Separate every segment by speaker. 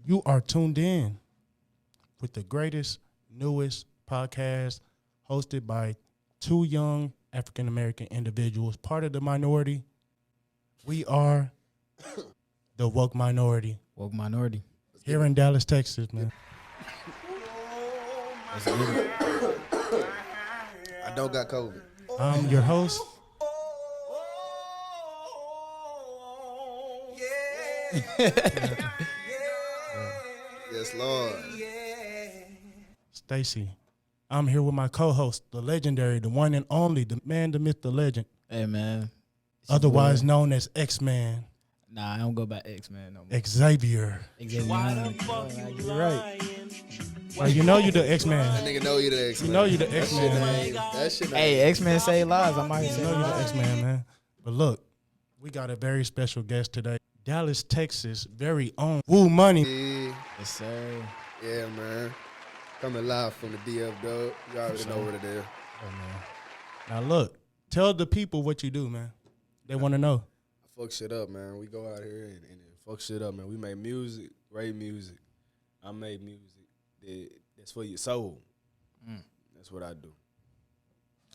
Speaker 1: You are tuned in with the greatest, newest podcast hosted by two young African-American individuals, part of the minority. We are the woke minority.
Speaker 2: Woke minority.
Speaker 1: Here in Dallas, Texas, man.
Speaker 2: Let's get it.
Speaker 3: I don't got COVID.
Speaker 1: I'm your host.
Speaker 3: Yes, Lord.
Speaker 1: Stacy. I'm here with my co-host, the legendary, the one and only, the man, the myth, the legend.
Speaker 2: Hey, man.
Speaker 1: Otherwise known as X-Man.
Speaker 2: Nah, I don't go by X-Man no more.
Speaker 1: Xavier.
Speaker 2: Xavier. You're right.
Speaker 1: Well, you know you the X-Man.
Speaker 3: That nigga know you the X-Man.
Speaker 1: You know you the X-Man.
Speaker 3: That shit
Speaker 2: Hey, X-Men save lives. I might
Speaker 1: You
Speaker 2: say
Speaker 1: know you the
Speaker 2: lives.
Speaker 1: X-Man, man. But look, we got a very special guest today. Dallas, Texas, very own Woo Money.
Speaker 3: Yeah,
Speaker 2: Yes, sir.
Speaker 3: yeah, man. Coming live from the DF, dog. You already know what it is.
Speaker 1: Oh, man. Now look, tell the people what you do, man. They want to know.
Speaker 3: I fuck shit up, man. We go out here and fuck shit up, man. We make music, great music. I make music that's for your soul. That's what I do.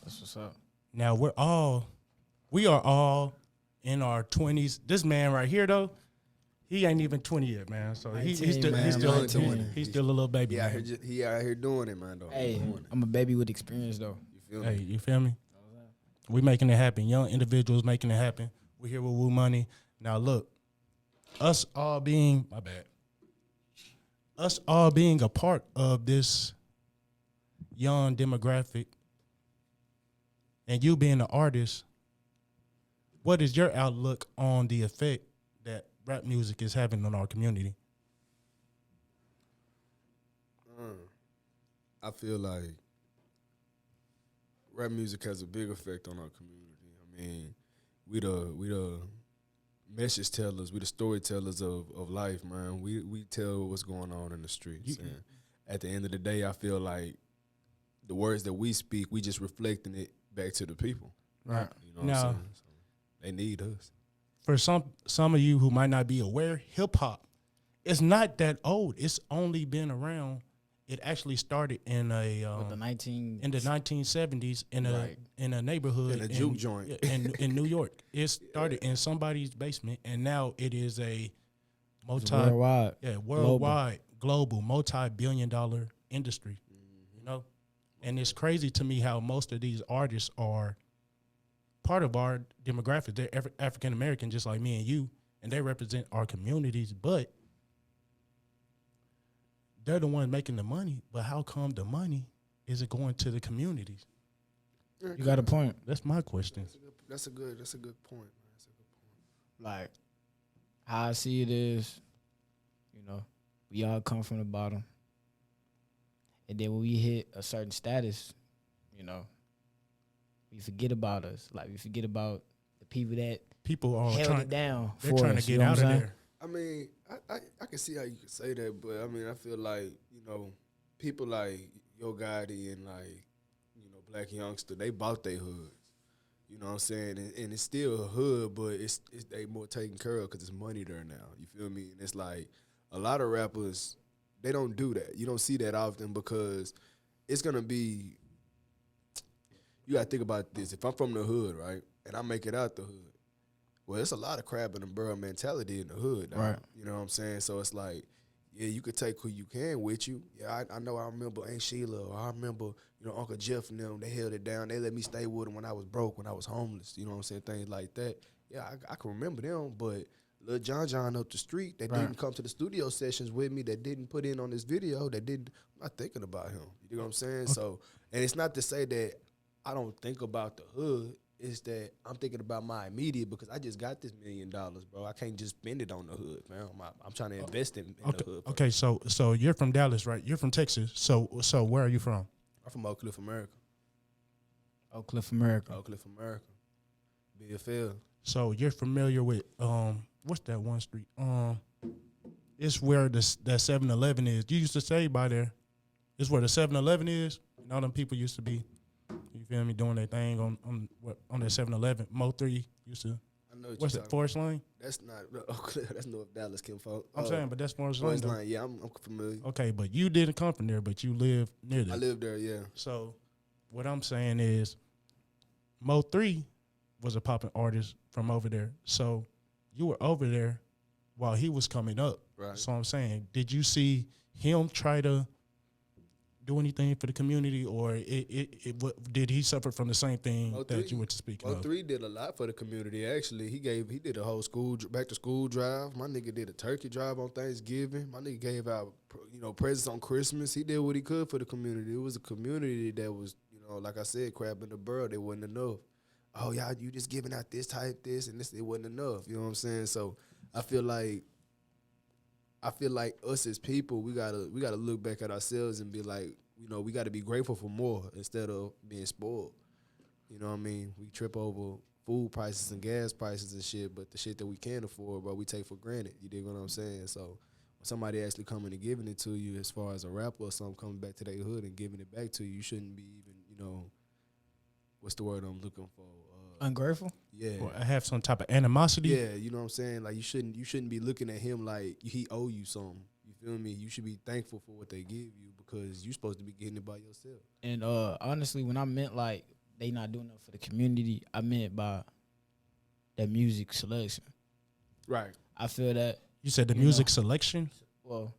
Speaker 2: That's what's up.
Speaker 1: Now we are all in our 20s. This man right here, though, he ain't even 20 yet, man. So he's
Speaker 2: 19,
Speaker 1: still
Speaker 2: man.
Speaker 1: he's still
Speaker 3: 19.
Speaker 1: he's still a little baby.
Speaker 3: He
Speaker 1: Man.
Speaker 3: he out here doing it, man, though.
Speaker 2: Hey,
Speaker 3: Doing it.
Speaker 2: I'm a baby with experience, though.
Speaker 3: You feel
Speaker 1: Hey,
Speaker 3: me?
Speaker 1: you feel me? We making it happen. Young individuals making it happen. We're here with Woo Money. Now look, us all being a part of this young demographic, and you being an artist, what is your outlook on the effect that rap music is having on our community?
Speaker 3: I feel like rap music has a big effect on our community. I mean, we the message tellers, we the storytellers of life, man. We tell what's going on in the streets. And at the end of the day, I feel like the words that we speak, we just reflecting it back to the people.
Speaker 1: Right.
Speaker 3: You know what I'm saying? So they need us.
Speaker 1: For some of you who might not be aware, hip hop is not that old. It's only been around. It actually started in
Speaker 2: With the 19...
Speaker 1: in the 1970s in a neighborhood
Speaker 3: In a juke joint.
Speaker 1: in New York. It started in somebody's basement, and now it is a
Speaker 2: worldwide.
Speaker 1: worldwide, global, multi-billion-dollar industry. You know, and it's crazy to me how most of these artists are part of our demographic. They're African American, just like me and you, and they represent our communities, but they're the ones making the money. But how come the money isn't going to the communities?
Speaker 2: You got a point.
Speaker 1: That's my question.
Speaker 3: That's a good point, man. That's a good point.
Speaker 2: Like, how I see it is, you know, we all come from the bottom. And then when we hit a certain status, you know, we forget about us. Like, we forget about the people that
Speaker 1: People are
Speaker 2: held
Speaker 1: trying.
Speaker 2: it down
Speaker 1: They're
Speaker 2: for
Speaker 1: trying
Speaker 2: us,
Speaker 1: to
Speaker 2: you
Speaker 1: get
Speaker 2: know
Speaker 1: out
Speaker 2: what
Speaker 1: of
Speaker 2: I'm saying?
Speaker 1: there.
Speaker 3: I mean, I can see how you could say that, but I mean, I feel like, you know, people like Yo Gotti and like, you know, Black Youngster, they bought their hoods. You know what I'm saying? And it's still a hood, but it's they more taken care of because it's money there now. You feel me? And it's like a lot of rappers, they don't do that. You don't see that often because it's gonna be. You gotta think about this. If I'm from the hood, right, and I make it out the hood. Well, it's a lot of crab in the barrel mentality in the hood, dog.
Speaker 2: Right.
Speaker 3: You know what I'm saying? So it's like, yeah, you could take who you can with you. Yeah, I know. I remember Aunt Sheila, or I remember, you know, Uncle Jeff and them. They held it down. They let me stay with them when I was broke, when I was homeless. You know what I'm saying? Things like that. Yeah, I can remember them. But Lil John up the street that didn't come to the studio sessions with me, that didn't put in on this video, that didn't. I'm not thinking about him. You know what I'm saying? Okay. So, and it's not to say that I don't think about the hood. Is that I'm thinking about my immediate because I just got this $1 million, bro. I can't just spend it on the hood, man. I'm trying to invest in the hood.
Speaker 1: Okay, so you're from Dallas, right? You're from Texas. So where are you from?
Speaker 3: I'm from Oak Cliff, America.
Speaker 2: Oak Cliff, America.
Speaker 3: Oak Cliff, America. BFL.
Speaker 1: So you're familiar with what's that one street? It's where that 7-Eleven is. You used to stay by there. It's where the 7-Eleven is. And all them people used to be. You feel me? Doing their thing on that 7-Eleven. Mo 3 used to.
Speaker 3: I know what
Speaker 1: What's
Speaker 3: you're
Speaker 1: it,
Speaker 3: talking
Speaker 1: Forest Lane?
Speaker 3: about. That's not Oak Cliff. That's North Dallas, Kim folk.
Speaker 1: I'm saying, but that's Forest Lane.
Speaker 3: Forest
Speaker 1: though.
Speaker 3: Line. Yeah, I'm familiar.
Speaker 1: Okay, but you didn't come from there, but you live near there.
Speaker 3: I live there. Yeah.
Speaker 1: So what I'm saying is Mo 3 was a popping artist from over there. So you were over there while he was coming up.
Speaker 3: Right.
Speaker 1: So I'm saying, did you see him try to do anything for the community, or did he suffer from the same thing that you were speaking of?
Speaker 3: Mo3 did a lot for the community. Actually, he did a whole back to school drive. My nigga did a turkey drive on Thanksgiving. My nigga gave out presents on Christmas. He did what he could for the community. It was a community that was, like I said, crab in the barrel. It wasn't enough. Oh y'all, you just giving out this type, this and this. It wasn't enough. You know what I'm saying? So I feel like us as people, we gotta look back at ourselves and be like, we gotta be grateful for more instead of being spoiled. You know what I mean? We trip over food prices and gas prices and shit, but the shit that we can't afford, bro, we take for granted. You dig what I'm saying? So when somebody actually coming and giving it to you, as far as a rapper or something coming back to their hood and giving it back to you, you shouldn't be even, what's the word I'm looking for?
Speaker 2: Ungrateful?
Speaker 3: Yeah.
Speaker 1: Or I have some type of animosity.
Speaker 3: Yeah, you know what I'm saying? Like you shouldn't be looking at him like he owe you something. You feel me? You should be thankful for what they give you because you're supposed to be getting it by yourself.
Speaker 2: And honestly, when I meant like they not doing enough for the community, I meant by that music selection.
Speaker 3: Right.
Speaker 2: I feel that
Speaker 1: You said the music selection?
Speaker 2: well,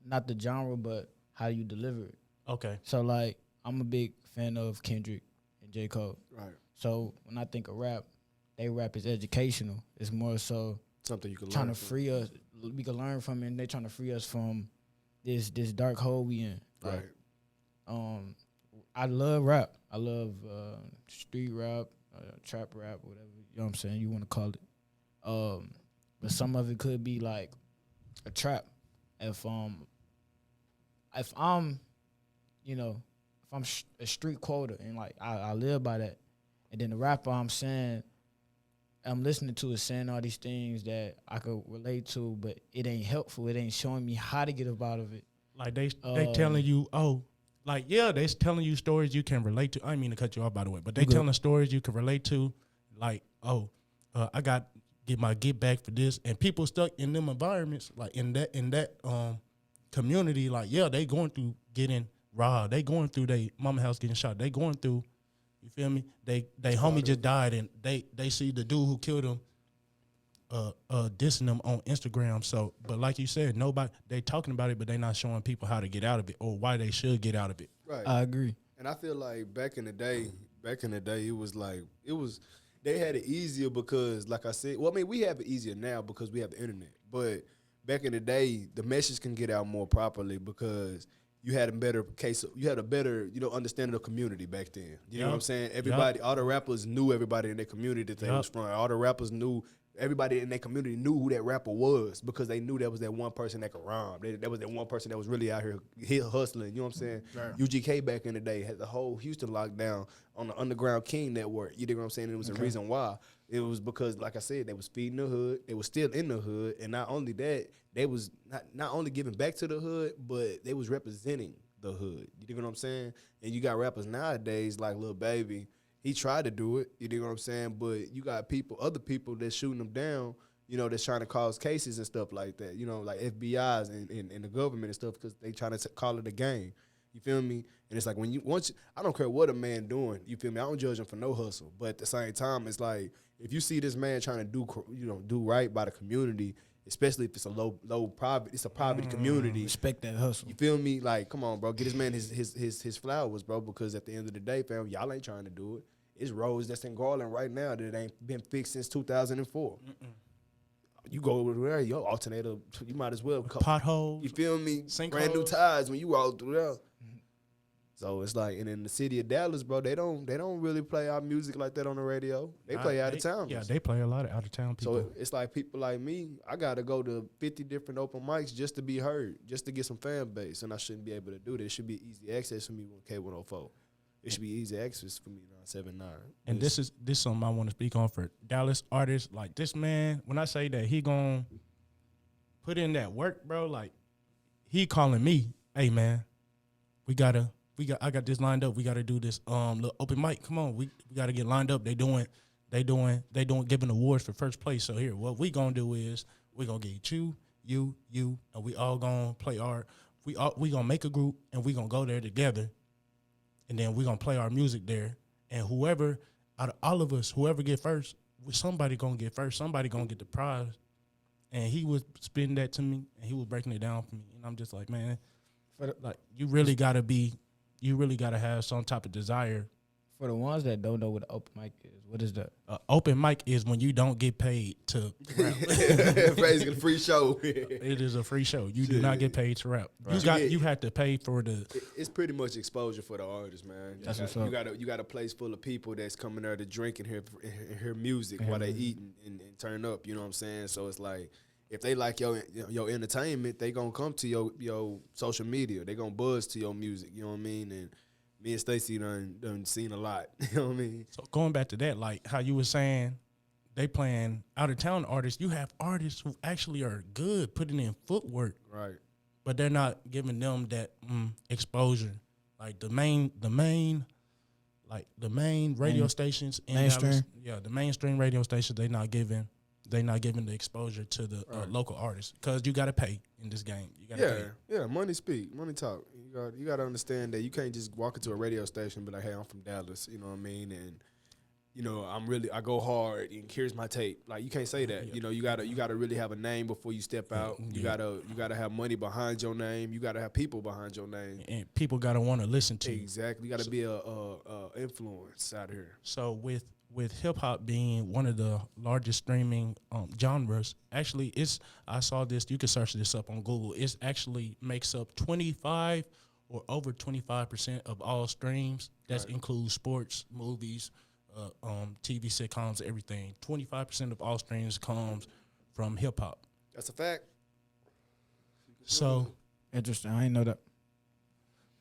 Speaker 2: not the genre, but how you deliver it.
Speaker 1: Okay.
Speaker 2: So like I'm a big fan of Kendrick and J. Cole.
Speaker 3: Right.
Speaker 2: So when I think of rap, they rap is educational. It's more so
Speaker 3: Something you can
Speaker 2: trying
Speaker 3: learn
Speaker 2: to
Speaker 3: from.
Speaker 2: free us. We can learn from it, and they trying to free us from this dark hole we in. Like,
Speaker 3: Right.
Speaker 2: I love rap. I love street rap, trap rap, whatever, you know what I'm saying, you want to call it. But some of it could be like a trap. If I'm a street quota and like I live by that, and then the rapper I'm listening to is saying all these things that I could relate to, but it ain't helpful. It ain't showing me how to get up out of it.
Speaker 1: Like they telling you, they telling you stories you can relate to. I didn't mean to cut you off, by the way, but they telling stories you can relate to. Like, I got get back for this, and people stuck in them environments, like in that community, like they going through getting robbed, they going through their mama house getting shot, they going through, you feel me? They homie just died, and they see the dude who killed him dissing them on Instagram. So, but like you said, they talking about it, but they not showing people how to get out of it or why they should get out of it.
Speaker 3: Right.
Speaker 2: I agree.
Speaker 3: And I feel like back in the day, they had it easier because, like I said, well, I mean, we have it easier now because we have the internet. But back in the day, the message can get out more properly because you had a better understanding of community back then. You know what I'm saying? Everybody, all the rappers knew everybody in their community that they was from. All the rappers knew. Everybody in their community knew who that rapper was because they knew there was that one person that could rhyme. There was that one person that was really out here hustling. You know what I'm saying? Right. UGK back in the day had the whole Houston locked down on the Underground King network. You know what I'm saying? And it was a reason why. It was because, like I said, they was feeding the hood. They was still in the hood. And not only that, they was not only giving back to the hood, but they was representing the hood. You know what I'm saying? And you got rappers nowadays like Lil Baby. He tried to do it, you know what I'm saying? But you got other people that's shooting them down, that's trying to cause cases and stuff like that, like FBI's and the government and stuff because they trying to call it a game. You feel me? And it's like I don't care what a man doing, you feel me? I don't judge him for no hustle. But at the same time, it's like if you see this man trying to do right by the community, especially if it's a low poverty, it's a poverty community.
Speaker 2: Respect that hustle.
Speaker 3: You feel me? Like, come on, bro, get this man his flowers, bro, because at the end of the day, fam, y'all ain't trying to do it. It's roads that's in Garland right now that ain't been fixed since 2004. You go over there, your alternator, you might as well
Speaker 1: potholes.
Speaker 3: You feel me?
Speaker 1: Sinkholes.
Speaker 3: Brand new tires when you walk through there. So it's like, and in the city of Dallas, bro, they don't really play our music like that on the radio. They play out of town.
Speaker 1: Yeah, they play a lot of out of town people.
Speaker 3: So it's like people like me, I gotta go to 50 different open mics just to be heard, just to get some fan base, and I shouldn't be able to do that. It should be easy access for me with K104. It should be easy access for me 979.
Speaker 1: And this is something I want to speak on for Dallas artists. Like this man, when I say that he gonna put in that work, bro, like he calling me, hey man, I got this lined up. We gotta do this little open mic. Come on, we gotta get lined up. They doing they doing giving awards for first place. So here, what we gonna do is we gonna get you, and we all gonna play we gonna make a group and we gonna go there together, and then we gonna play our music there. And whoever out of all of us, whoever get first, somebody gonna get first. Somebody gonna get the prize. And he was spitting that to me, and he was breaking it down for me, and I'm just like, man, like you really gotta have some type of desire.
Speaker 2: For the ones that don't know what an open mic is, what is that?
Speaker 1: Open mic is when you don't get paid to rap.
Speaker 3: Basically, free show.
Speaker 1: It is a free show. You do not get paid to rap.
Speaker 3: Right.
Speaker 1: You have to pay for the.
Speaker 3: It's pretty much exposure for the artist, man.
Speaker 2: That's what's up.
Speaker 3: You got a place full of people that's coming there to drink and hear music while they eat and turn up. You know what I'm saying? So it's like if they like your entertainment, they gonna come to your social media. They gonna buzz to your music. You know what I mean? And me and Stacey done seen a lot. You know what I mean?
Speaker 1: So going back to that, like how you were saying, they playing out of town artists. You have artists who actually are good, putting in footwork,
Speaker 3: Right.
Speaker 1: but they're not giving them that exposure. Like the main radio stations in
Speaker 2: Mainstream.
Speaker 1: Dallas, the mainstream radio stations, they not giving the exposure to the local artists because you got to pay in this game. You got to pay.
Speaker 3: Yeah. Money speak, money talk. You got to understand that you can't just walk into a radio station and be like, "Hey, I'm from Dallas." You know what I mean? And you know, I go hard and here's my tape. Like you can't say that.
Speaker 1: Yeah.
Speaker 3: You know, you gotta really have a name before you step out. You gotta have money behind your name. You gotta have people behind your name.
Speaker 1: And people got to want to listen to you.
Speaker 3: Exactly. You gotta be a influence out here.
Speaker 1: So with hip hop being one of the largest streaming genres, actually, I saw this. You can search this up on Google. It actually makes up 25 or over 25% of all streams. That includes sports, movies, TV sitcoms, everything. 25% of all streams comes from hip hop.
Speaker 3: That's a fact.
Speaker 1: So
Speaker 2: Interesting. I didn't know that.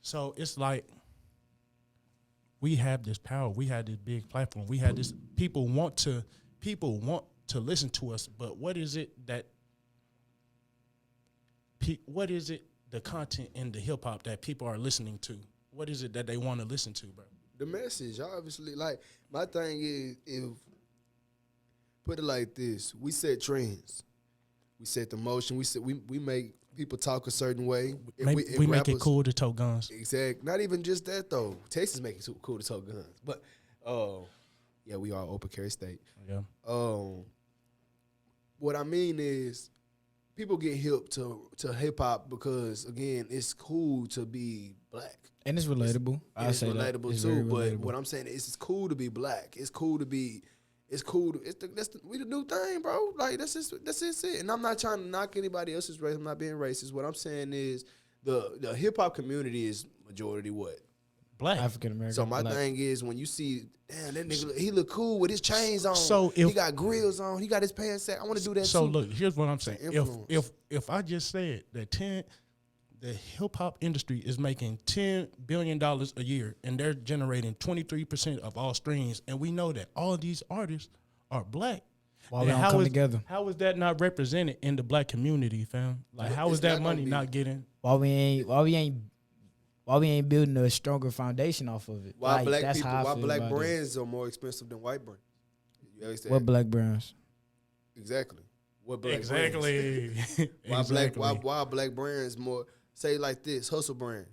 Speaker 1: So it's like we have this power. We have this big platform. We have this. People want to listen to us. But what is it that? What is it? The content in the hip hop that people are listening to. What is it that they want to listen to, bro?
Speaker 3: The message, obviously. Like my thing is, if put it like this, we set trends, we set the motion. We make people talk a certain way.
Speaker 1: We make it cool to tote guns.
Speaker 3: Exactly. Not even just that though. Texas make it super cool to tote guns, but yeah, we are open carry state.
Speaker 1: Yeah.
Speaker 3: What I mean is, people get hip to hip hop because again, it's cool to be black.
Speaker 2: And it's relatable.
Speaker 3: It's relatable
Speaker 2: that. It's
Speaker 3: too. But
Speaker 2: relatable.
Speaker 3: what I'm saying is, it's cool to be black. It's cool to be. It's cool. We the new thing, bro. Like that's just it. And I'm not trying to knock anybody else's race. I'm not being racist. What I'm saying is the hip hop community is majority what?
Speaker 1: Black.
Speaker 2: African American.
Speaker 3: So my
Speaker 2: black.
Speaker 3: thing is when you see, damn, that nigga, he look cool with his chains on.
Speaker 1: So
Speaker 3: he got grills on. He got his pants set. I want to do that
Speaker 1: So
Speaker 3: too.
Speaker 1: look, here's what I'm saying.
Speaker 3: Influence.
Speaker 1: If I just said that the hip hop industry is making $10 billion a year and they're generating 23% of all streams, and we know that all of these artists are black.
Speaker 2: Why we
Speaker 1: then
Speaker 2: don't come together?
Speaker 1: How is that not represented in the black community, fam? Like how is that money not getting?
Speaker 2: Why we ain't building a stronger foundation off of it?
Speaker 3: Why
Speaker 2: Like,
Speaker 3: black
Speaker 2: that's
Speaker 3: people?
Speaker 2: how I
Speaker 3: Why
Speaker 2: feel
Speaker 3: black
Speaker 2: about it.
Speaker 3: brands are more expensive than white brands? You understand?
Speaker 2: What black brands?
Speaker 3: Exactly. What black brands?
Speaker 1: Exactly.
Speaker 3: Why
Speaker 1: Exactly.
Speaker 3: why black brands more? Say like this, Hustle brand,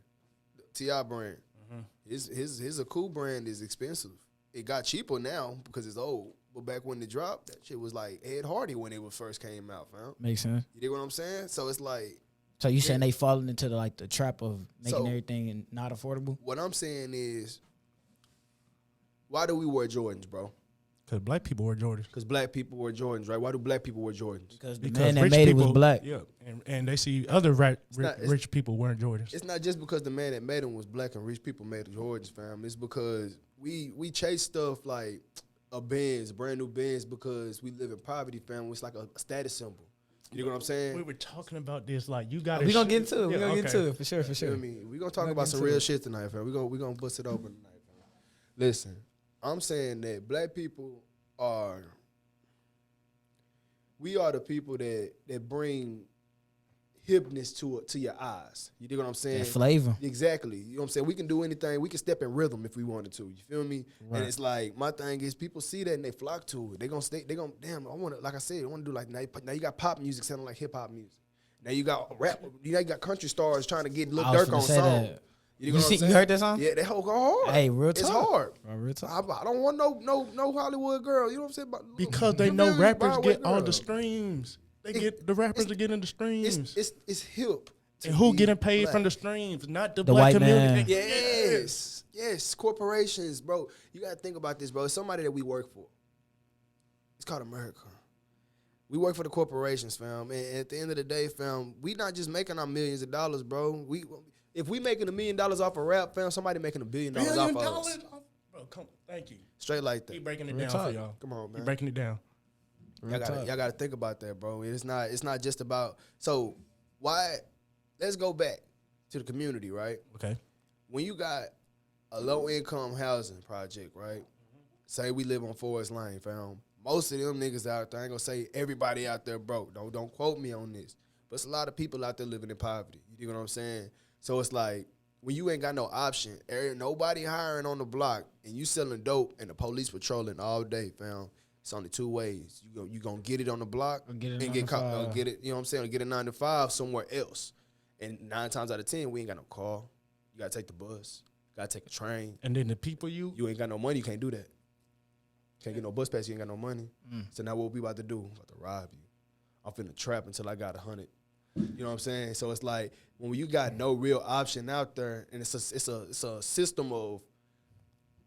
Speaker 3: T.I. brand. His a cool brand is expensive. It got cheaper now because it's old. But back when it dropped, that shit was like Ed Hardy when it was first came out, fam.
Speaker 2: Makes sense.
Speaker 3: You dig what I'm saying? So it's like,
Speaker 2: So you saying they falling into the trap of making
Speaker 3: So-
Speaker 2: everything not affordable?
Speaker 3: what I'm saying is, why do we wear Jordans, bro?
Speaker 1: Because black people wear Jordans.
Speaker 3: Because black people wear Jordans, right? Why do black people wear Jordans?
Speaker 2: Because the
Speaker 1: Because
Speaker 2: man that
Speaker 1: rich
Speaker 2: made
Speaker 1: people,
Speaker 2: it was black.
Speaker 1: Yeah, and they see other rich people wearing Jordans.
Speaker 3: It's not just because the man that made them was black and rich people made the Jordans, fam. It's because we chase stuff like a Benz, brand new Benz, because we live in poverty, fam. It's like a status symbol. You know what I'm saying?
Speaker 1: We were talking about this, like you got to.
Speaker 2: We gonna get into it.
Speaker 1: Yeah,
Speaker 2: We gonna get
Speaker 1: okay.
Speaker 2: into it for sure. For
Speaker 3: You
Speaker 2: sure.
Speaker 3: know what I mean? We're gonna talk
Speaker 2: We're
Speaker 3: about
Speaker 2: gonna
Speaker 3: some
Speaker 2: get into
Speaker 3: real
Speaker 2: it.
Speaker 3: shit tonight, fam. We're gonna bust it open tonight, fam. Listen, I'm saying that black people we are the people that bring hipness to your eyes. You dig what I'm saying?
Speaker 2: That flavor.
Speaker 3: Exactly. You know what I'm saying? We can do anything. We can step in rhythm if we wanted to. You feel me?
Speaker 1: Right.
Speaker 3: And it's like, my thing is people see that and they flock to it. They gonna stay. They gonna damn. I want to, like I said, I want to do like now you got pop music sounding like hip hop music. Now you got rap. You got country stars trying to get Lil Durk on song.
Speaker 2: That.
Speaker 3: You, know what I'm saying?
Speaker 2: You heard that song?
Speaker 3: Yeah, that whole go hard.
Speaker 2: Hey, real talk.
Speaker 3: It's hard.
Speaker 2: Real talk.
Speaker 3: I don't want no Hollywood girl. You know what I'm saying?
Speaker 1: Because they
Speaker 3: You
Speaker 1: know
Speaker 3: feel me?
Speaker 1: rappers
Speaker 3: Broadway
Speaker 1: get all
Speaker 3: girl.
Speaker 1: the streams. They get the rappers to get in the streams.
Speaker 3: It's hip. to
Speaker 1: And who
Speaker 3: be
Speaker 1: getting paid
Speaker 3: black.
Speaker 1: from the streams? Not the
Speaker 2: The
Speaker 1: black
Speaker 2: white man.
Speaker 1: community.
Speaker 3: Yes, corporations, bro. You gotta think about this, bro. It's somebody that we work for. It's called America. We work for the corporations, fam. And at the end of the day, fam, we not just making our millions of dollars, bro. If we making $1 million off a rap, fam, somebody making $1 billion off of us.
Speaker 1: Bro, come, thank you.
Speaker 3: Straight like that.
Speaker 1: Keep breaking it
Speaker 2: Real
Speaker 1: down
Speaker 2: talk.
Speaker 1: for y'all.
Speaker 3: Come on, man.
Speaker 1: Keep breaking it down.
Speaker 3: Y'all gotta think about that, bro. It's not just about. So why? Let's go back to the community, right?
Speaker 1: Okay.
Speaker 3: When you got a low income housing project, right? Say we live on Forest Lane, fam. Most of them niggas out there, I ain't gonna say everybody out there broke. Don't quote me on this. But it's a lot of people out there living in poverty. You know what I'm saying? So it's like, when you ain't got no option, nobody hiring on the block, and you selling dope, and the police patrolling all day, fam. It's only two ways. You gonna get it on the block
Speaker 2: Or get it
Speaker 3: and
Speaker 2: 9
Speaker 3: get
Speaker 2: to
Speaker 3: caught.
Speaker 2: 5.
Speaker 3: Get it, you know what I'm saying? Or get a 9 to 5 somewhere else. And 9 times out of 10, we ain't got no car. You gotta take the bus. You gotta take a train.
Speaker 1: And then the people you
Speaker 3: You ain't got no money. You can't do that. Can't get no bus pass. You ain't got no money. So now what we about to do? We about to rob you. I'm finna trap until I got 100. You know what I'm saying? So it's like when you got no real option out there, and it's a system of,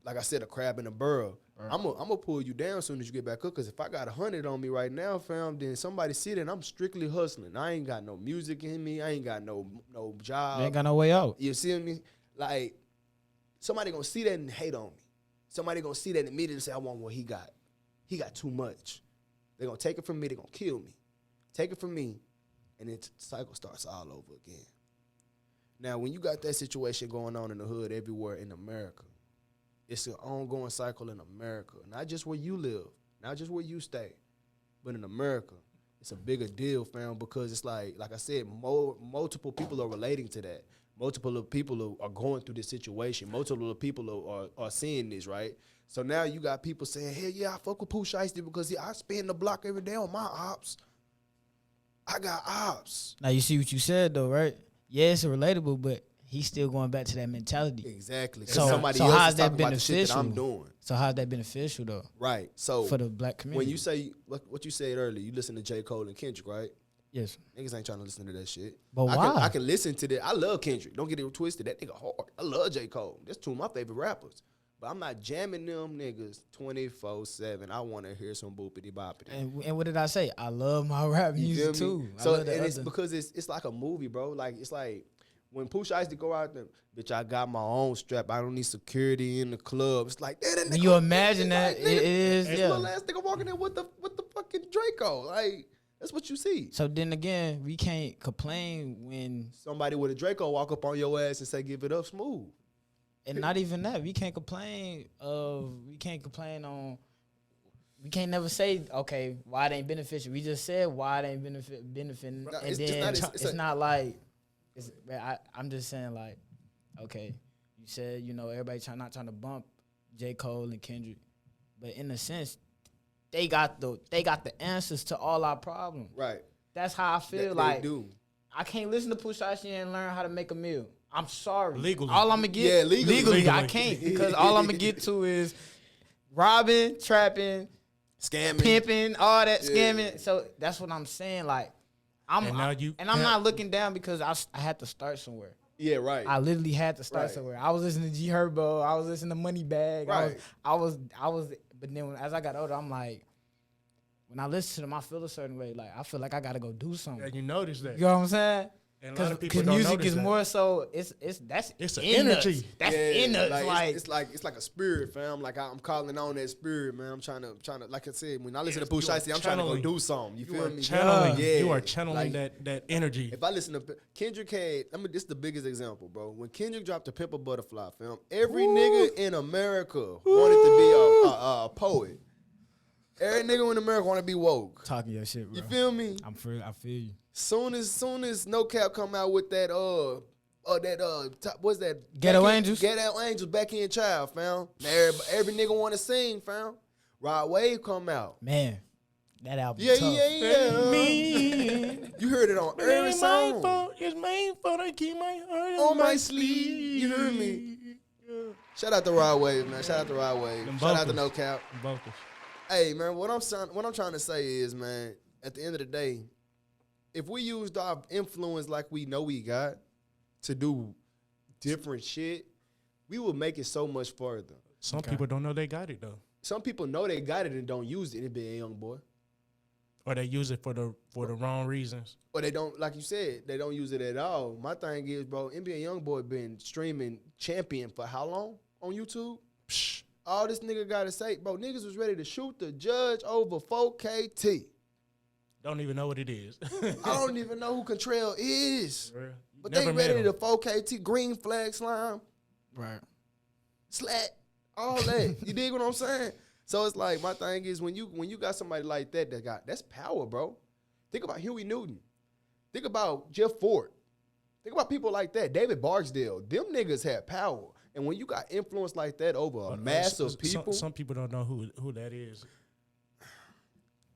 Speaker 3: like I said, a crab in a barrel. Right. I'm gonna pull you down as soon as you get back up. Cause if I got 100 on me right now, fam, then somebody see that I'm strictly hustling. I ain't got no music in me. I ain't got no job.
Speaker 2: You ain't got no way out.
Speaker 3: You see me? Like, somebody gonna see that and hate on me. Somebody gonna see that and immediately say, I want what he got. He got too much. They gonna take it from me. They gonna kill me. Take it from me, and then the cycle starts all over again. Now, when you got that situation going on in the hood everywhere in America, it's an ongoing cycle in America. Not just where you live, not just where you stay, but in America, it's a bigger deal, fam, because it's like I said, multiple people are relating to that. Multiple people are going through this situation. Multiple people are seeing this, right? So now you got people saying, hell yeah, I fuck with Pooh Shiesty because I spin the block every day on my ops. I got ops.
Speaker 2: Now you see what you said though, right? Yeah, it's relatable, but he's still going back to that mentality.
Speaker 3: Exactly.
Speaker 2: So
Speaker 3: somebody
Speaker 2: how's
Speaker 3: else is
Speaker 2: that
Speaker 3: talking about the shit that
Speaker 2: beneficial?
Speaker 3: I'm doing.
Speaker 2: So how's that beneficial though?
Speaker 3: Right. So
Speaker 2: For the black community.
Speaker 3: when you say what you said earlier, you listen to J. Cole and Kendrick, right?
Speaker 2: Yes.
Speaker 3: Niggas ain't trying to listen to that shit.
Speaker 2: But
Speaker 3: I
Speaker 2: why?
Speaker 3: I can listen to that. I love Kendrick. Don't get it twisted. That nigga hard. I love J. Cole. That's two of my favorite rappers. But I'm not jamming them niggas 24/7. I want to hear some boopity boppity.
Speaker 2: And what did I say? I love my rap
Speaker 3: You
Speaker 2: music
Speaker 3: feel me?
Speaker 2: too. I
Speaker 3: So
Speaker 2: love
Speaker 3: and
Speaker 2: the
Speaker 3: it's
Speaker 2: other.
Speaker 3: because it's like a movie, bro. Like it's like when Pooh Shiesty go out there, bitch, I got my own strap. I don't need security in the club. It's like that.
Speaker 2: When you imagine that,
Speaker 3: like,
Speaker 2: it is,
Speaker 3: this
Speaker 2: yeah.
Speaker 3: little ass nigga walking in with the fucking Draco. Like that's what you see.
Speaker 2: So then again, we can't complain when,
Speaker 3: Somebody with a Draco walk up on your ass and say, "Give it up, smooth."
Speaker 2: and not even that, we can't complain on. We can't never say, okay, why it ain't beneficial. We just said why it ain't benefiting,
Speaker 3: No,
Speaker 2: and
Speaker 3: it's
Speaker 2: then
Speaker 3: just not-
Speaker 2: it's not like, I'm just saying like, okay, you said everybody not trying to bump J. Cole and Kendrick, but in a sense, they got the answers to all our problems.
Speaker 3: Right.
Speaker 2: That's how I feel.
Speaker 3: They
Speaker 2: Like
Speaker 3: do.
Speaker 2: I can't listen to Pooh Shiesty and learn how to make a meal. I'm sorry.
Speaker 1: Legally.
Speaker 2: All I'm gonna get
Speaker 3: Yeah, legally.
Speaker 2: I can't, because all I'm gonna get to is robbing, trapping,
Speaker 3: Scamming.
Speaker 2: pimping, all that
Speaker 3: Yeah.
Speaker 2: scamming. So that's what I'm saying. Like I'm not looking down because I had to start somewhere.
Speaker 3: Yeah, right.
Speaker 2: I literally had to start
Speaker 3: Right.
Speaker 2: somewhere. I was listening to G Herbo. I was listening to Moneybag.
Speaker 3: Right.
Speaker 2: I was. But then as I got older, I'm like, when I listen to them, I feel a certain way. Like I feel like I gotta go do something.
Speaker 1: and you notice that.
Speaker 2: You know what I'm saying?
Speaker 1: And a lot of people
Speaker 2: Because
Speaker 1: don't
Speaker 2: music
Speaker 1: notice
Speaker 2: is
Speaker 1: that.
Speaker 2: more so it's
Speaker 1: It's an
Speaker 2: in
Speaker 1: energy.
Speaker 2: us. That's
Speaker 3: Yeah,
Speaker 2: in us.
Speaker 3: it's like a spirit, fam. Like I'm calling on that spirit, man. I'm trying to like I said, when I listen
Speaker 1: Yes,
Speaker 3: to Pooh
Speaker 1: you are
Speaker 3: Shiesty, I'm trying to go
Speaker 1: channeling.
Speaker 3: do something. You
Speaker 1: You
Speaker 3: feel
Speaker 1: are
Speaker 3: me?
Speaker 1: channeling.
Speaker 3: Yeah.
Speaker 1: You are channeling
Speaker 3: Like,
Speaker 1: that energy.
Speaker 3: If I listen to Kendrick had, this is the biggest example, bro. When Kendrick dropped the Pimp a Butterfly film, every nigga in America wanted to be a poet. Every nigga in America want to be woke.
Speaker 2: Talking your shit, bro.
Speaker 3: You feel me?
Speaker 2: I feel you.
Speaker 3: Soon as No Cap come out with that what's that?
Speaker 2: Ghetto
Speaker 3: Back in-
Speaker 2: Angels?
Speaker 3: Ghetto Angels, Backyard Child, fam. Now every nigga want to sing, fam. Rod Wave come out.
Speaker 2: Man, that album
Speaker 3: Yeah,
Speaker 2: tough.
Speaker 3: yeah.
Speaker 1: Me.
Speaker 3: You heard it on every
Speaker 1: It's my
Speaker 3: song.
Speaker 1: fault. It's my fault. I keep my heart
Speaker 3: On my sleeve. You heard me? Shout out to Rod Wave, man. Shout out to Rod Wave.
Speaker 1: Them
Speaker 3: Shout out to
Speaker 1: vocals.
Speaker 3: No Cap.
Speaker 1: Vocals.
Speaker 3: Hey, man, what I'm trying to say is, man, at the end of the day, if we used our influence like we know we got to do different shit, we would make it so much further.
Speaker 1: Some
Speaker 2: Okay.
Speaker 1: people don't know they got it though,
Speaker 3: Some people know they got it and don't use it and be a young boy.
Speaker 1: or they use it for the wrong reasons.
Speaker 3: Or they don't, like you said, they don't use it at all. My thing is, bro, NBA Youngboy been streaming champion for how long on YouTube?
Speaker 1: Psh,
Speaker 3: All this nigga gotta say, bro, niggas was ready to shoot the judge over 4KT.
Speaker 1: don't even know what it is.
Speaker 3: I don't even know who Contrell is.
Speaker 1: Bruh, you
Speaker 3: But
Speaker 1: never
Speaker 3: they
Speaker 1: met
Speaker 3: ready
Speaker 1: him.
Speaker 3: to 4KT, green flag slime,
Speaker 2: Right.
Speaker 3: slat, all that. You dig what I'm saying? So it's like, my thing is, when you got somebody like that that's power, bro. Think about Huey Newton. Think about Jeff Ford. Think about people like that. David Barksdale. Them niggas had power. And when you got influence like that over a mass of people,
Speaker 1: Some people don't know who that is.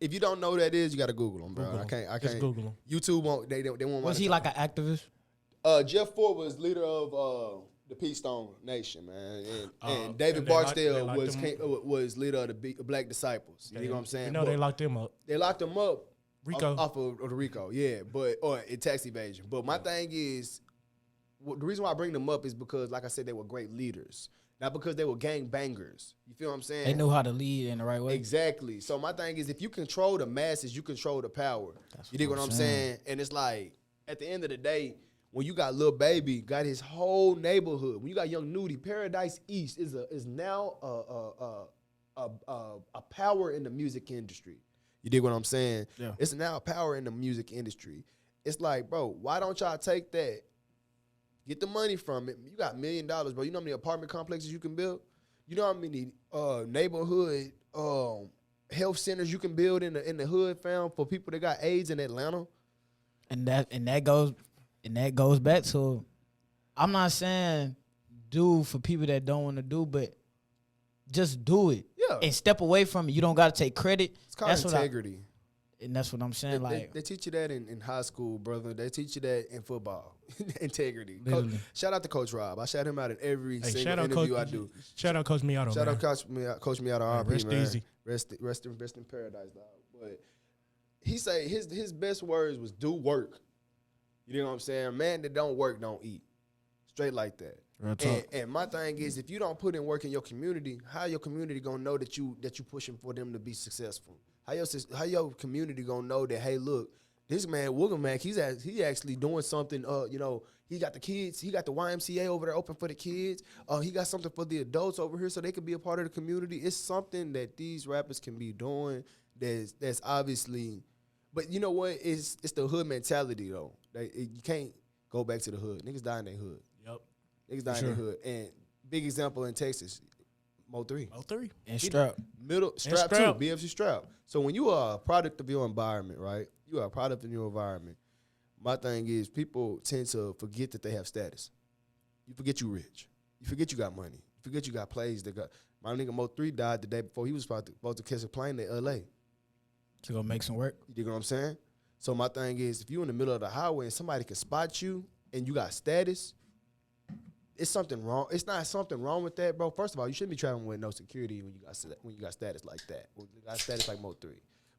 Speaker 3: if you don't know who that is, you gotta Google them, bro.
Speaker 1: Google
Speaker 3: I
Speaker 1: 'em.
Speaker 3: can't.
Speaker 1: Just Google 'em.
Speaker 3: YouTube won't. They won't.
Speaker 2: Was he like an activist?
Speaker 3: Jeff Ford was leader of the Peace Stone Nation, man, and David
Speaker 1: and they locked
Speaker 3: Barksdale
Speaker 1: them-
Speaker 3: was leader of the Black Disciples. You know what I'm saying?
Speaker 1: You know they locked him up.
Speaker 3: They locked him up
Speaker 1: Rico.
Speaker 3: off of the Rico, yeah, or in tax evasion. But my thing is, the reason why I bring them up is because, like I said, they were great leaders, not because they were gang bangers. You feel what I'm saying?
Speaker 2: They knew how to lead in the right way.
Speaker 3: Exactly. So my thing is, if you control the masses, you control the power. You dig what I'm saying? And it's like, at the end of the day, when you got Lil Baby, got his whole neighborhood. When you got Young Nudie, Paradise East is now a power in the music industry. You dig what I'm saying?
Speaker 2: Yeah.
Speaker 3: It's now a power in the music industry. It's like, bro, why don't y'all take that, get the money from it? You got $1 million, bro. You know how many apartment complexes you can build? You know how many neighborhood health centers you can build in the hood, fam, for people that got AIDS in Atlanta?
Speaker 2: And that goes back to, I'm not saying do for people that don't want to do, but just do it.
Speaker 3: Yeah.
Speaker 2: And step away from it. You don't got to take credit.
Speaker 3: It's called
Speaker 2: That's
Speaker 3: integrity.
Speaker 2: And that's what I'm saying.
Speaker 3: They teach you that in high school, brother. They teach you that in football. Integrity.
Speaker 2: Literally.
Speaker 3: Shout out to Coach Rob. I shout him out in every
Speaker 1: Hey,
Speaker 3: single
Speaker 1: shout out
Speaker 3: interview
Speaker 1: Coach.
Speaker 3: I do.
Speaker 1: Shout out Coach Miato.
Speaker 3: Shout
Speaker 1: man.
Speaker 3: out Coach me out of RP,
Speaker 1: rest
Speaker 3: man.
Speaker 1: easy.
Speaker 3: Rest in paradise, dog. But he say his best words was do work. You know what I'm saying? Man that don't work don't eat. Straight like that.
Speaker 2: Real talk.
Speaker 3: And my thing is, if you don't put in work in your community, how your community gonna know that you pushing for them to be successful? How your community gonna know that, hey, look, this man Woogermack, he actually doing something. He got the kids, he got the YMCA over there open for the kids. He got something for the adults over here so they can be a part of the community. It's something that these rappers can be doing. That's obviously, but you know what? It's the hood mentality though. You can't go back to the hood. Niggas die in their hood.
Speaker 1: Yep.
Speaker 3: Niggas die in their hood. And big example in Texas, Mo3.
Speaker 1: Mo3.
Speaker 2: And strap.
Speaker 3: Strap too,
Speaker 1: Strap.
Speaker 3: BFC Strap. So when you are a product of your environment, right? You are a product of your environment. My thing is, people tend to forget that they have status. You forget you rich. You forget you got money. You forget you got plays that got. My nigga Mo3 died the day before he was supposed to catch a plane to LA.
Speaker 2: To go make some work.
Speaker 3: You dig what I'm saying? So my thing is, if you're in the middle of the highway and somebody can spot you and you got status, it's something wrong. It's not something wrong with that, bro. First of all, you shouldn't be traveling with no security when you got status like that. When you got status like Mo3.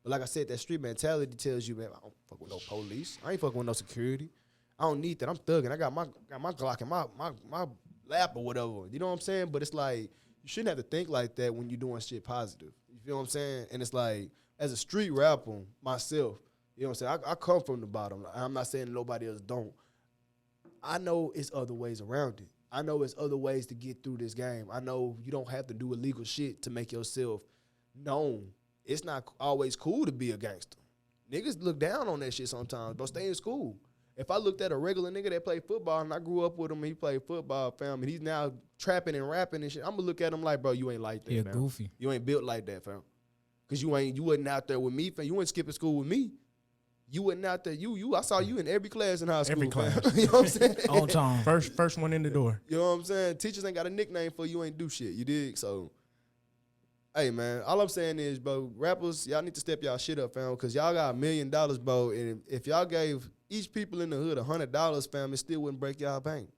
Speaker 3: But like I said, that street mentality tells you, man, I don't fuck with no police. I ain't fucking with no security. I don't need that. I'm thugging. I got my Glock in my lap or whatever. You know what I'm saying? But it's like, you shouldn't have to think like that when you're doing shit positive. You feel what I'm saying? And it's like, as a street rapper myself, you know what I'm saying? I come from the bottom. I'm not saying nobody else don't. I know it's other ways around it. I know it's other ways to get through this game. I know you don't have to do illegal shit to make yourself known. It's not always cool to be a gangster. Niggas look down on that shit sometimes, but stay in school. If I looked at a regular nigga that played football and I grew up with him and he played football, fam, and he's now trapping and rapping and shit, I'm gonna look at him like, bro, you ain't like that,
Speaker 2: Yeah,
Speaker 3: fam.
Speaker 2: goofy.
Speaker 3: You ain't built like that, fam. Cause you wasn't out there with me, fam. You weren't skipping school with me. You wasn't out there. I saw you in every class in high school.
Speaker 1: Every class.
Speaker 3: Fam. You know what I'm saying?
Speaker 2: On time.
Speaker 1: First one in the door.
Speaker 3: You know what I'm saying? Teachers ain't got a nickname for you, ain't do shit. You dig? So, hey, man, all I'm saying is, bro, rappers, y'all need to step y'all shit up, fam, because y'all got $1 million, bro, and if y'all gave each people in the hood $100, fam, it still wouldn't break y'all bank.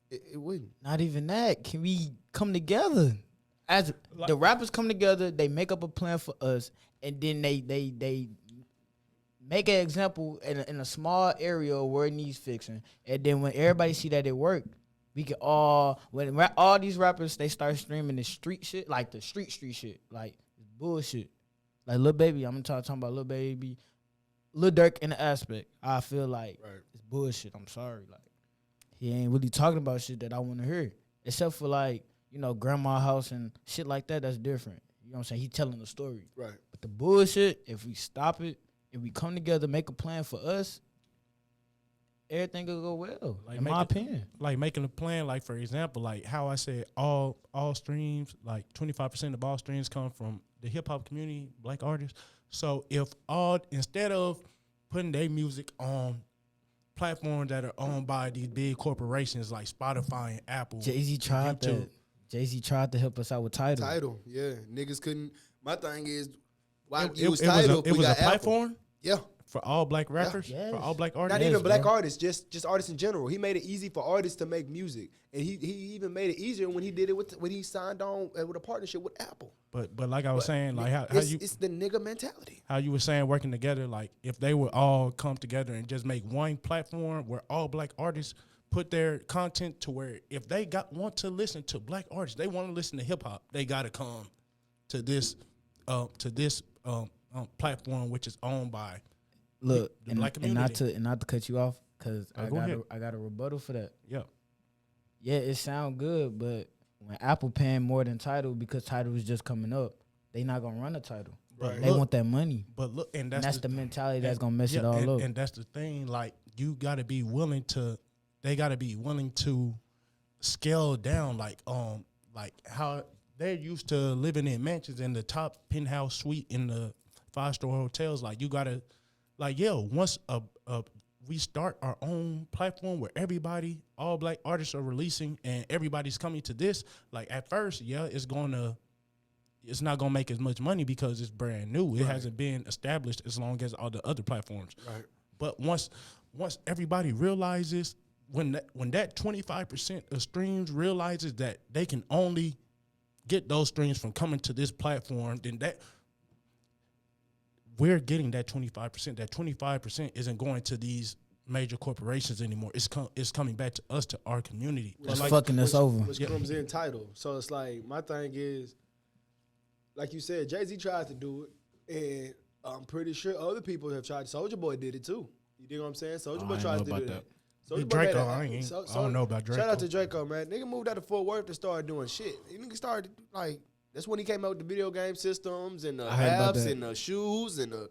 Speaker 3: It wouldn't.
Speaker 2: Not even that. Can we come together? As the rappers come together, they make up a plan for us, and then they make an example in a small area where it needs fixing. And then when everybody see that it worked, we can all these rappers, they start streaming the street shit, like the street shit, like bullshit. Like Lil Baby, I'm talking about Lil Baby, Lil Durk in the aspect. I feel like it's bullshit. I'm sorry. Like he ain't really talking about shit that I want to hear. Except for like, grandma house and shit like that, that's different. You know what I'm saying? He telling a story.
Speaker 3: Right.
Speaker 2: But the bullshit, if we stop it, if we come together, make a plan for us, everything will go well. Like in my opinion.
Speaker 1: Like making a plan, like for example, like how I said all streams, like 25% of all streams come from the hip hop community, black artists. So if instead of putting their music on platforms that are owned by these big corporations like Spotify and Apple,
Speaker 2: Jay-Z tried to help us out with Tidal.
Speaker 3: Tidal, yeah. Niggas couldn't. My thing is, why
Speaker 1: it
Speaker 3: use
Speaker 1: was
Speaker 3: Tidal?
Speaker 1: it was a platform.
Speaker 3: Yeah.
Speaker 1: For all black rappers,
Speaker 2: Yes.
Speaker 1: for all black artists.
Speaker 3: Not even black
Speaker 2: bro.
Speaker 3: artists, just artists in general. He made it easy for artists to make music, and he even made it easier when he did it when he signed on with a partnership with Apple.
Speaker 1: But like I was saying, like how
Speaker 3: it's the nigga mentality.
Speaker 1: how you were saying working together, like if they would all come together and just make one platform where all black artists put their content to where if they want to listen to black artists, they want to listen to hip hop, they gotta come to this platform which is owned by.
Speaker 2: Look,
Speaker 1: the black
Speaker 2: and not
Speaker 1: community.
Speaker 2: to cut you off, because
Speaker 1: Go ahead.
Speaker 2: I got a rebuttal for that.
Speaker 1: Yeah.
Speaker 2: Yeah, it sound good, but when Apple paying more than Tidal because Tidal is just coming up, they not gonna run a Tidal.
Speaker 3: Right.
Speaker 2: They want that money.
Speaker 1: But look, and
Speaker 2: That's the mentality that's gonna mess it all up.
Speaker 1: And that's the thing, like you gotta be willing to they gotta be willing to scale down like how they're used to living in mansions in the top penthouse suite in the 5-star hotels. Like you gotta once we start our own platform where all black artists are releasing and everybody's coming to this, like at first, it's not gonna make as much money because it's brand new. It hasn't been established as long as all the other platforms.
Speaker 3: Right.
Speaker 1: But once everybody realizes, when that 25% of streams realizes that they can only get those streams from coming to this platform, then we're getting that 25%. That 25% isn't going to these major corporations anymore. It's coming back to us, to our community.
Speaker 2: It's fucking us over.
Speaker 3: Which comes in Tidal. So it's like, my thing is, like you said, Jay-Z tried to do it, and I'm pretty sure other people have tried. Soulja Boy did it too. You dig what I'm saying? Soulja Boy tried to do that.
Speaker 1: Draco, I don't know about Draco.
Speaker 3: Shout out to Draco, man. Nigga moved out to Fort Worth and started doing shit. Nigga started, like, that's when he came out with the video game systems and the apps and the shoes and the...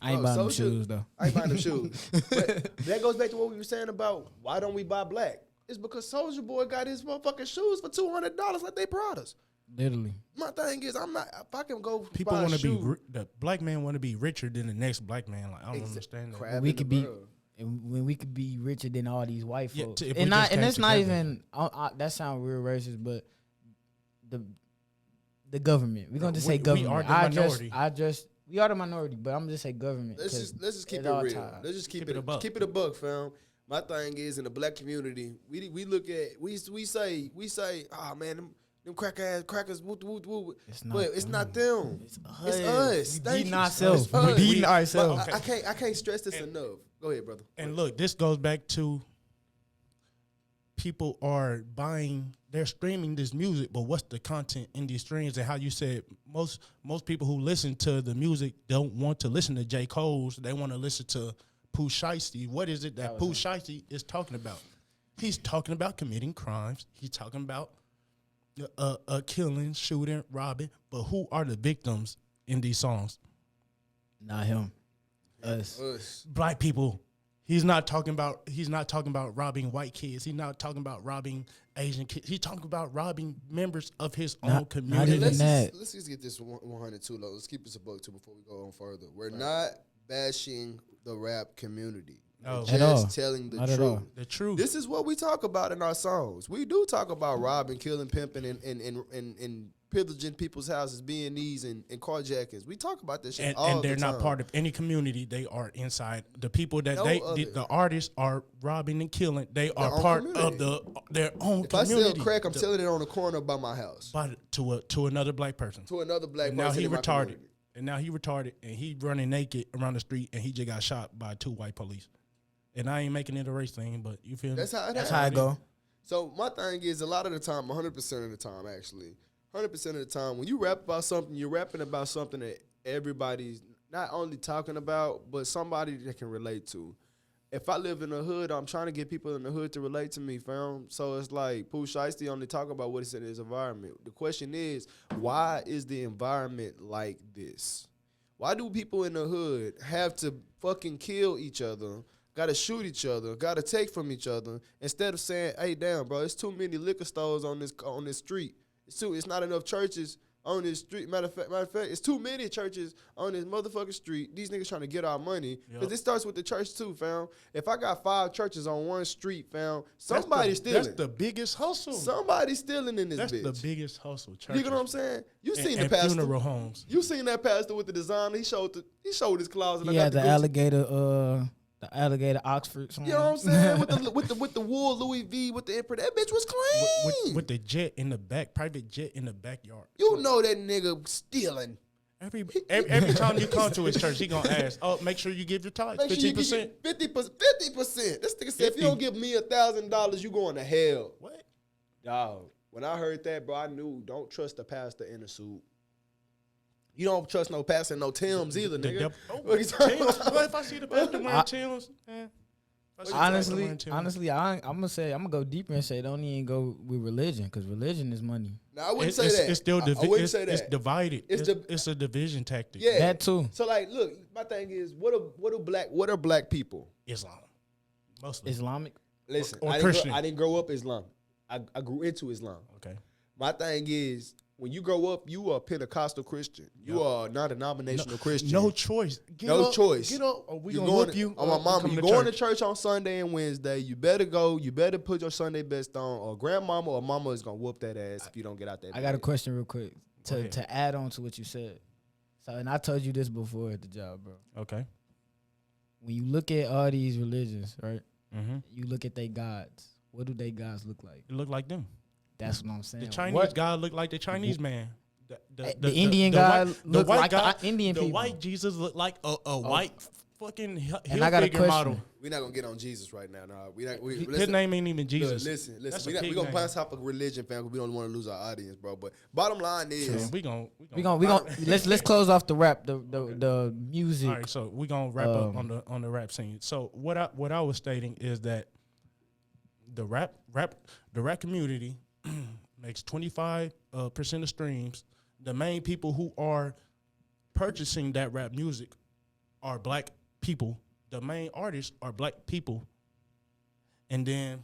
Speaker 2: I ain't buying them shoes, though.
Speaker 3: I ain't buying them shoes. But that goes back to what we were saying about why don't we buy black? It's because Soulja Boy got his motherfucking shoes for $200 like they Pradas.
Speaker 2: Literally.
Speaker 3: My thing is, I'm not... If I can go
Speaker 1: people
Speaker 3: want to
Speaker 1: be... The black man want to be richer than the next black man. Like, I don't understand that.
Speaker 2: We could be... And when we could be richer than all these white folks,
Speaker 1: if
Speaker 2: and it's not
Speaker 1: together.
Speaker 2: even that sounds real racist, but the government. We're gonna just say government.
Speaker 1: We are the minority.
Speaker 2: We are the minority, but I'm just say government.
Speaker 3: Let's just keep it real. Let's just keep it a buck. Keep it a buck, fam. My thing is, in the black community, we look at we say, oh man, them crackers, woo. But it's not them. It's us.
Speaker 2: We beating ourselves. We beating ourselves.
Speaker 3: I can't stress this enough. Go ahead, brother.
Speaker 1: And look, this goes back to people are they're streaming this music, but what's the content in these streams? And how you said most people who listen to the music don't want to listen to J. Cole's. They want to listen to Pooh Shiesty. What is it that Pooh Shiesty is talking about? He's talking about committing crimes. He's talking about killing, shooting, robbing. But who are the victims in these songs?
Speaker 2: Not him. Us.
Speaker 1: Black people. He's not talking about robbing white kids. He's not talking about robbing Asian kids. He's talking about robbing members of his own community.
Speaker 2: even that.
Speaker 3: Let's just get this 102 low. Let's keep this a buck too before we go on further. We're not bashing the rap community.
Speaker 1: No.
Speaker 3: We're
Speaker 2: At all.
Speaker 3: just telling the
Speaker 2: Not at
Speaker 3: truth.
Speaker 2: all.
Speaker 1: The truth.
Speaker 3: This is what we talk about in our songs. We do talk about robbing, killing, pimping, and pillaging people's houses, B&Es, and carjackings. We talk about this shit all
Speaker 1: and they're
Speaker 3: the
Speaker 1: not
Speaker 3: time.
Speaker 1: part of any community. They are inside. The people that
Speaker 3: No
Speaker 1: the artists are robbing and killing. They are
Speaker 3: own
Speaker 1: part
Speaker 3: community.
Speaker 1: of their own
Speaker 3: If I
Speaker 1: community.
Speaker 3: sell crack, I'm selling it on the corner by my house
Speaker 1: to another black person.
Speaker 3: to another black
Speaker 1: And
Speaker 3: person.
Speaker 1: now he
Speaker 3: in my
Speaker 1: retarded.
Speaker 3: community.
Speaker 1: And now he retarded, and he running naked around the street, and he just got shot by 2 white police. And I ain't making it a race thing, but you feel me?
Speaker 3: That's how it
Speaker 2: That's
Speaker 3: happens.
Speaker 2: how I go.
Speaker 3: So my thing is, a lot of the time, 100% of the time, actually, 100% of the time, when you rap about something, you're rapping about something that everybody's not only talking about, but somebody that can relate to. If I live in the hood, I'm trying to get people in the hood to relate to me, fam. So it's like Pooh Shiesty only talk about what is in his environment. The question is, why is the environment like this? Why do people in the hood have to fucking kill each other? Gotta shoot each other, gotta take from each other, instead of saying, hey, damn, bro, it's too many liquor stores on this street. It's not enough churches on this street. Matter of fact, it's too many churches on this motherfucking street. These niggas trying to get our money. Because it starts with the church too, fam. If I got 5 churches on one street, fam, somebody's stealing.
Speaker 1: That's the biggest hustle.
Speaker 3: Somebody's stealing in this
Speaker 1: That's
Speaker 3: bitch.
Speaker 1: the biggest hustle.
Speaker 3: You know what I'm saying? You seen the
Speaker 1: and
Speaker 3: pastor.
Speaker 1: funeral homes.
Speaker 3: You seen that pastor with the designer. He showed his closet.
Speaker 2: He had the alligator Oxford song.
Speaker 3: You know what I'm saying? with the wool Louis V with the emperor. That bitch was clean.
Speaker 1: With the jet in the back, private jet in the backyard.
Speaker 3: You know that nigga stealing.
Speaker 1: Every time you come to his church, he gonna ask, "Oh, make sure you give your tithe,
Speaker 3: Make sure you
Speaker 1: 50%."
Speaker 3: get 50%. This nigga said, if you don't give me $1,000, you going to hell.
Speaker 1: What?
Speaker 3: Dog. When I heard that, bro, I knew don't trust the pastor in a suit. You don't trust no pastor in no Timbs either, nigga. What you talking
Speaker 1: Timbs?
Speaker 3: about?
Speaker 1: Well, if I see the pastor wearing Timbs,
Speaker 2: Honestly, I'm gonna go deeper and say don't even go with religion because religion is money.
Speaker 3: No, I wouldn't say that.
Speaker 1: It's still
Speaker 3: I wouldn't say that.
Speaker 1: It's divided.
Speaker 3: It's
Speaker 1: It's a division tactic.
Speaker 3: Yeah.
Speaker 2: That too.
Speaker 3: So like, look, my thing is, what are black people?
Speaker 1: Islam, mostly.
Speaker 2: Islamic.
Speaker 3: Listen,
Speaker 1: Or
Speaker 3: I
Speaker 1: Christian.
Speaker 3: didn't grow up Islam. I grew into Islam.
Speaker 1: Okay.
Speaker 3: My thing is, when you grow up, you are a Pentecostal Christian. You are not a denominational Christian.
Speaker 1: No choice. Get up,
Speaker 3: choice.
Speaker 1: Get up, or we
Speaker 3: You
Speaker 1: gonna
Speaker 3: going
Speaker 1: whoop you.
Speaker 3: on my
Speaker 1: or
Speaker 3: mama.
Speaker 1: come
Speaker 3: You
Speaker 1: to
Speaker 3: going to
Speaker 1: church.
Speaker 3: church on Sunday and Wednesday. You better go. You better put your Sunday best on, or grandmama or mama is gonna whoop that ass if you don't get out there.
Speaker 2: I got a question real quick
Speaker 1: Go ahead.
Speaker 2: to add on to what you said. So, and I told you this before at the job, bro.
Speaker 1: Okay.
Speaker 2: When you look at all these religions, right?
Speaker 1: Mm-hmm.
Speaker 2: You look at their gods. What do they gods look like?
Speaker 1: It look like them.
Speaker 2: That's what I'm saying.
Speaker 1: The Chinese
Speaker 2: What-
Speaker 1: God look like the Chinese man.
Speaker 2: The Indian God look
Speaker 1: white
Speaker 2: like the Indian
Speaker 1: the
Speaker 2: people.
Speaker 1: white Jesus look like a white fucking
Speaker 2: And I got a
Speaker 1: figure
Speaker 2: question.
Speaker 1: model.
Speaker 3: We're not gonna get on Jesus right now. Nah,
Speaker 1: His
Speaker 3: listen,
Speaker 1: name ain't even
Speaker 3: look,
Speaker 1: Jesus.
Speaker 3: listen.
Speaker 1: That's a
Speaker 3: We
Speaker 1: pig
Speaker 3: gonna
Speaker 1: name.
Speaker 3: bounce off of religion, fam. 'Cause we don't want to lose our audience, bro. But bottom line is,
Speaker 1: So we gonna
Speaker 2: let's close off the rap the music.
Speaker 1: all right. So we gonna wrap up on the rap scene. So what I was stating is that the rap community makes 25% of streams. The main people who are purchasing that rap music are black people. The main artists are black people, and then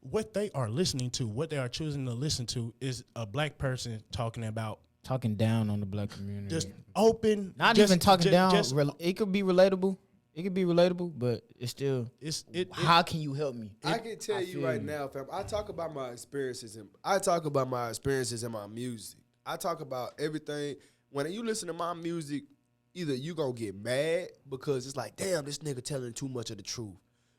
Speaker 1: what they are listening to, what they are choosing to listen to, is a black person talking
Speaker 2: Talking down on the black community.
Speaker 1: just open,
Speaker 2: Not
Speaker 1: just-
Speaker 2: even talking
Speaker 1: ju-
Speaker 2: down.
Speaker 1: just-
Speaker 2: It could be relatable. It could be relatable, but it's still. How can you help me?
Speaker 3: I can tell you
Speaker 2: feel
Speaker 3: right
Speaker 2: you.
Speaker 3: now, fam. I talk about my experiences in my music. I talk about everything. When you listen to my music, either you gonna get mad because it's like, damn, this nigga telling too much of the truth.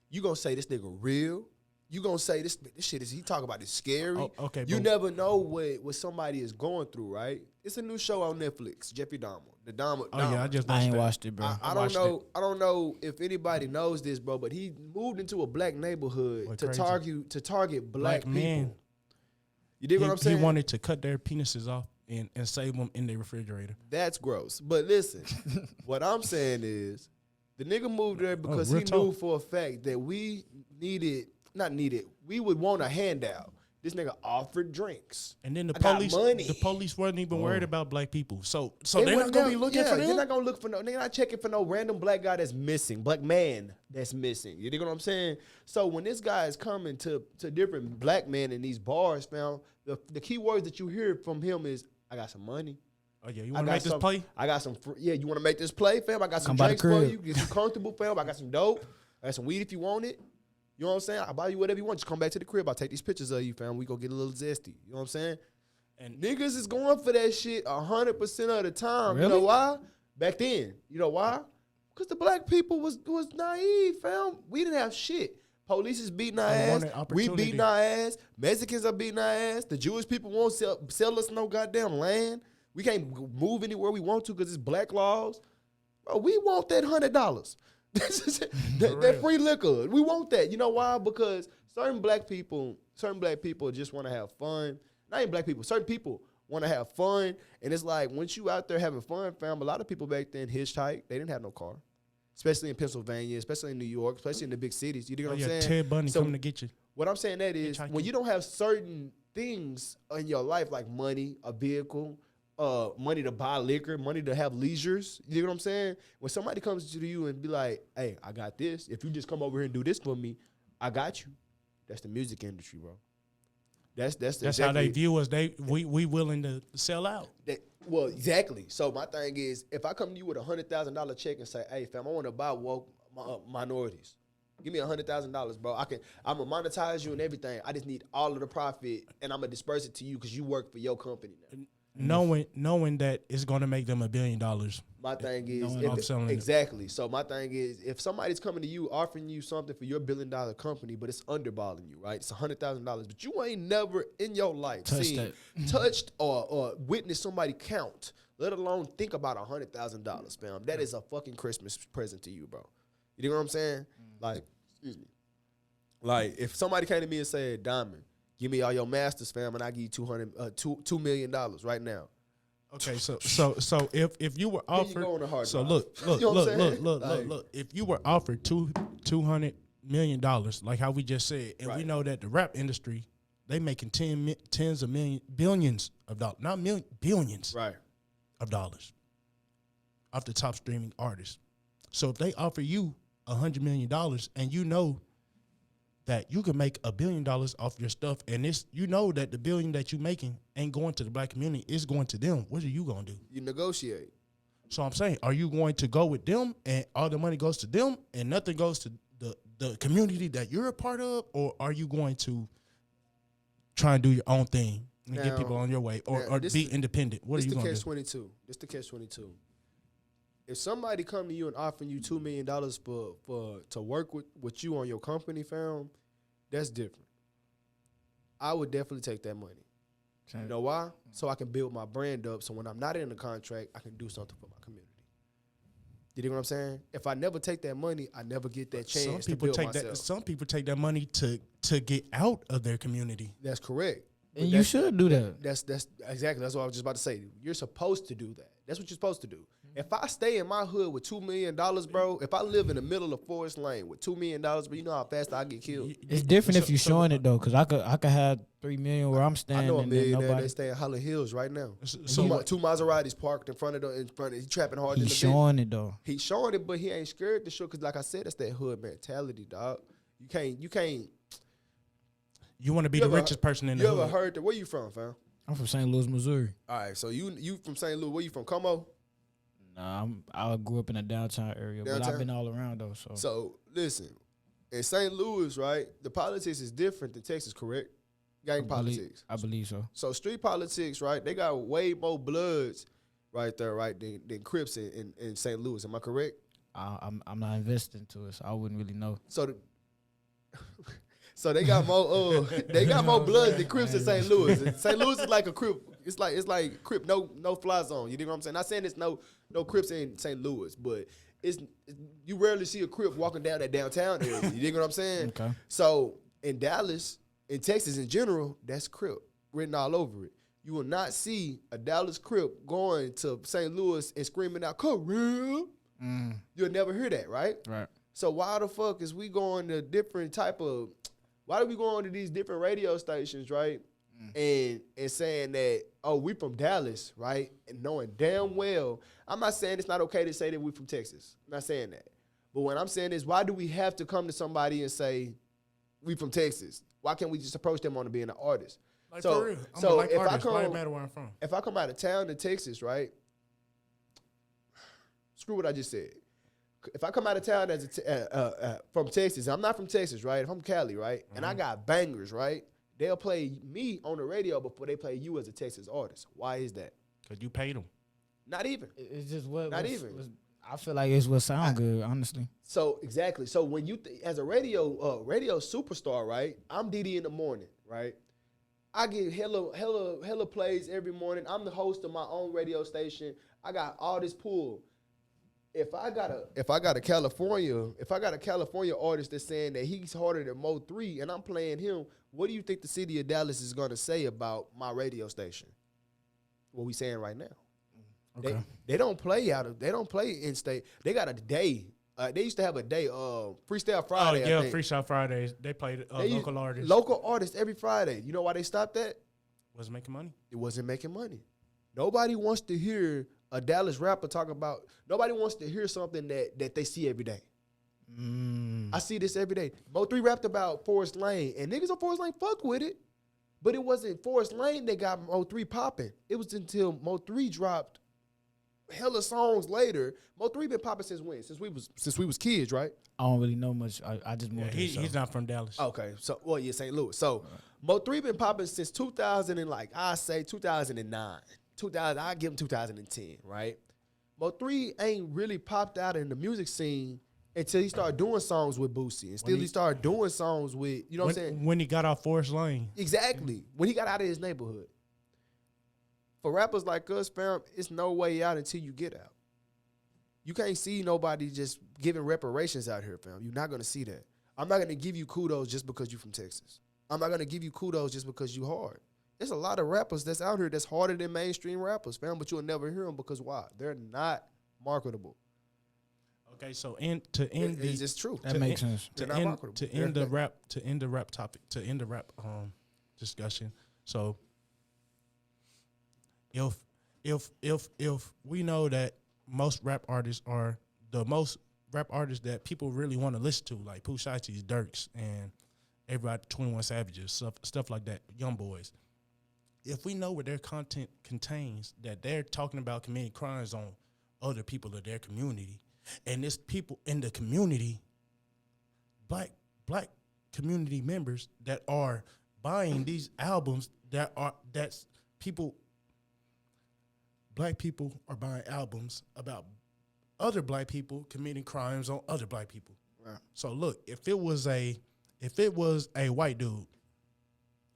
Speaker 3: You gonna say this nigga real. You gonna say this shit is he talk about is scary.
Speaker 1: Oh, okay,
Speaker 3: You
Speaker 1: but-
Speaker 3: never know what somebody is going through, right? It's a new show on Netflix, Jeffrey Dahmer.
Speaker 1: Oh yeah, I just
Speaker 2: I ain't
Speaker 1: that.
Speaker 2: watched it, bro.
Speaker 3: I don't know. I don't know if anybody knows this, bro, but he moved into a black neighborhood
Speaker 1: Boy,
Speaker 3: to
Speaker 1: crazy.
Speaker 3: target black people.
Speaker 1: men.
Speaker 3: You dig what I'm saying?
Speaker 1: He wanted to cut their penises off and save them in the refrigerator.
Speaker 3: That's gross. But listen, what I'm saying is the nigga moved there because
Speaker 1: real
Speaker 3: he knew
Speaker 1: talk.
Speaker 3: for a fact that we would want a handout. This nigga offered drinks.
Speaker 1: And then the
Speaker 3: I got
Speaker 1: police,
Speaker 3: money.
Speaker 1: the police wasn't even worried about black people. So
Speaker 3: They
Speaker 1: they're not
Speaker 3: wasn't
Speaker 1: gonna be
Speaker 3: gonna-
Speaker 1: looking for them.
Speaker 3: They're not gonna look for no. They're not checking for no random black guy that's missing, black man that's missing. You know what I'm saying? So when this guy is coming to different black men in these bars, fam, the key words that you hear from him is, "I got some money.
Speaker 1: Oh yeah, you
Speaker 3: I
Speaker 1: want to
Speaker 3: got
Speaker 1: make this
Speaker 3: some-
Speaker 1: play?
Speaker 3: I got some. You want to make this play, fam? I got some
Speaker 2: Come by the
Speaker 3: drinks for
Speaker 2: crib.
Speaker 3: you. Get you comfortable, fam. I got some dope. I got some weed if you want it. You know what I'm saying? I'll buy you whatever you want. Just come back to the crib. I'll take these pictures of you, fam. We go get a little zesty. You know what I'm saying?
Speaker 1: And
Speaker 3: Niggas is going for that shit 100% of the time. You know
Speaker 2: Really?
Speaker 3: why? Back then. You know why? Because the black people was naive, fam. We didn't have shit. Police is beating our
Speaker 1: They
Speaker 3: ass.
Speaker 1: wanted
Speaker 3: We
Speaker 1: opportunity.
Speaker 3: beating our ass. Mexicans are beating our ass. The Jewish people won't sell us no goddamn land. We can't move anywhere we want to because it's black laws. Bro, we want that $100. that free liquor. We want that. You know why? Because certain black people just want to have fun. Not even black people. Certain people want to have fun. And it's like, once you out there having fun, fam, a lot of people back then hitchhiked. They didn't have no car. Especially in Pennsylvania, especially in New York, especially in the big cities. You know what I'm saying?
Speaker 1: Ted Bundy
Speaker 3: So-
Speaker 1: coming to get you.
Speaker 3: What I'm saying that is,
Speaker 1: Hitchhiking.
Speaker 3: when you don't have certain things in your life, like money, a vehicle, money to buy liquor, money to have leisures, you know what I'm saying? When somebody comes to you and be like, hey, I got this. If you just come over here and do this for me, I got you. That's the music industry, bro. That's
Speaker 1: That's how they view us. We willing to sell out.
Speaker 3: Well, exactly. So my thing is, if I come to you with $100,000 check and say, hey, fam, I want to buy woke minorities. Give me $100,000, bro. I'm gonna monetize you and everything. I just need all of the profit, and I'm gonna disperse it to you because you work for your company now.
Speaker 1: Knowing that it's going to make them $1 billion.
Speaker 3: My thing is,
Speaker 1: knowing I'm selling it.
Speaker 3: exactly. So my thing is, if somebody's coming to you offering you something for your $1 billion company, but it's underballing you, right? It's $100,000, but you ain't never in your life touched or witnessed somebody count, let alone think about $100,000, fam. That is a fucking Christmas present to you, bro. You know what I'm saying? Like, excuse me. Like, if somebody came to me and said, Diamond, give me all your masters, fam, and I give you $2 million right now.
Speaker 1: Okay, so if you were offered,
Speaker 3: go on a hard
Speaker 1: so
Speaker 3: drive.
Speaker 1: look,
Speaker 3: You know what I'm saying?
Speaker 1: look. If you were offered $200 million, like how we just said, and we
Speaker 3: Right.
Speaker 1: know that the rap industry, they making tens of billions of dollars, not million, billions
Speaker 3: Right.
Speaker 1: of dollars off the top streaming artists. So if they offer you $100 million, and you know that you can make $1 billion off your stuff, and this, you know that the billion that you making ain't going to the black community, it's going to them. What are you gonna do?
Speaker 3: You negotiate.
Speaker 1: So I'm saying, are you going to go with them and all the money goes to them and nothing goes to the community that you're a part of, or are you going to try and do your own thing and get
Speaker 3: Now-
Speaker 1: people on your way, or
Speaker 3: now, this
Speaker 1: be
Speaker 3: is-
Speaker 1: independent? What are
Speaker 3: This
Speaker 1: you
Speaker 3: the
Speaker 1: gonna
Speaker 3: catch
Speaker 1: do?
Speaker 3: 22. This the catch 22. If somebody come to you and offering you $2 million for to work with you on your company, fam, that's different. I would definitely take that money. You know why? So I can build my brand up. So when I'm not in the contract, I can do something for my community. You know what I'm saying? If I never take that money, I never get that chance
Speaker 1: Some
Speaker 3: to
Speaker 1: people
Speaker 3: build
Speaker 1: take
Speaker 3: myself.
Speaker 1: that. Some people take that money to get out of their community.
Speaker 3: That's correct. But
Speaker 2: And you should do that.
Speaker 3: That's exactly. That's what I was just about to say. You're supposed to do that. That's what you're supposed to do. If I stay in my hood with $2 million, bro, if I live in the middle of Forest Lane with $2 million, bro, you know how fast I get killed.
Speaker 2: It's different if you're showing it though, cause I could have $3 million where I'm
Speaker 3: I
Speaker 2: standing
Speaker 3: know a
Speaker 2: and then
Speaker 3: millionaire
Speaker 2: nobody.
Speaker 3: that stay in Holland Hills right now.
Speaker 1: So
Speaker 3: Two Maseratis parked in front of he's trapping hard in
Speaker 2: He's
Speaker 3: the bitch.
Speaker 2: showing it though.
Speaker 3: He's showing it, but he ain't scared to show, cause like I said, that's that hood mentality, dog. You can't.
Speaker 1: you want to be
Speaker 3: You
Speaker 1: the
Speaker 3: ever-
Speaker 1: richest person in the
Speaker 3: You ever
Speaker 1: hood.
Speaker 3: heard that? Where you from, fam?
Speaker 2: I'm from St. Louis, Missouri.
Speaker 3: All right, so you from St. Louis? Where you from? Como?
Speaker 2: Nah, I grew up in a downtown area, but
Speaker 3: Downtown?
Speaker 2: I've been all around though. So,
Speaker 3: So listen, in St. Louis, right, the politics is different than Texas, correct? Gang politics.
Speaker 2: I believe so.
Speaker 3: So street politics, right? They got way more bloods right there, right, than Crips in St. Louis. Am I correct?
Speaker 2: I'm not investing to it, so I wouldn't really know.
Speaker 3: So so they got more bloods than Crips in St. Louis. And St. Louis is like a Crip. It's like Crip, no fly zone. You know what I'm saying? Not saying there's no Crips in St. Louis, but you rarely see a Crip walking down that downtown area. You dig what I'm saying?
Speaker 2: Okay.
Speaker 3: So in Dallas, in Texas in general, that's Crip written all over it. You will not see a Dallas Crip going to St. Louis and screaming out, "Crip." You'll never hear that, right?
Speaker 2: Right.
Speaker 3: So why the fuck is we going to different type of Why do we go on to these different radio stations, right? And saying that, oh, we from Dallas, right? And knowing damn well, I'm not saying it's not okay to say that we from Texas. I'm not saying that. But what I'm saying is, why do we have to come to somebody and say we from Texas? Why can't we just approach them on being an artist?
Speaker 1: Like
Speaker 3: So-
Speaker 1: for real. I'm
Speaker 3: so
Speaker 1: a like
Speaker 3: if I
Speaker 1: artist. Why it
Speaker 3: come-
Speaker 1: matter where I'm from?
Speaker 3: If I come out of town to Texas, right? Screw what I just said. If I come out of town as from Texas, I'm not from Texas, right? If I'm Cali, right? And I got bangers, right? They'll play me on the radio before they play you as a Texas artist. Why is that?
Speaker 1: Because you paid them.
Speaker 3: Not even.
Speaker 2: It's just what.
Speaker 3: Not
Speaker 2: what's-
Speaker 3: even.
Speaker 2: what's- I feel like it's what sound good, honestly.
Speaker 3: So exactly. So when you as a radio superstar, right? I'm DD in the morning, right? I get hella plays every morning. I'm the host of my own radio station. I got all this pull. If I got a California artist that's saying that he's harder than Mo3 and I'm playing him, what do you think the city of Dallas is gonna say about my radio station? What we saying right now?
Speaker 2: Okay.
Speaker 3: They don't play in state. They got a day. They used to have a day, Freestyle Friday.
Speaker 1: Oh, yeah,
Speaker 3: I think.
Speaker 1: Freestyle Fridays. They played
Speaker 3: They used-
Speaker 1: local artists.
Speaker 3: Local artists every Friday. You know why they stopped that?
Speaker 1: Was making money.
Speaker 3: It wasn't making money. Nobody wants to hear a Dallas rapper talk about. Nobody wants to hear something that they see every day. I see this every day. Mo3 rapped about Forest Lane, and niggas on Forest Lane fuck with it, but it wasn't Forest Lane that got Mo3 popping. It was until Mo3 dropped hella songs later. Mo3 been popping since when? Since we was kids, right?
Speaker 2: I don't really know much. I just
Speaker 1: Yeah,
Speaker 2: moved
Speaker 1: he's not from Dallas.
Speaker 3: Okay, so yeah, St. Louis. So Mo3 been popping since 2000 and I say 2009. 2000, I give him 2010, right? Mo3 ain't really popped out in the music scene until he started doing songs with Boosie. And still he started doing songs with, you know what I'm saying?
Speaker 1: When he got off Forest Lane.
Speaker 3: Exactly. When he got out of his neighborhood. For rappers like us, fam, it's no way out until you get out. You can't see nobody just giving reparations out here, fam. You're not going to see that. I'm not going to give you kudos just because you're from Texas. I'm not going to give you kudos just because you hard. There's a lot of rappers that's out here that's harder than mainstream rappers, fam, but you'll never hear them because why? They're not marketable.
Speaker 1: Okay, so it's
Speaker 3: just true.
Speaker 2: That makes sense.
Speaker 3: They're not marketable.
Speaker 1: to end the rap topic, to end the rap discussion. So if we know that most rap artists are the most rap artists that people really want to listen to, like Pooh Shiesty, Dirks, and everybody, 21 Savages, stuff like that, Young Boys. If we know what their content contains, that they're talking about committing crimes on other people of their community, and there's people in the community, black community members that are buying these albums black people are buying albums about other black people committing crimes on other black people.
Speaker 3: Right.
Speaker 1: So look, if it was a white dude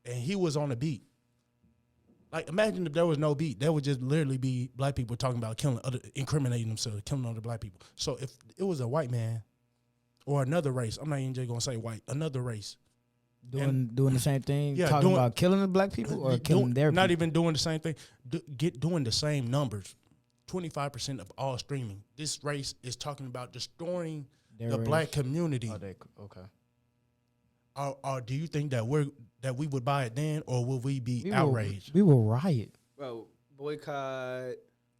Speaker 1: and he was on a beat, like imagine if there was no beat, there would just literally be black people talking about incriminating themselves, killing other black people. So if it was a white man or another race, I'm not even just gonna say white, another race,
Speaker 2: Doing the same thing,
Speaker 1: Yeah,
Speaker 2: talking
Speaker 1: doing-
Speaker 2: about killing the black people or killing their
Speaker 1: not
Speaker 2: people?
Speaker 1: even doing the same thing, doing the same numbers. 25% of all streaming. This race is talking about destroying
Speaker 2: Their
Speaker 1: the
Speaker 2: race.
Speaker 1: black community.
Speaker 2: Okay.
Speaker 1: Or do you think that we would buy it then, or will we be outraged?
Speaker 2: We will riot.
Speaker 3: Bro, boycott,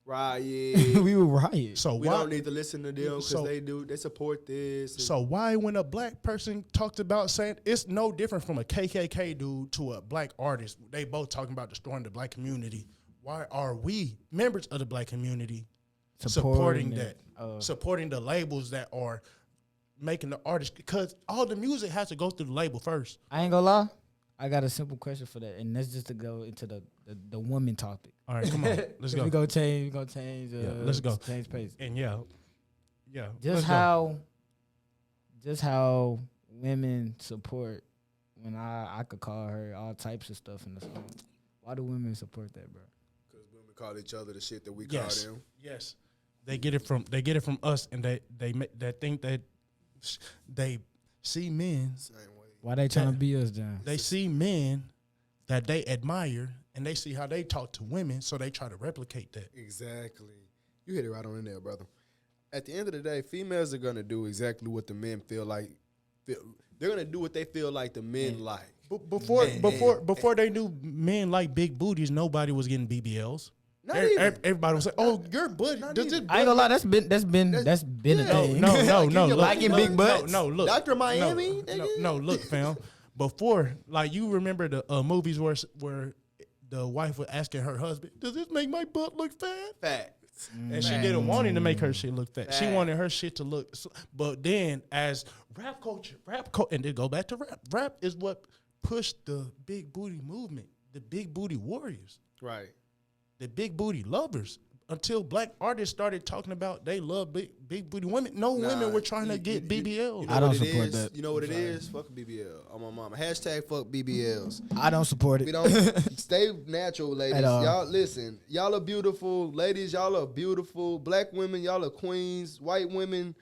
Speaker 3: riot.
Speaker 2: We will riot.
Speaker 1: So
Speaker 3: We
Speaker 1: why?
Speaker 3: don't need to listen to them because
Speaker 1: So-
Speaker 3: they support this. and-
Speaker 1: So why, when a black person talks about saying it's no different from a KKK dude to a black artist, they both talking about destroying the black community. Why are we members of the black community supporting that? Supporting the labels that are making the artists, because all the music has to go through the label first.
Speaker 2: I ain't gonna lie. I got a simple question for that, and that's just to go into the woman topic.
Speaker 1: All right, come on, let's go.
Speaker 2: We gonna change.
Speaker 1: let's go.
Speaker 2: Change pace.
Speaker 1: And yeah.
Speaker 2: Just how women support when I could call her all types of stuff in the song. Why do women support that, bro?
Speaker 3: Because women call each other the shit that we
Speaker 1: Yes.
Speaker 3: call them.
Speaker 1: Yes, they get it from us, and they think that they see men.
Speaker 3: Same way.
Speaker 2: Why they trying to be us then?
Speaker 1: They see men that they admire, and they see how they talk to women, so they try to replicate that.
Speaker 3: Exactly. You hit it right on in there, brother. At the end of the day, females are gonna do exactly what the men feel like. they're gonna do what they feel like the men like.
Speaker 1: Before they knew men like big booties, nobody was getting BBLs.
Speaker 3: Not even.
Speaker 1: Everybody was like, "Oh, your butt."
Speaker 3: Not
Speaker 1: Does
Speaker 3: even.
Speaker 1: this
Speaker 2: I ain't gonna lie, that's been a
Speaker 1: No,
Speaker 2: thing.
Speaker 1: no.
Speaker 2: Liking big butts.
Speaker 1: No, look.
Speaker 3: Dr. Miami,
Speaker 1: No,
Speaker 3: nigga.
Speaker 1: no, look, fam. Before, like, you remember the movies where the wife was asking her husband, "Does this make my butt look fat?"
Speaker 3: Facts.
Speaker 1: And she didn't want him to make her shit look fat. She
Speaker 3: Facts.
Speaker 1: wanted her shit to look. But then, as rap culture, and then go back to rap. Rap is what pushed the big booty movement, the big booty warriors,
Speaker 3: Right.
Speaker 1: the big booty lovers. Until black artists started talking about they love big booty women, no women were trying to get BBLs.
Speaker 3: You know
Speaker 2: I don't
Speaker 3: what it
Speaker 2: support
Speaker 3: is?
Speaker 2: that.
Speaker 3: You know what it is? Fuck a BBL. On my mama. Hashtag fuck BBLs.
Speaker 2: I don't support
Speaker 3: We
Speaker 2: it.
Speaker 3: don't stay natural, ladies.
Speaker 2: At all.
Speaker 3: Y'all listen. Y'all are beautiful, ladies. Y'all are beautiful. Black women, y'all are queens. White women,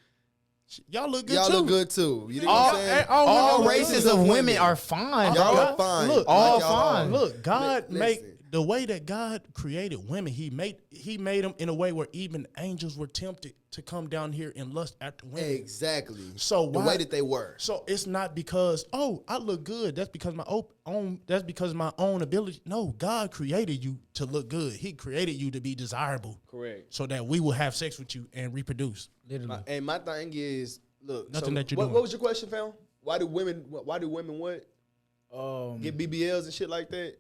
Speaker 1: Y'all look good
Speaker 3: y'all
Speaker 1: too.
Speaker 3: look good too. You know what I'm saying?
Speaker 2: All
Speaker 1: women look
Speaker 2: races
Speaker 1: good.
Speaker 2: of women are fine.
Speaker 3: Y'all
Speaker 2: bro.
Speaker 3: are fine.
Speaker 1: Look,
Speaker 2: all
Speaker 3: y'all
Speaker 2: fine.
Speaker 3: are.
Speaker 1: Look, God
Speaker 3: Listen.
Speaker 1: make the way that God created women. He made them in a way where even angels were tempted to come down here and lust after women.
Speaker 3: Exactly.
Speaker 1: So
Speaker 3: the
Speaker 1: why-
Speaker 3: way that they were.
Speaker 1: So it's not because I look good. That's because my own. That's because of my own ability. No, God created you to look good. He created you to be desirable,
Speaker 3: Correct.
Speaker 1: so that we will have sex with you and reproduce.
Speaker 2: Literally.
Speaker 3: And my thing is, look.
Speaker 1: Nothing that you're
Speaker 3: what,
Speaker 1: doing.
Speaker 3: What was your question, fam? Why do women what? Get BBLs and shit like that?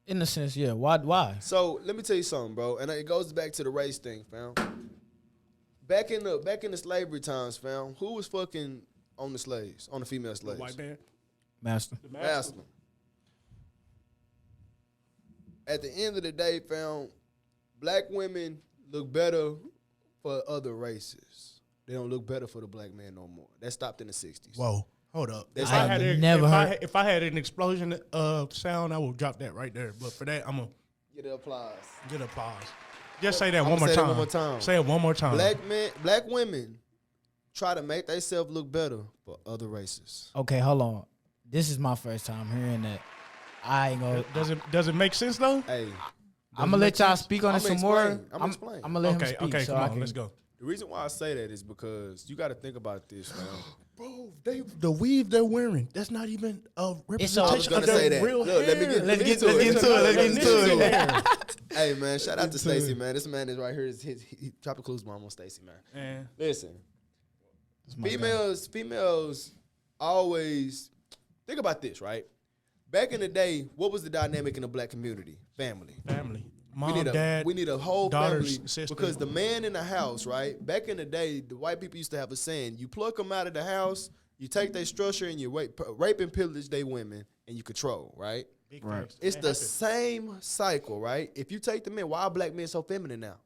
Speaker 2: In a sense, yeah. Why?
Speaker 3: So let me tell you something, bro, and it goes back to the race thing, fam. Back in the slavery times, fam, who was fucking on the slaves, on the female slaves?
Speaker 1: White man,
Speaker 2: Master.
Speaker 3: Master. At the end of the day, fam, black women look better for other races. They don't look better for the black man no more. That stopped in the 60s.
Speaker 1: Whoa, hold up.
Speaker 3: That's
Speaker 2: I
Speaker 3: like-
Speaker 2: have never heard.
Speaker 1: If I had an explosion of sound, I would drop that right there. But for that, I'm gonna
Speaker 3: Get the applause.
Speaker 1: get applause. Just say that
Speaker 3: I'ma
Speaker 1: one more
Speaker 3: say that
Speaker 1: time.
Speaker 3: one more time.
Speaker 1: Say it one more time.
Speaker 3: Black women try to make themselves look better for other races.
Speaker 2: Okay, hold on. This is my first time hearing that. I ain't gonna.
Speaker 1: Does it make sense though?
Speaker 3: Hey,
Speaker 2: I'm gonna let y'all speak on it
Speaker 3: I'ma
Speaker 2: some more.
Speaker 3: explain. I'ma explain.
Speaker 2: I'm gonna let him
Speaker 1: Okay,
Speaker 2: speak.
Speaker 1: okay,
Speaker 2: so
Speaker 1: come
Speaker 2: I
Speaker 1: on,
Speaker 2: can-
Speaker 1: let's go.
Speaker 3: the reason why I say that is because you got to think about this, man.
Speaker 1: Bro, the weave they're wearing, that's not even a
Speaker 2: all-
Speaker 1: representation
Speaker 3: gonna
Speaker 1: of their
Speaker 3: say that.
Speaker 1: real
Speaker 3: Look,
Speaker 1: hair.
Speaker 3: let's get into it.
Speaker 2: Let's get into it.
Speaker 3: Hey, man, shout out to Stacy, man. This man is right here. He dropped the clues, mom, on Stacy, man.
Speaker 1: Man.
Speaker 3: Listen,
Speaker 2: my
Speaker 3: females always think about this, right? Back in the day, what was the dynamic in the black community? Family.
Speaker 1: Family. Mom,
Speaker 3: we
Speaker 1: dad,
Speaker 3: need a whole
Speaker 1: daughters,
Speaker 3: family
Speaker 1: sister.
Speaker 3: because the man in the house, right? Back in the day, the white people used to have a saying: you pluck them out of the house, you take their structure, and you rape and pillage their women, and you control, right?
Speaker 1: big
Speaker 2: Right.
Speaker 1: facts.
Speaker 3: It's
Speaker 1: That
Speaker 3: the
Speaker 1: happened.
Speaker 3: same cycle, right? If you take the men, why are black men so feminine now?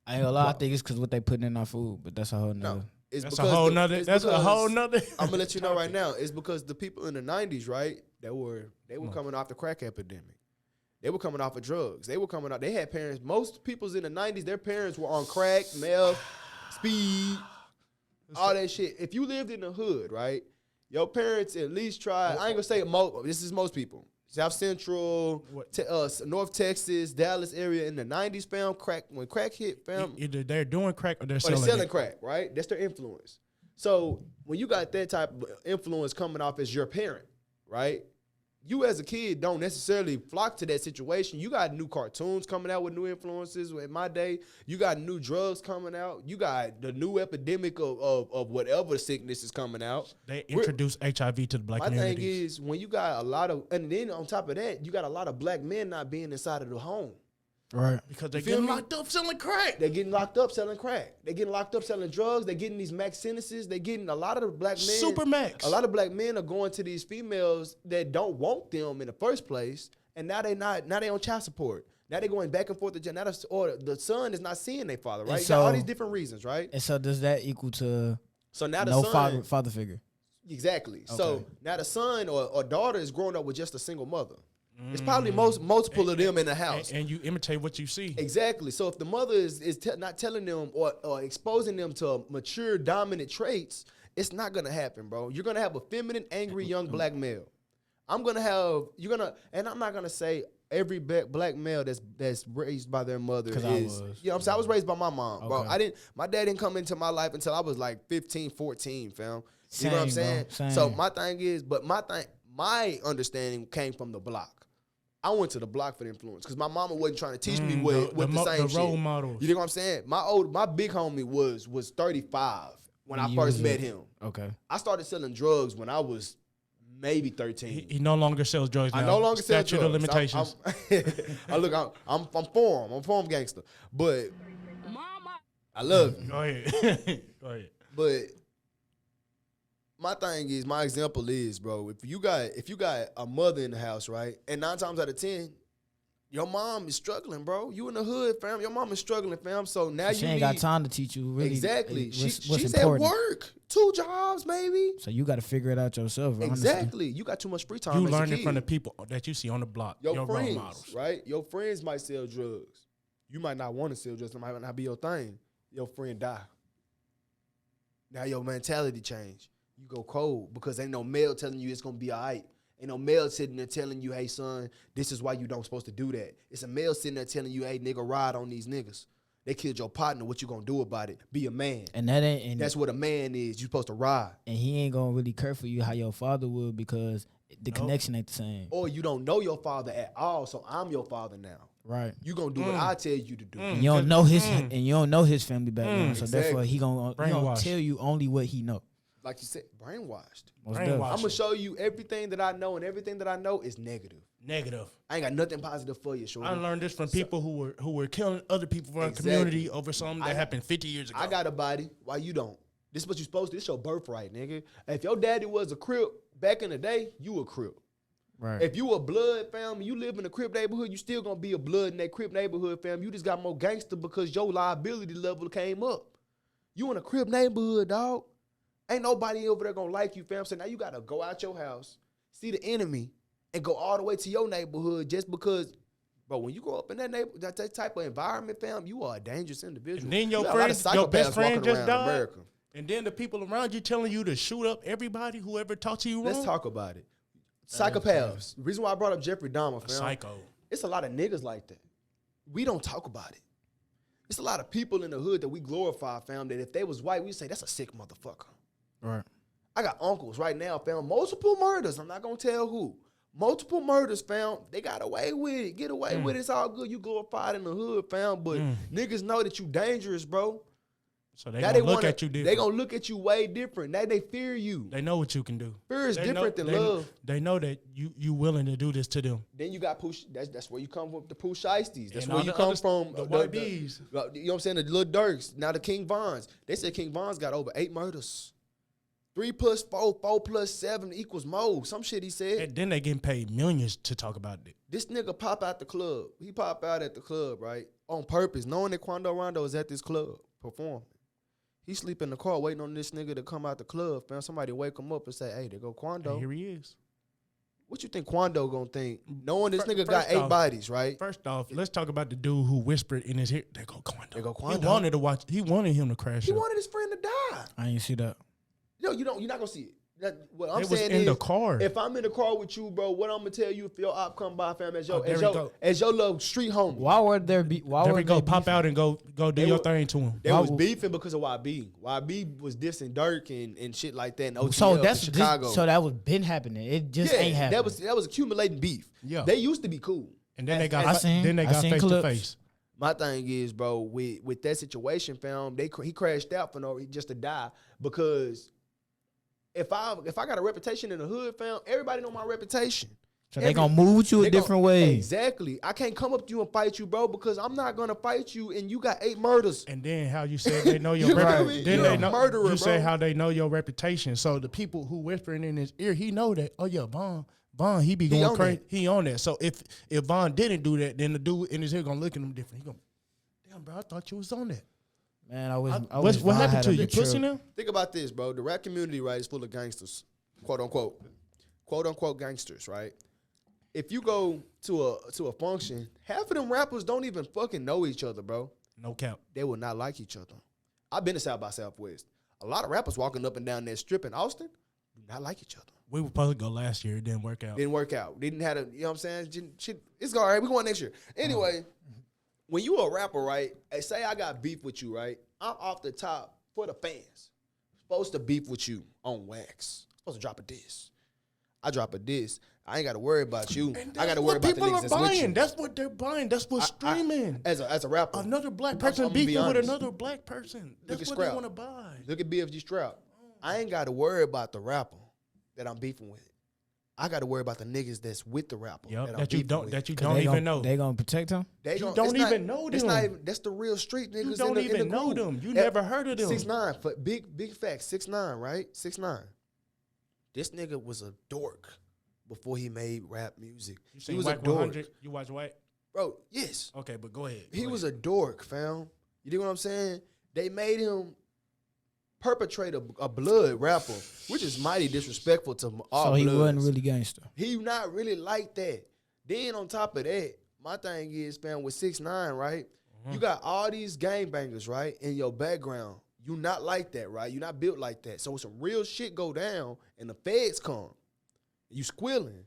Speaker 2: I ain't gonna lie. I think it's because what they putting in our food, but that's a whole nother.
Speaker 3: No, it's
Speaker 1: That's
Speaker 3: because
Speaker 1: a whole nother. That's a whole nother.
Speaker 3: I'm gonna let you know right now. It's because the people in the '90s, right? They were coming off the crack epidemic. They were coming off of drugs. They were coming out. They had parents. Most people's in the '90s, their parents were on crack, meth, speed, all that shit. If you lived in the hood, right, your parents at least tried. I ain't gonna say this is most people. South Central, North Texas, Dallas area in the '90s, fam. Crack when crack hit, fam.
Speaker 1: Either they're doing crack or they're
Speaker 3: Or
Speaker 1: selling,
Speaker 3: they're selling
Speaker 1: it.
Speaker 3: crack, right? That's their influence. So when you got that type of influence coming off as your parent, right? You as a kid don't necessarily flock to that situation. You got new cartoons coming out with new influences. In my day, you got new drugs coming out. You got the new epidemic of whatever sickness is coming out.
Speaker 1: They introduce HIV to the black
Speaker 3: My
Speaker 1: community.
Speaker 3: thing is, when you got a lot of, and then on top of that, you got a lot of black men not being inside of the home.
Speaker 2: Right.
Speaker 1: Because they're
Speaker 3: feel
Speaker 1: getting
Speaker 3: me?
Speaker 1: locked up selling crack.
Speaker 3: They're getting locked up selling crack. They're getting locked up selling drugs. They're getting these max sentences. They're getting a lot of the black men.
Speaker 1: Super max.
Speaker 3: A lot of black men are going to these females that don't want them in the first place, and now they on child support. Now they're going back and forth to jail. Now the son is not seeing their father, right?
Speaker 2: And
Speaker 3: You got all
Speaker 2: so-
Speaker 3: these different reasons, right?
Speaker 2: And so does that equal to
Speaker 3: So now the
Speaker 2: no
Speaker 3: son
Speaker 2: father figure?
Speaker 3: exactly. So
Speaker 2: Okay.
Speaker 3: now the son or daughter is growing up with just a single mother. It's probably multiple of them in the house.
Speaker 1: And you imitate what you see.
Speaker 3: Exactly. So if the mother is not telling them or exposing them to mature, dominant traits, it's not gonna happen, bro. You're gonna have a feminine, angry young black male. And I'm not gonna say every black male that's raised by their mother
Speaker 2: 'Cause
Speaker 3: is,
Speaker 2: I was.
Speaker 3: you know what I'm saying? I was raised by my mom, bro.
Speaker 2: Okay.
Speaker 3: My dad didn't come into my life until I was like 15, 14, fam. You know what I'm
Speaker 2: Same,
Speaker 3: saying?
Speaker 2: bro. Same.
Speaker 3: So my thing is, my understanding came from the block. I went to the block for the influence because my mama wasn't trying to teach me what the same
Speaker 1: role
Speaker 3: shit.
Speaker 1: models.
Speaker 3: You know what I'm saying? My big homie was 35 when I first met him.
Speaker 2: Okay.
Speaker 3: I started selling drugs when I was maybe 13.
Speaker 1: He no longer sells drugs now.
Speaker 3: I no longer sell
Speaker 1: Statute
Speaker 3: drugs.
Speaker 1: of limitations.
Speaker 3: I'm form gangster, but I love you.
Speaker 1: Go ahead. Go ahead.
Speaker 3: But my example is, bro, if you got a mother in the house, right, and 9 times out of 10, your mom is struggling, bro. You in the hood, fam. Your mom is struggling, fam. So now
Speaker 2: She
Speaker 3: you
Speaker 2: ain't got time to teach you really.
Speaker 3: exactly.
Speaker 2: What's
Speaker 3: She's
Speaker 2: important.
Speaker 3: at work, 2 jobs, maybe.
Speaker 2: So you got to figure it out yourself. Honestly.
Speaker 3: Exactly. You got too much free time.
Speaker 1: You
Speaker 3: as a
Speaker 1: learning
Speaker 3: kid.
Speaker 1: from the people that you see on the block. Your role
Speaker 3: friends,
Speaker 1: models.
Speaker 3: right? Your friends might sell drugs. You might not want to sell drugs. It might not be your thing. Your friend die. Now your mentality change. You go cold because ain't no male telling you it's gonna be all right. Ain't no male sitting there telling you, hey son, this is why you don't supposed to do that. It's a male sitting there telling you, hey nigga, ride on these niggas. They killed your partner. What you gonna do about it? Be a man.
Speaker 2: And that ain't. And
Speaker 3: That's what a man is. You supposed to ride.
Speaker 2: and he ain't gonna really care for you how your father would because the connection ain't the same.
Speaker 3: Or you don't know your father at all, so I'm your father now.
Speaker 2: Right.
Speaker 3: You gonna do what I tell you to do.
Speaker 2: And you don't know his and you don't know his family background, so therefore
Speaker 3: Exactly.
Speaker 2: he gonna
Speaker 1: Brainwashed.
Speaker 2: tell you only what he know.
Speaker 3: Like you said, brainwashed.
Speaker 2: Most
Speaker 1: Brainwashed.
Speaker 2: definitely.
Speaker 3: I'm gonna show you everything that I know, and everything that I know is negative.
Speaker 1: Negative.
Speaker 3: I ain't got nothing positive for you, shorty.
Speaker 1: I learned this from people who were killing other people from our
Speaker 3: Exactly.
Speaker 1: community over something that happened 50 years ago.
Speaker 3: I got a body. Why you don't? This is what you supposed to. This your birthright, nigga. If your daddy was a Crip back in the day, you a Crip.
Speaker 2: Right.
Speaker 3: If you a blood fam, you live in a Crip neighborhood, you still gonna be a blood in that Crip neighborhood fam. You just got more gangster because your liability level came up. You in a Crip neighborhood, dog. Ain't nobody over there gonna like you, fam. So now you gotta go out your house, see the enemy, and go all the way to your neighborhood just because, bro, when you grow up in that type of environment, fam, you are a dangerous individual.
Speaker 1: And then your
Speaker 3: You got a lot of
Speaker 1: friend, your best
Speaker 3: psychopaths
Speaker 1: friend
Speaker 3: walking
Speaker 1: just
Speaker 3: around
Speaker 1: died.
Speaker 3: America.
Speaker 1: And then the people around you telling you to shoot up everybody, whoever talked to you wrong.
Speaker 3: Let's talk about it. Psychopaths. The reason why I brought up Jeffrey Dahmer, fam.
Speaker 1: Psycho.
Speaker 3: It's a lot of niggas like that. We don't talk about it. It's a lot of people in the hood that we glorify, fam, that if they was white, we'd say, that's a sick motherfucker.
Speaker 2: Right.
Speaker 3: I got uncles right now, fam, multiple murders. I'm not going to tell who. Multiple murders, fam. They got away with it. Get away with it. It's all good. You glorified in the hood, fam, but niggas know that you dangerous, bro.
Speaker 1: So they
Speaker 3: Now
Speaker 1: gonna look at you different.
Speaker 3: They going to look at you way different. Now they fear you.
Speaker 1: They know what you can do.
Speaker 3: Fear is
Speaker 1: They
Speaker 3: different
Speaker 1: know-
Speaker 3: than love.
Speaker 1: They know that you willing to do this to them.
Speaker 3: Then you got Pooh. That's where you come from, the Pooh Shiesties. That's
Speaker 1: And
Speaker 3: where
Speaker 1: all
Speaker 3: you
Speaker 1: the
Speaker 3: come
Speaker 1: other-
Speaker 3: from.
Speaker 1: the YBs.
Speaker 3: You know what I'm saying? The Lil Durks. Now the King Vons. They said King Vons got over 8 murders. 3 plus 4, 4 plus 7 equals more. Some shit he said.
Speaker 1: And then they getting paid millions to talk about it.
Speaker 3: This nigga pop out the club. He pop out at the club, right? On purpose, knowing that Quando Rondo is at this club performing. He sleep in the car waiting on this nigga to come out the club. Fam, somebody wake him up and say, hey, there go Quando.
Speaker 1: And here he is.
Speaker 3: What you think Quando gonna think? Knowing this nigga got
Speaker 1: First
Speaker 3: 8
Speaker 1: off-
Speaker 3: bodies, right?
Speaker 1: First off, let's talk about the dude who whispered in his ear, "There go Quando."
Speaker 3: There go
Speaker 1: He
Speaker 3: Quando.
Speaker 1: wanted to watch. He wanted him to crash.
Speaker 3: He
Speaker 1: out.
Speaker 3: wanted his friend to die.
Speaker 2: I ain't see that.
Speaker 3: Yo, you're not gonna see it. What I'm
Speaker 1: They was
Speaker 3: saying
Speaker 1: in
Speaker 3: is,
Speaker 1: the car.
Speaker 3: if I'm in the car with you, bro, what I'm gonna tell you if your op come by, fam, as your
Speaker 1: Oh, there we go.
Speaker 3: little street homie.
Speaker 2: Why were there be? Why
Speaker 1: There
Speaker 2: were
Speaker 1: we go.
Speaker 2: they
Speaker 1: Pop
Speaker 2: beefing?
Speaker 1: out and go do
Speaker 3: They
Speaker 1: your
Speaker 3: were-
Speaker 1: thing to him.
Speaker 3: They
Speaker 2: Why
Speaker 3: was
Speaker 2: would-
Speaker 3: beefing because of YB. YB was dissing Dirk and shit like that in OTL
Speaker 2: So
Speaker 3: in
Speaker 2: that's
Speaker 3: Chicago.
Speaker 2: so that was been happening. It just ain't happening.
Speaker 3: that was accumulating beef.
Speaker 1: Yeah.
Speaker 3: They used to be cool.
Speaker 1: And then they
Speaker 3: I
Speaker 1: got
Speaker 2: seen-
Speaker 1: then they
Speaker 2: I
Speaker 1: got
Speaker 2: seen
Speaker 1: face to
Speaker 2: clips.
Speaker 1: face.
Speaker 3: My thing is, bro, with that situation, fam, he crashed out for just to die because if I got a reputation in the hood, fam, everybody know my reputation.
Speaker 2: So they gonna move with you a
Speaker 3: They gon-
Speaker 2: different way.
Speaker 3: Exactly. I can't come up to you and fight you, bro, because I'm not gonna fight you and you got 8 murders.
Speaker 1: And then how you said they know your
Speaker 3: You know what I
Speaker 1: reputation.
Speaker 3: mean?
Speaker 1: Then
Speaker 3: You're
Speaker 1: they
Speaker 3: a
Speaker 1: know
Speaker 3: murderer,
Speaker 1: you say
Speaker 3: bro.
Speaker 1: how they know your reputation. So the people who whispering in his ear, he know that. Oh yeah, Von, he be going
Speaker 3: on
Speaker 1: crazy.
Speaker 3: that.
Speaker 1: He on that. So if Von didn't do that, then the dude in his ear gonna look at him different. He gonna, damn bro, I thought you was on that.
Speaker 2: Man, I wish.
Speaker 1: What happened to you? You pussy now?
Speaker 3: Think about this, bro. The rap community, right, is full of gangsters, quote unquote gangsters, right? If you go to a function, half of them rappers don't even fucking know each other, bro.
Speaker 1: No cap.
Speaker 3: They will not like each other. I've been to South by Southwest. A lot of rappers walking up and down that strip in Austin do not like each other.
Speaker 1: We were supposed to go last year. It didn't work out.
Speaker 3: Didn't work out. Didn't have a, you know what I'm saying? Shit, it's all right. We're going next year. Anyway, when you a rapper, right? Hey, say I got beef with you, right? I'm off the top for the fans. Supposed to beef with you on wax. Supposed to drop a diss. I drop a diss. I ain't got to worry about you. I got to worry about the niggas that's with you.
Speaker 1: That's what they're buying. That's what's streaming.
Speaker 3: As a rapper.
Speaker 1: Another black person beefing with another black person. That's what they want to buy.
Speaker 3: Look at BFG Strap. I ain't got to worry about the rapper that I'm beefing with. I got to worry about the niggas that's with the rapper.
Speaker 1: Yep,
Speaker 3: that you don't
Speaker 1: even know.
Speaker 2: They gonna protect him.
Speaker 1: You don't even know them.
Speaker 3: That's the real street niggas.
Speaker 1: You don't even know them. You never heard of them.
Speaker 3: 6ix9ine, for big facts. 6ix9ine, right? 6ix9ine. This nigga was a dork before he made rap music.
Speaker 1: He was a dork. You watch White?
Speaker 3: Bro, yes.
Speaker 1: Okay, but go ahead.
Speaker 3: He was a dork, fam. You know what I'm saying? They made him perpetrate a blood rapper, which is mighty disrespectful to all
Speaker 2: So he
Speaker 3: bloods.
Speaker 2: wasn't really gangster.
Speaker 3: He not really like that. Then on top of that, my thing is, fam, with 6ix9ine, right? You got all these gangbangers, right, in your background. You not like that, right? You not built like that. So when some real shit go down and the feds come, you squealing,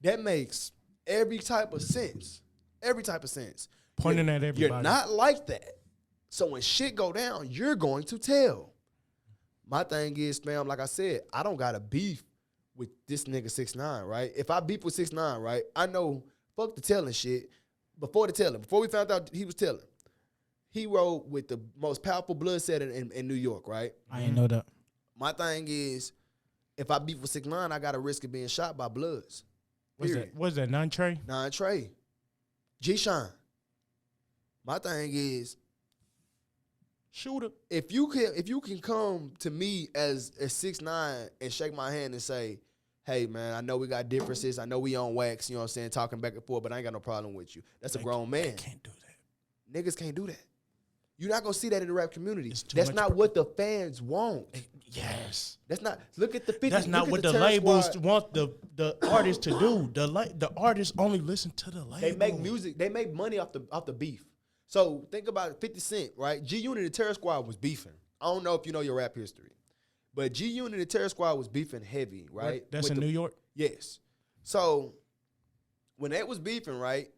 Speaker 3: that makes every type of sense. Every type of sense.
Speaker 1: Pointing at everybody.
Speaker 3: You're not like that. So when shit go down, you're going to tell. My thing is, fam, like I said, I don't got a beef with this nigga 6ix9ine, right? If I beef with 6ix9ine, right, I know, fuck the telling shit. Before the telling, before we found out he was telling, he rode with the most powerful blood setter in New York, right?
Speaker 2: I ain't know that.
Speaker 3: My thing is, if I beef with 6ix9ine, I got a risk of being shot by Bloods.
Speaker 1: What's that, non-Trey?
Speaker 3: Non-Trey. G-Shine. My thing is,
Speaker 1: Shooter.
Speaker 3: if you can come to me as 6ix9ine and shake my hand and say, hey, man, I know we got differences. I know we on wax, you know what I'm saying, talking back and forth, but I ain't got no problem with you. That's a grown man.
Speaker 1: They can't do that.
Speaker 3: Niggas can't do that. You're not going to see that in the rap community. That's not what the fans want.
Speaker 1: Yes.
Speaker 3: That's not, look at the 50.
Speaker 1: That's not what the labels want the artists to do. The artists only listen to the label.
Speaker 3: They make music. They make money off the beef. So think about 50 Cent, right? G-Unit and Terror Squad was beefing. I don't know if you know your rap history, but G-Unit and Terror Squad was beefing heavy, right?
Speaker 1: That's in New York?
Speaker 3: Yes. So when they was beefing, right,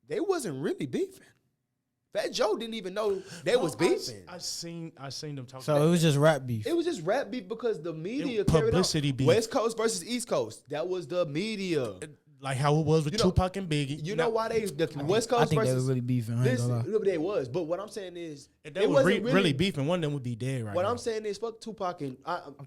Speaker 3: they wasn't really beefing. Fat Joe didn't even know they was beefing.
Speaker 1: I seen them talking.
Speaker 2: So it was just rap beef.
Speaker 3: It was just rap beef because the media
Speaker 1: publicity beef.
Speaker 3: West Coast versus East Coast. That was the media.
Speaker 1: Like how it was with Tupac and Biggie.
Speaker 3: You know why the West Coast
Speaker 2: I think
Speaker 3: versus
Speaker 2: they were really beefing. I ain't gonna lie.
Speaker 3: they was. But what I'm saying is,
Speaker 1: if they was really beefing, one of them would be dead right
Speaker 3: what
Speaker 1: now.
Speaker 3: I'm saying is, fuck Tupac and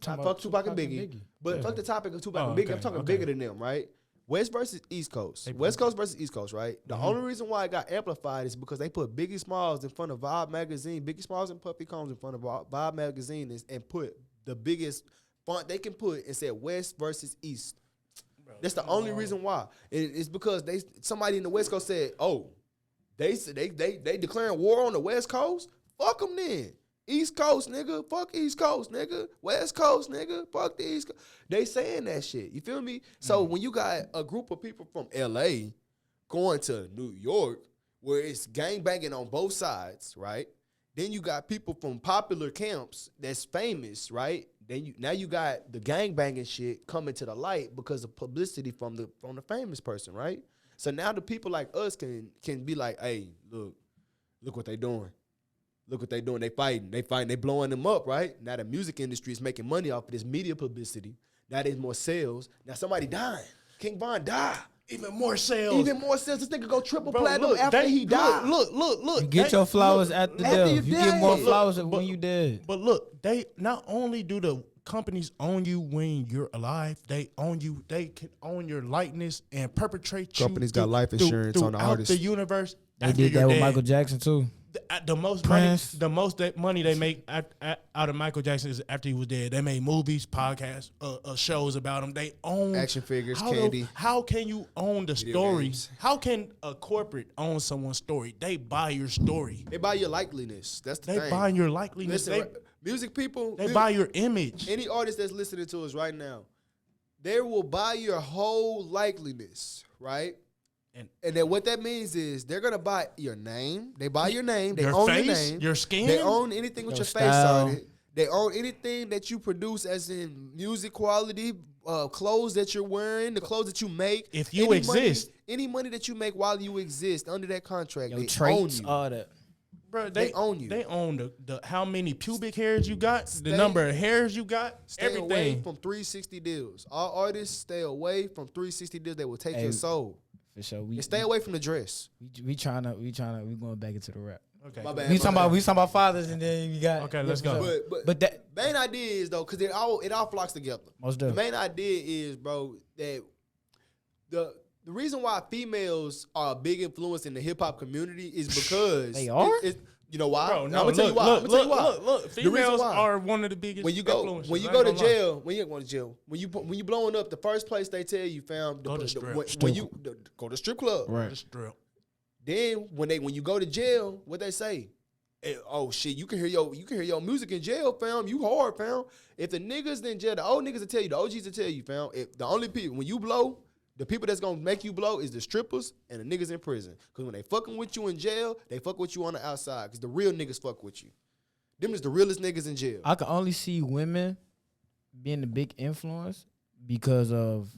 Speaker 2: talking
Speaker 3: fuck Tupac and Biggie. But fuck the topic of Tupac and Biggie. I'm talking bigger than them, right? West versus East Coast. West Coast versus East Coast, right? The only reason why it got amplified is because they put Biggie Smalls in front of Vibe magazine, Biggie Smalls and Puffy Combs in front of Vibe magazine, and put the biggest font they can put and said West versus East. Bro, that's the only reason why. It's because somebody in the West Coast said, "Oh, they declaring war on the West Coast. Fuck them then. East Coast, nigga. Fuck East Coast, nigga. West Coast, nigga. Fuck the East Coast." They saying that shit. You feel me? So when you got a group of people from LA going to New York, where it's gangbanging on both sides, right? Then you got people from popular camps that's famous, right? Then now you got the gangbanging shit coming to the light because of publicity from the famous person, right? So now the people like us can be like, hey, look what they doing. Look what they doing. They fighting. They blowing them up, right? Now the music industry is making money off of this media publicity. Now there's more sales. Now somebody dying. King Von died.
Speaker 1: Even more sales.
Speaker 3: Even more sales. This nigga go triple platinum after he died.
Speaker 1: Look.
Speaker 2: You get your flowers at the death. You get more flowers when you dead.
Speaker 1: But look, they not only do the companies own you when you're alive, they own you. They can own your likeness and perpetrate you.
Speaker 3: Companies got life insurance on the artist.
Speaker 1: The universe.
Speaker 2: They did that with Michael Jackson too.
Speaker 1: The most money they make out of Michael Jackson is after he was dead. They made movies, podcasts, shows about him. They own
Speaker 3: action figures, candy.
Speaker 1: How can you own the story?
Speaker 3: Games.
Speaker 1: How can a corporate own someone's story? They buy your story.
Speaker 3: They buy your likeliness. That's the thing.
Speaker 1: They buy your likeliness.
Speaker 3: Listen, music people.
Speaker 1: They buy your image.
Speaker 3: Any artist that's listening to us right now, they will buy your whole likeliness, right? And then what that means is they're gonna buy your name. They buy your name. They
Speaker 1: your
Speaker 3: own
Speaker 1: face,
Speaker 3: your name.
Speaker 1: your skin.
Speaker 3: They own anything with your face
Speaker 2: style.
Speaker 3: on it. They own anything that you produce, as in music quality, clothes that you're wearing, the clothes that you make.
Speaker 1: If you exist.
Speaker 3: Any money that you make while you exist under that contract,
Speaker 2: Your
Speaker 3: they
Speaker 2: traits,
Speaker 3: own you.
Speaker 2: all that.
Speaker 1: Bro,
Speaker 3: They own you.
Speaker 1: They own the how many pubic hairs you got,
Speaker 3: Stay-
Speaker 1: the number of hairs you got,
Speaker 3: Stay away
Speaker 1: everything.
Speaker 3: from 360 deals. All artists stay away from 360 deals. They will take your soul.
Speaker 2: For sure.
Speaker 3: And stay away from the dress.
Speaker 2: We going back into the rap.
Speaker 1: Okay.
Speaker 3: My bad.
Speaker 2: We talking about fathers, and then you got
Speaker 1: Okay, let's
Speaker 2: for
Speaker 1: go.
Speaker 2: sure.
Speaker 3: But
Speaker 2: that
Speaker 3: main idea is though, because it all flocks together.
Speaker 2: most
Speaker 3: The
Speaker 2: definitely.
Speaker 3: main idea is, bro, that the reason why females are a big influence in the hip hop community is because
Speaker 2: They are?
Speaker 3: You know why?
Speaker 1: Bro, no,
Speaker 3: I'm gonna tell you why.
Speaker 1: look.
Speaker 3: The reason
Speaker 1: Females
Speaker 3: why.
Speaker 1: are one of the biggest
Speaker 3: When you go
Speaker 1: influences.
Speaker 3: when you
Speaker 1: I
Speaker 3: go
Speaker 1: ain't
Speaker 3: to
Speaker 1: gonna lie.
Speaker 3: jail, when you ain't going to jail, when you blowing up, the first place they tell you, fam,
Speaker 1: Go to strip.
Speaker 3: when you go to strip club.
Speaker 2: Right.
Speaker 1: Just drill.
Speaker 3: Then when you go to jail, what they say? Oh shit, you can hear your music in jail, fam. You hard, fam. If the niggas in jail, the old niggas will tell you, the OGs will tell you, fam. If the only people when you blow, the people that's gonna make you blow is the strippers and the niggas in prison. Cause when they fucking with you in jail, they fuck with you on the outside. Cause the real niggas fuck with you. Them is the realest niggas in jail.
Speaker 2: I can only see women being the big influence because of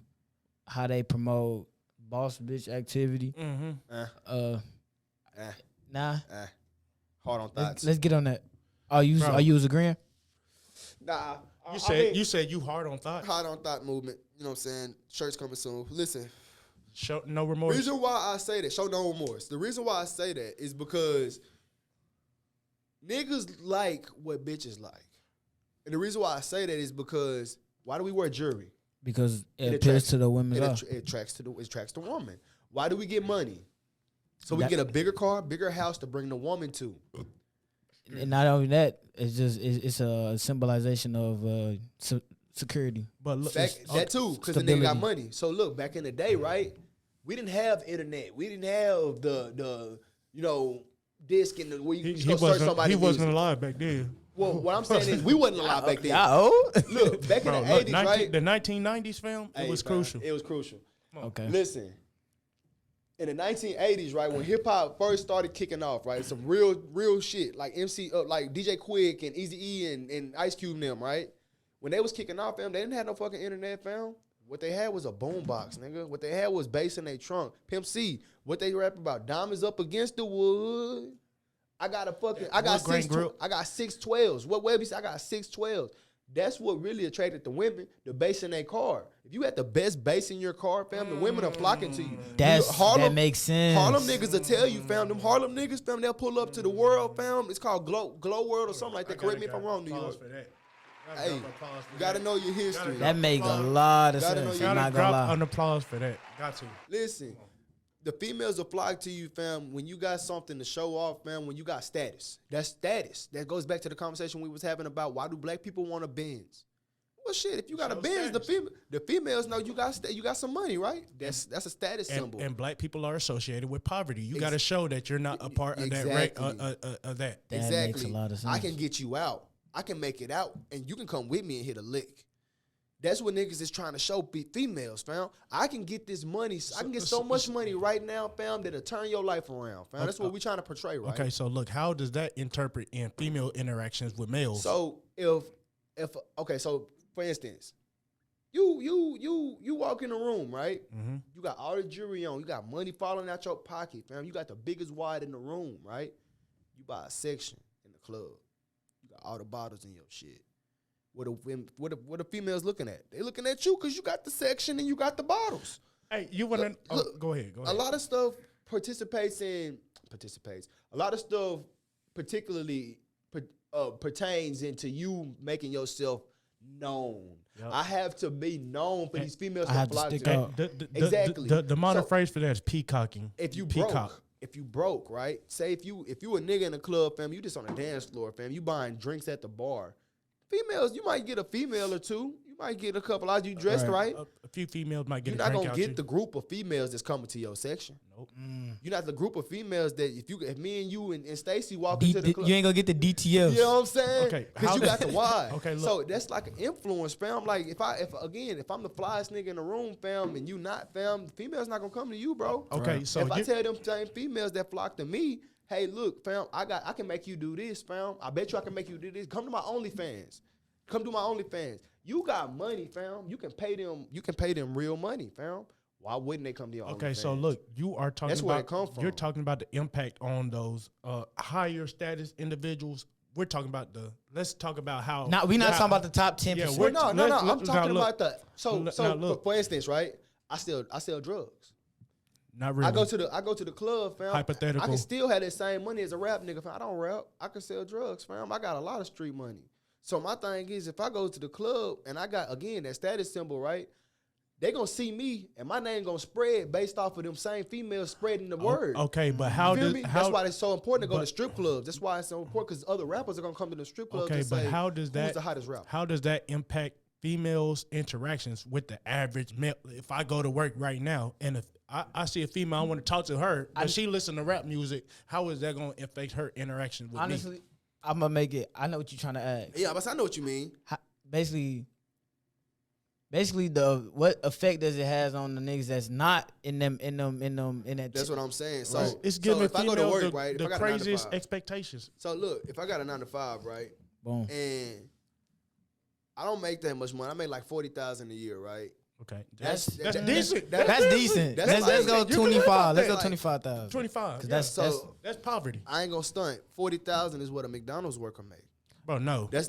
Speaker 2: how they promote boss bitch activity.
Speaker 1: Mm-hmm.
Speaker 2: Nah.
Speaker 3: Hard on thoughts.
Speaker 2: Let's get on that. Are you was agreeing?
Speaker 3: Nah.
Speaker 1: You said you hard on thought.
Speaker 3: hard on thought movement. You know what I'm saying? Shirts coming soon. Listen.
Speaker 1: Show no remorse.
Speaker 3: Reason why I say that, show no remorse. The reason why I say that is because niggas like what bitches like. And the reason why I say that is because why do we wear jewelry?
Speaker 2: Because it
Speaker 3: It
Speaker 2: appeals
Speaker 3: attracts-
Speaker 2: to the women.
Speaker 3: It attracts the woman. Why do we get money? So we
Speaker 2: That-
Speaker 3: get a bigger car, bigger house to bring the woman to.
Speaker 2: And not only that, it's a symbolization of security.
Speaker 1: But look,
Speaker 3: That too, because the nigga got
Speaker 2: Stability.
Speaker 3: money. So look, back in the day, right? We didn't have internet. We didn't have the disc and where you
Speaker 1: he
Speaker 3: go search
Speaker 1: wasn't
Speaker 3: somebody.
Speaker 1: wasn't alive back then.
Speaker 3: Well, what I'm saying is we wasn't alive back then.
Speaker 2: Oh,
Speaker 3: Look, back in
Speaker 1: Bro,
Speaker 3: the
Speaker 1: look,
Speaker 3: 80s, right?
Speaker 1: the 1990s film,
Speaker 3: Hey,
Speaker 1: it was
Speaker 3: fam,
Speaker 1: crucial.
Speaker 3: It was crucial.
Speaker 2: okay.
Speaker 3: Listen, in the 1980s, right, when hip hop first started kicking off, right, some real shit like like DJ Quick and Eazy-E and Ice Cube and them, right? When they was kicking off, fam, they didn't have no fucking internet, fam. What they had was a boombox, nigga. What they had was bass in their trunk. Pimp C, what they rap about? Diamonds up against the wood. I got
Speaker 1: wood grain grill.
Speaker 3: 612s. What Webby said? I got 612s. That's what really attracted the women, the bass in their car. If you had the best bass in your car, fam, the women are flocking to you.
Speaker 2: That makes sense.
Speaker 3: Harlem niggas will tell you, fam. Them Harlem niggas, fam, they'll pull up to the world, fam. It's called Glow World or something like that. Correct me if I'm wrong, New York. Hey, you gotta know your history.
Speaker 2: That make a lot of
Speaker 3: Gotta know
Speaker 2: sense.
Speaker 3: you
Speaker 2: I'm
Speaker 1: Gotta
Speaker 2: not gonna
Speaker 1: drop
Speaker 2: lie.
Speaker 1: an applause for that. Got to.
Speaker 3: Listen, the females will flock to you, fam, when you got something to show off, fam, when you got status. That's status. That goes back to the conversation we was having about why do black people want a Benz? Well, shit, if you got a
Speaker 1: Show
Speaker 3: Benz,
Speaker 1: status.
Speaker 3: the females know you got some money, right? That's a status symbol.
Speaker 1: And black people are associated with poverty. You got to show that you're not a part of
Speaker 3: Exactly.
Speaker 1: of that.
Speaker 2: That
Speaker 3: exactly.
Speaker 2: makes a lot of sense.
Speaker 3: I can get you out. I can make it out, and you can come with me and hit a lick. That's what niggas is trying to show females, fam. I can get this money. I can get so much money right now, fam, that'll turn your life around, fam. That's what we trying to portray, right?
Speaker 1: Okay, so look, how does that interpret in female interactions with males?
Speaker 3: So so for instance, you walk in the room, right?
Speaker 1: Mm-hmm.
Speaker 3: You got all the jewelry on. You got money falling out your pocket, fam. You got the biggest wad in the room, right? You buy a section in the club. You got all the bottles in your shit. What the females looking at? They looking at you because you got the section and you got the bottles.
Speaker 1: Hey, you want to?
Speaker 3: Look,
Speaker 1: go ahead.
Speaker 3: A lot of stuff participates. A lot of stuff particularly pertains into you making yourself known.
Speaker 1: Yep.
Speaker 3: I have to be known for these females
Speaker 2: I
Speaker 3: to
Speaker 2: have to
Speaker 3: flock
Speaker 2: stick
Speaker 3: to me.
Speaker 2: out.
Speaker 3: Exactly.
Speaker 1: The modern
Speaker 3: So,
Speaker 1: phrase for that is peacocking.
Speaker 3: If you
Speaker 1: peacock.
Speaker 3: broke, right? Say if you a nigga in the club, fam, you just on the dance floor, fam, you buying drinks at the bar. Females, you might get a female or two. You might get a couple out. You dressed right.
Speaker 1: A few females might get
Speaker 3: You're
Speaker 1: a
Speaker 3: not
Speaker 1: drink
Speaker 3: gonna
Speaker 1: out
Speaker 3: get
Speaker 1: you.
Speaker 3: the group of females that's coming to your section.
Speaker 1: Nope.
Speaker 3: You're not the group of females that if me and you and Stacy walk into the club.
Speaker 2: You ain't gonna get the DTFs.
Speaker 3: You know what I'm saying?
Speaker 1: Okay,
Speaker 3: Because you got the why.
Speaker 1: Okay, look.
Speaker 3: So that's like an influence, fam. Like if I'm the flyest nigga in the room, fam, and you not, fam, the female's not gonna come to you, bro.
Speaker 1: Okay, so
Speaker 3: if I tell them same females that flock to me, hey, look, fam, I can make you do this, fam. I bet you I can make you do this. Come to my OnlyFans. Come to my OnlyFans. You got money, fam. You can pay them real money, fam. Why wouldn't they come to your OnlyFans?
Speaker 1: Okay, so look, you are talking
Speaker 3: That's
Speaker 1: about
Speaker 3: where it come from.
Speaker 1: You're talking about the impact on those higher status individuals. We're talking about let's talk about how.
Speaker 2: Now we're not talking about the top 10%.
Speaker 1: Yeah,
Speaker 3: Well, no. I'm talking
Speaker 1: look.
Speaker 3: about the so for instance, right? I sell drugs.
Speaker 1: Not really.
Speaker 3: I go to the club, fam.
Speaker 1: Hypothetical.
Speaker 3: I can still have that same money as a rap nigga, fam. I don't rap. I can sell drugs, fam. I got a lot of street money. So my thing is, if I go to the club and I got, again, that status symbol, right? They gonna see me and my name gonna spread based off of them same females spreading the word.
Speaker 1: Okay, but how
Speaker 3: You feel
Speaker 1: does
Speaker 3: me?
Speaker 1: how?
Speaker 3: That's why it's so important to go to strip clubs. That's why it's so important, because other rappers are gonna come to the strip clubs
Speaker 1: Okay,
Speaker 3: and
Speaker 1: but
Speaker 3: say,
Speaker 1: how does that?
Speaker 3: who's the hottest rapper?
Speaker 1: How does that impact females' interactions with the average male? If I go to work right now and if I see a female, I want to talk to her, but she listen to rap music, how is that gonna affect her interaction with me?
Speaker 2: Honestly, I'm gonna make it. I know what you're trying to ask.
Speaker 3: Yeah, but I know what you mean.
Speaker 2: Basically, what effect does it has on the niggas that's not in that?
Speaker 3: That's what I'm saying. So
Speaker 1: Right. It's giving
Speaker 3: if I go to
Speaker 1: females
Speaker 3: work, right? If
Speaker 1: the
Speaker 3: I got a 9 to
Speaker 1: craziest
Speaker 3: 5.
Speaker 1: expectations.
Speaker 3: So look, if I got a 9 to 5, right,
Speaker 2: Boom.
Speaker 3: and I don't make that much money, I make like 40,000 a year, right?
Speaker 1: Okay,
Speaker 3: That's
Speaker 1: decent.
Speaker 2: That's decent.
Speaker 3: That's
Speaker 2: Let's go
Speaker 3: like-
Speaker 2: 25. Let's go
Speaker 3: like
Speaker 2: 25,000.
Speaker 1: 25.
Speaker 2: 'Cause
Speaker 1: Yeah.
Speaker 3: So
Speaker 1: That's poverty,
Speaker 3: I ain't gonna stunt. 40,000 is what a McDonald's worker make.
Speaker 1: bro. No,
Speaker 3: They're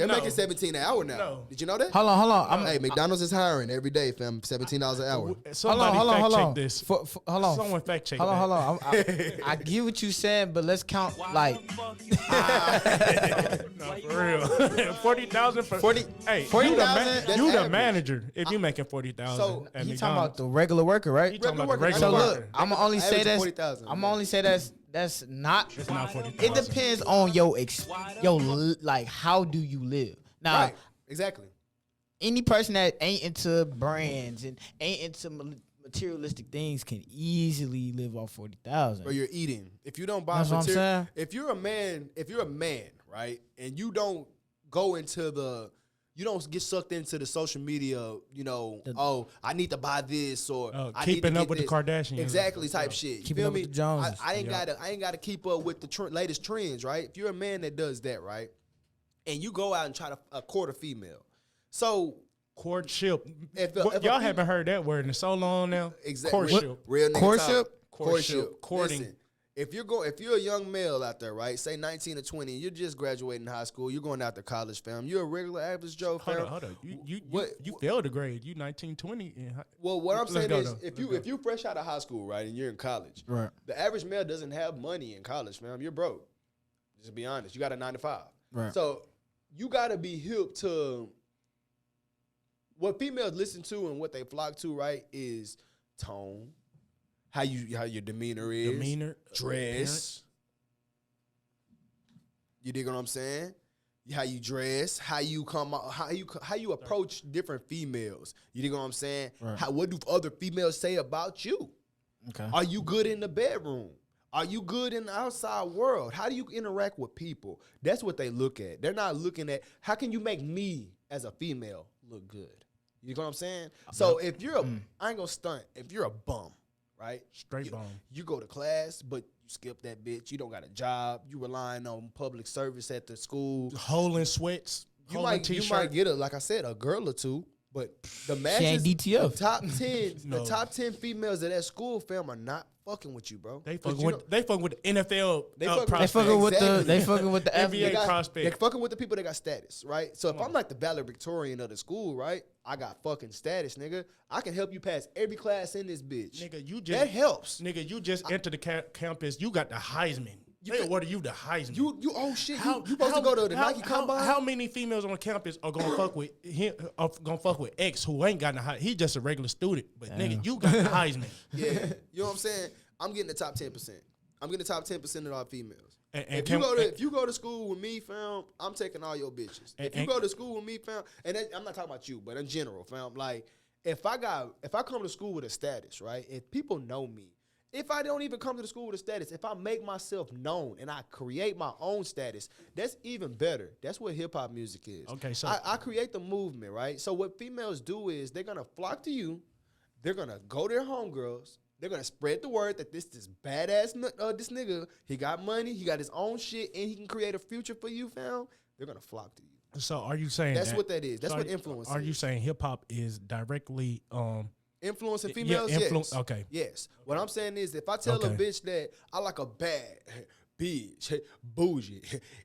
Speaker 1: no.
Speaker 3: making 17 an hour now.
Speaker 1: No.
Speaker 3: Did you know that?
Speaker 2: Hold on.
Speaker 3: Hey, McDonald's is hiring every day, fam. $17 an hour.
Speaker 1: Somebody
Speaker 2: hold
Speaker 1: fact check
Speaker 2: on.
Speaker 1: this.
Speaker 2: Hold on.
Speaker 1: Someone fact check.
Speaker 2: Hold
Speaker 1: that.
Speaker 2: on. I get what you saying, but let's count like
Speaker 1: No, for real. 40,000 for
Speaker 2: 40.
Speaker 1: Hey,
Speaker 2: 40,000.
Speaker 1: you the
Speaker 3: average.
Speaker 1: manager if you making 40,000.
Speaker 3: So,
Speaker 1: at
Speaker 2: You
Speaker 1: McDonald's.
Speaker 2: talking about the regular worker, right?
Speaker 1: You talking about the
Speaker 3: regular
Speaker 2: So
Speaker 1: regular
Speaker 3: worker.
Speaker 2: look,
Speaker 1: worker.
Speaker 2: I'm gonna only say
Speaker 3: Average
Speaker 2: that's
Speaker 3: 40,000.
Speaker 2: I'm gonna only say that's not.
Speaker 1: It's not 40,000.
Speaker 2: It depends on like how do you live now.
Speaker 3: Right. Exactly.
Speaker 2: Any person that ain't into brands and ain't into materialistic things can easily live off 40,000.
Speaker 3: Or you're eating. If you don't buy
Speaker 2: That's what I'm
Speaker 3: material,
Speaker 2: saying.
Speaker 3: if you're a man, right, and you don't go into you don't get sucked into the social media, I need to buy this or I need to
Speaker 1: keeping up
Speaker 3: get
Speaker 1: with the
Speaker 3: this.
Speaker 1: Kardashians.
Speaker 3: Exactly, type shit. You
Speaker 2: Keeping
Speaker 3: feel
Speaker 2: up
Speaker 3: me?
Speaker 2: with the Joneses.
Speaker 3: I ain't gotta keep up with the latest trends, right? If you're a man that does that, right, and you go out and try to court a female, so
Speaker 1: Courtship.
Speaker 3: If
Speaker 1: Y'all haven't heard that word in so long now.
Speaker 3: exactly
Speaker 1: Courtship.
Speaker 3: real nigga
Speaker 2: Courtship?
Speaker 3: talk.
Speaker 1: Courtship. Courting.
Speaker 3: Listen, if you're a young male out there, right? Say 19 or 20, you're just graduating high school, you're going out to college, fam. You're a regular average Joe, fam.
Speaker 1: Hold on. You failed a grade. You 1920.
Speaker 3: Well, what I'm
Speaker 1: Let's
Speaker 3: saying
Speaker 1: go,
Speaker 3: is,
Speaker 1: though.
Speaker 3: if you fresh out of high school, right, and you're in college,
Speaker 2: Right.
Speaker 3: the average male doesn't have money in college, fam. You're broke. Just be honest. You got a 9 to 5.
Speaker 2: Right.
Speaker 3: So you got to be hip to what females listen to and what they flock to, right? Is tone, how your demeanor is, dress. You dig what I'm saying? How you dress, how you come out, how you approach different females. You dig what I'm saying?
Speaker 2: Right.
Speaker 3: What do other females say about you?
Speaker 2: Okay.
Speaker 3: Are you good in the bedroom? Are you good in the outside world? How do you interact with people? That's what they look at. They're not looking at how can you make me as a female look good. You know what I'm saying? So if you're I ain't gonna stunt. If you're a bum, right?
Speaker 1: Straight bum.
Speaker 3: You go to class, but you skip that bitch. You don't got a job. You relying on public service at the school.
Speaker 1: Holding sweats.
Speaker 3: You might get like I said, a girl or two. But the
Speaker 2: ain't
Speaker 3: masses,
Speaker 2: DTF.
Speaker 3: the top 10,
Speaker 1: No.
Speaker 3: the top 10 females at that school, fam, are not fucking with you, bro.
Speaker 1: They
Speaker 3: 'Cause
Speaker 1: fucking
Speaker 3: you
Speaker 1: with the NFL
Speaker 3: They fucking-
Speaker 2: They
Speaker 1: prospects.
Speaker 2: fucking with
Speaker 3: Exactly.
Speaker 2: they fucking with the
Speaker 1: NBA
Speaker 2: athlete.
Speaker 1: prospect.
Speaker 3: They fucking with the people that got status, right? So if I'm like the valedictorian of the school, right? I got fucking status, nigga. I can help you pass every class in this bitch.
Speaker 1: Nigga, you just
Speaker 3: that helps.
Speaker 1: Nigga, you just entered the campus. You got the Heisman. They
Speaker 3: got-
Speaker 1: awarded you the Heisman.
Speaker 3: You oh shit. You supposed to go to the Nike Combine?
Speaker 1: How many females on campus are gonna fuck with him? Are gonna fuck with X who ain't got the Heisman? He just a regular student, but nigga, you got the Heisman.
Speaker 3: Yeah, you know what I'm saying? I'm getting the top 10%. I'm getting the top 10% of all females.
Speaker 1: And
Speaker 3: If you go to school with me, fam, I'm taking all your bitches. If you go to school with me, fam, and I'm not talking about you, but in general, fam, like if I come to school with a status, right? If people know me, if I don't even come to the school with a status, if I make myself known and I create my own status, that's even better. That's what hip hop music is.
Speaker 1: Okay, so
Speaker 3: I create the movement, right? So what females do is they're gonna flock to you, they're gonna go to their homegirls, They're gonna spread the word that this badass this nigga, he got money, he got his own shit, and he can create a future for you, fam. They're gonna flock to you.
Speaker 1: So are you saying
Speaker 3: That's what that is? That's
Speaker 1: so
Speaker 3: what influence
Speaker 1: Are
Speaker 3: is.
Speaker 1: you saying hip hop is directly
Speaker 3: Influencing females? Yes.
Speaker 1: Okay.
Speaker 3: Yes. What I'm saying is, if I tell a bitch that I like a bad, bitch, bougie,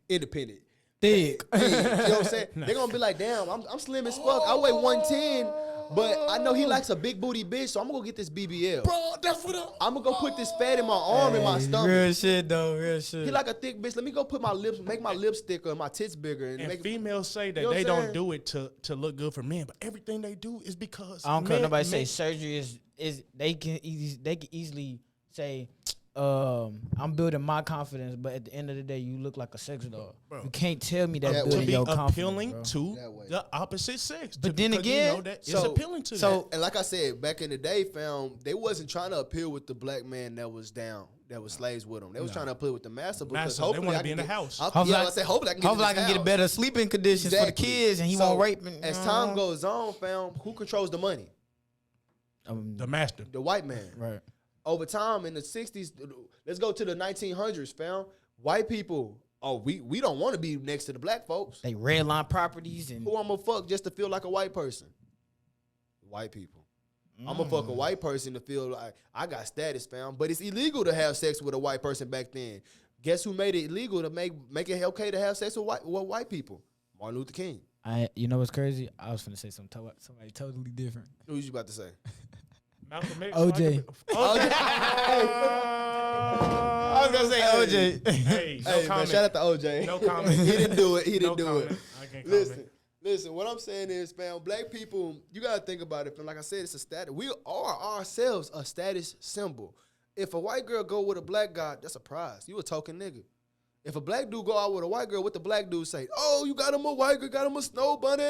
Speaker 3: independent,
Speaker 2: Thick.
Speaker 3: you know what I'm saying? They're gonna be like, damn, I'm slim as fuck. I weigh 110, but I know he likes a big booty bitch, so I'm gonna go get this BBL.
Speaker 1: Bro, that's what
Speaker 3: I'm gonna go put this fat in my arm and my stomach.
Speaker 2: Real shit though, real shit.
Speaker 3: He like a thick bitch. Let me go put my lips, make my lips thicker and my tits bigger. And make
Speaker 1: females say that
Speaker 3: You know what
Speaker 1: they
Speaker 3: I'm
Speaker 1: don't
Speaker 3: saying?
Speaker 1: do it to look good for men, but everything they do is because
Speaker 2: I don't care
Speaker 1: men-
Speaker 2: nobody
Speaker 1: men-
Speaker 2: say surgery is they can easily say I'm building my confidence, but at the end of the day you look like a sex doll.
Speaker 1: Bro.
Speaker 2: You can't tell me that's
Speaker 3: That
Speaker 2: building
Speaker 1: to be
Speaker 2: your confidence,
Speaker 1: appealing
Speaker 2: bro.
Speaker 1: to
Speaker 3: That way.
Speaker 1: the opposite sex.
Speaker 2: But then
Speaker 1: because
Speaker 2: again-
Speaker 1: you know that it's
Speaker 3: So-
Speaker 1: appealing to
Speaker 2: so-
Speaker 3: And like I said, back in the day, fam, they wasn't trying to appeal with the black man that was down, that was slaves with them. They was trying to appeal with the master because
Speaker 1: Master, they
Speaker 3: hopefully
Speaker 1: wanna
Speaker 3: I
Speaker 1: be
Speaker 3: can
Speaker 1: in the
Speaker 3: get-
Speaker 1: house.
Speaker 3: Hopefully I say hopefully I can get,
Speaker 2: Hopefully I
Speaker 3: in this
Speaker 2: can get a
Speaker 3: house.
Speaker 2: better sleeping conditions for the kids and he
Speaker 3: So,
Speaker 2: won't rape me.
Speaker 3: As time goes on, fam, who controls the money?
Speaker 1: the master.
Speaker 3: The white man.
Speaker 2: Right.
Speaker 3: Over time in the 60s, let's go to the 1900s, fam. White people, we don't want to be next to the black folks.
Speaker 2: They redline properties and
Speaker 3: Who I'm gonna fuck just to feel like a white person? White people. I'm gonna fuck a white person to feel like I got status, fam. But it's illegal to have sex with a white person back then. Guess who made it illegal to make it okay to have sex with white people? Martin Luther King.
Speaker 2: you know what's crazy? I was finna say somebody totally different.
Speaker 3: Who was you about to say?
Speaker 1: Malcolm X,
Speaker 2: OJ.
Speaker 3: I was gonna say OJ.
Speaker 1: Hey, no
Speaker 3: Hey, man,
Speaker 1: comment.
Speaker 3: shout out to OJ.
Speaker 1: No comment.
Speaker 3: He didn't do it. He
Speaker 1: No
Speaker 3: didn't do
Speaker 1: comment.
Speaker 3: it.
Speaker 1: I can't comment.
Speaker 3: Listen. What I'm saying is, fam, black people, you gotta think about it. Fam. Like I said, it's a status. We are ourselves a status symbol. If a white girl go with a black guy, that's a prize. You a token nigga. If a black dude go out with a white girl, what the black dude say? Oh, you got him a white girl, got him a snow bunny.